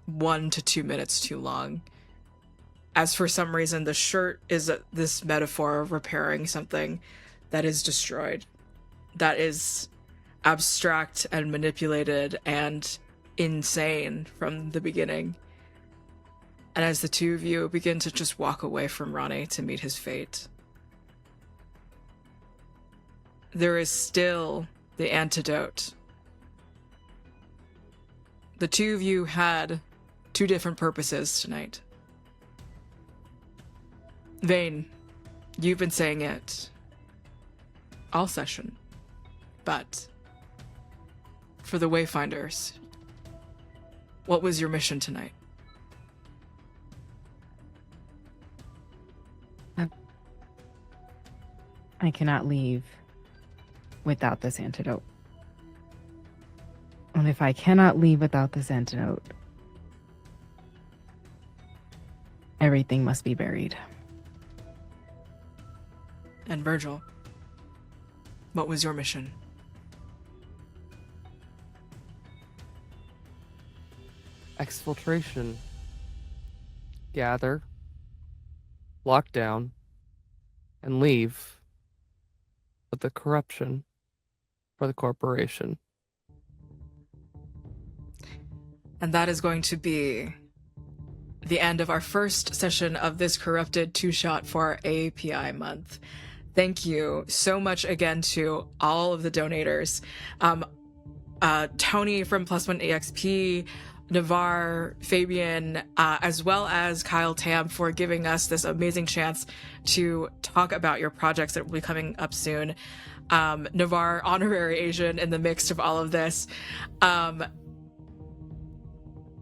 Speaker 1: 1 to 2 minutes too long. As for some reason, the shirt is this metaphor of repairing something that is destroyed. That is abstract and manipulated and insane from the beginning. And as the two of you begin to just walk away from Ronnie to meet his fate, there is still the antidote. The two of you had 2 different purposes tonight. Vane, you've been saying it all session, but for the Wayfinders, what was your mission tonight?
Speaker 3: I cannot leave without this antidote. And if I cannot leave without this antidote, everything must be buried.
Speaker 1: And Virgil, what was your mission?
Speaker 2: Exfiltration. Gather, lock down, and leave with the corruption for the corporation.
Speaker 1: And that is going to be the end of our first session of this corrupted 2-shot for our AAPI month. Thank you so much again to all of the donators. Tony from Plus One EXP, Navaar, Fabian, as well as Kyle Tam for giving us this amazing chance to talk about your projects that will be coming up soon. Navaar, honorary Asian in the mix of all of this. I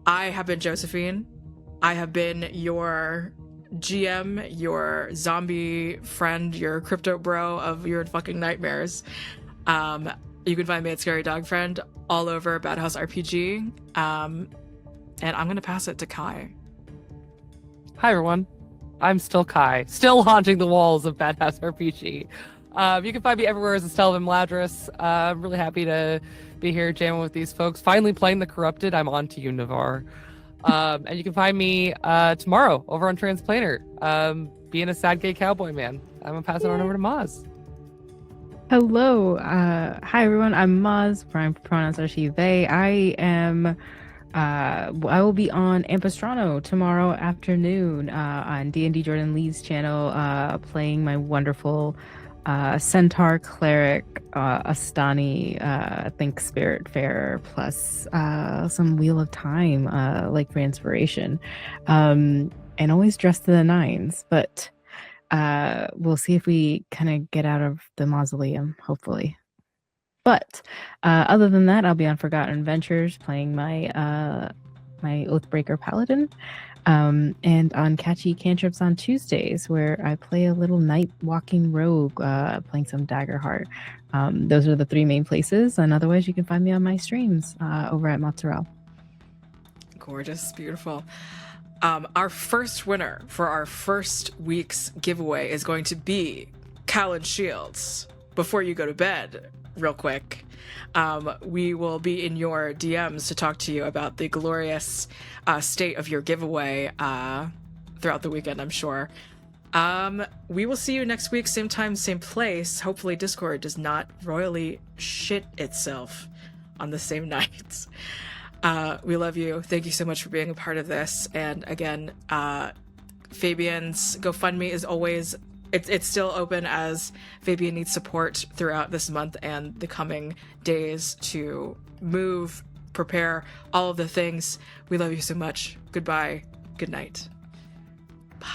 Speaker 1: have been Josephine. I have been your GM, your zombie friend, your crypto bro of your fucking nightmares. You can find me at Scary Dog Friend all over Bad House RPG. And I'm going to pass it to Kai.
Speaker 2: Hi, everyone. I'm still Kai, still haunting the walls of Bad House RPG. You can find me everywhere as Estelle Mladris. I'm really happy to be here jamming with these folks. Finally playing The Corrupted. I'm on to you, Navaar. And you can find me tomorrow over on Transplaner, being a sad gay cowboy man. I'm going to pass it on over to Maz.
Speaker 3: Hello. Hi, everyone. I'm Maz. Prime pronouns are she, they. I will be on Ampistrano tomorrow afternoon on D&D Jordan Lee's channel, playing my wonderful Centaur Cleric, Astani, Think Spirit Fair, plus some Wheel of Time, like for inspiration, and always dressed to the nines. But we'll see if we kind of get out of the mausoleum, hopefully. But other than that, I'll be on Forgotten Ventures playing my my Oathbreaker Paladin, and on Catchy Cantrips on Tuesdays, where I play a little night walking rogue, playing some Daggerheart. Those are the three main places, and otherwise you can find me on my streams over at Mozzarella.
Speaker 1: Gorgeous, beautiful. Our first winner for our first week's giveaway is going to be Callan Shields. Before you go to bed, real quick, we will be in your DMs to talk to you about the glorious state of your giveaway throughout the weekend, I'm sure. We will see you next week, same time, same place. Hopefully Discord does not royally shit itself on the same night. We love you. Thank you so much for being a part of this. And again, Fabian's GoFundMe is always, it's still open, as Fabian needs support throughout this month and the coming days to move, prepare, all of the things. We love you so much. Goodbye. Good night. Bye.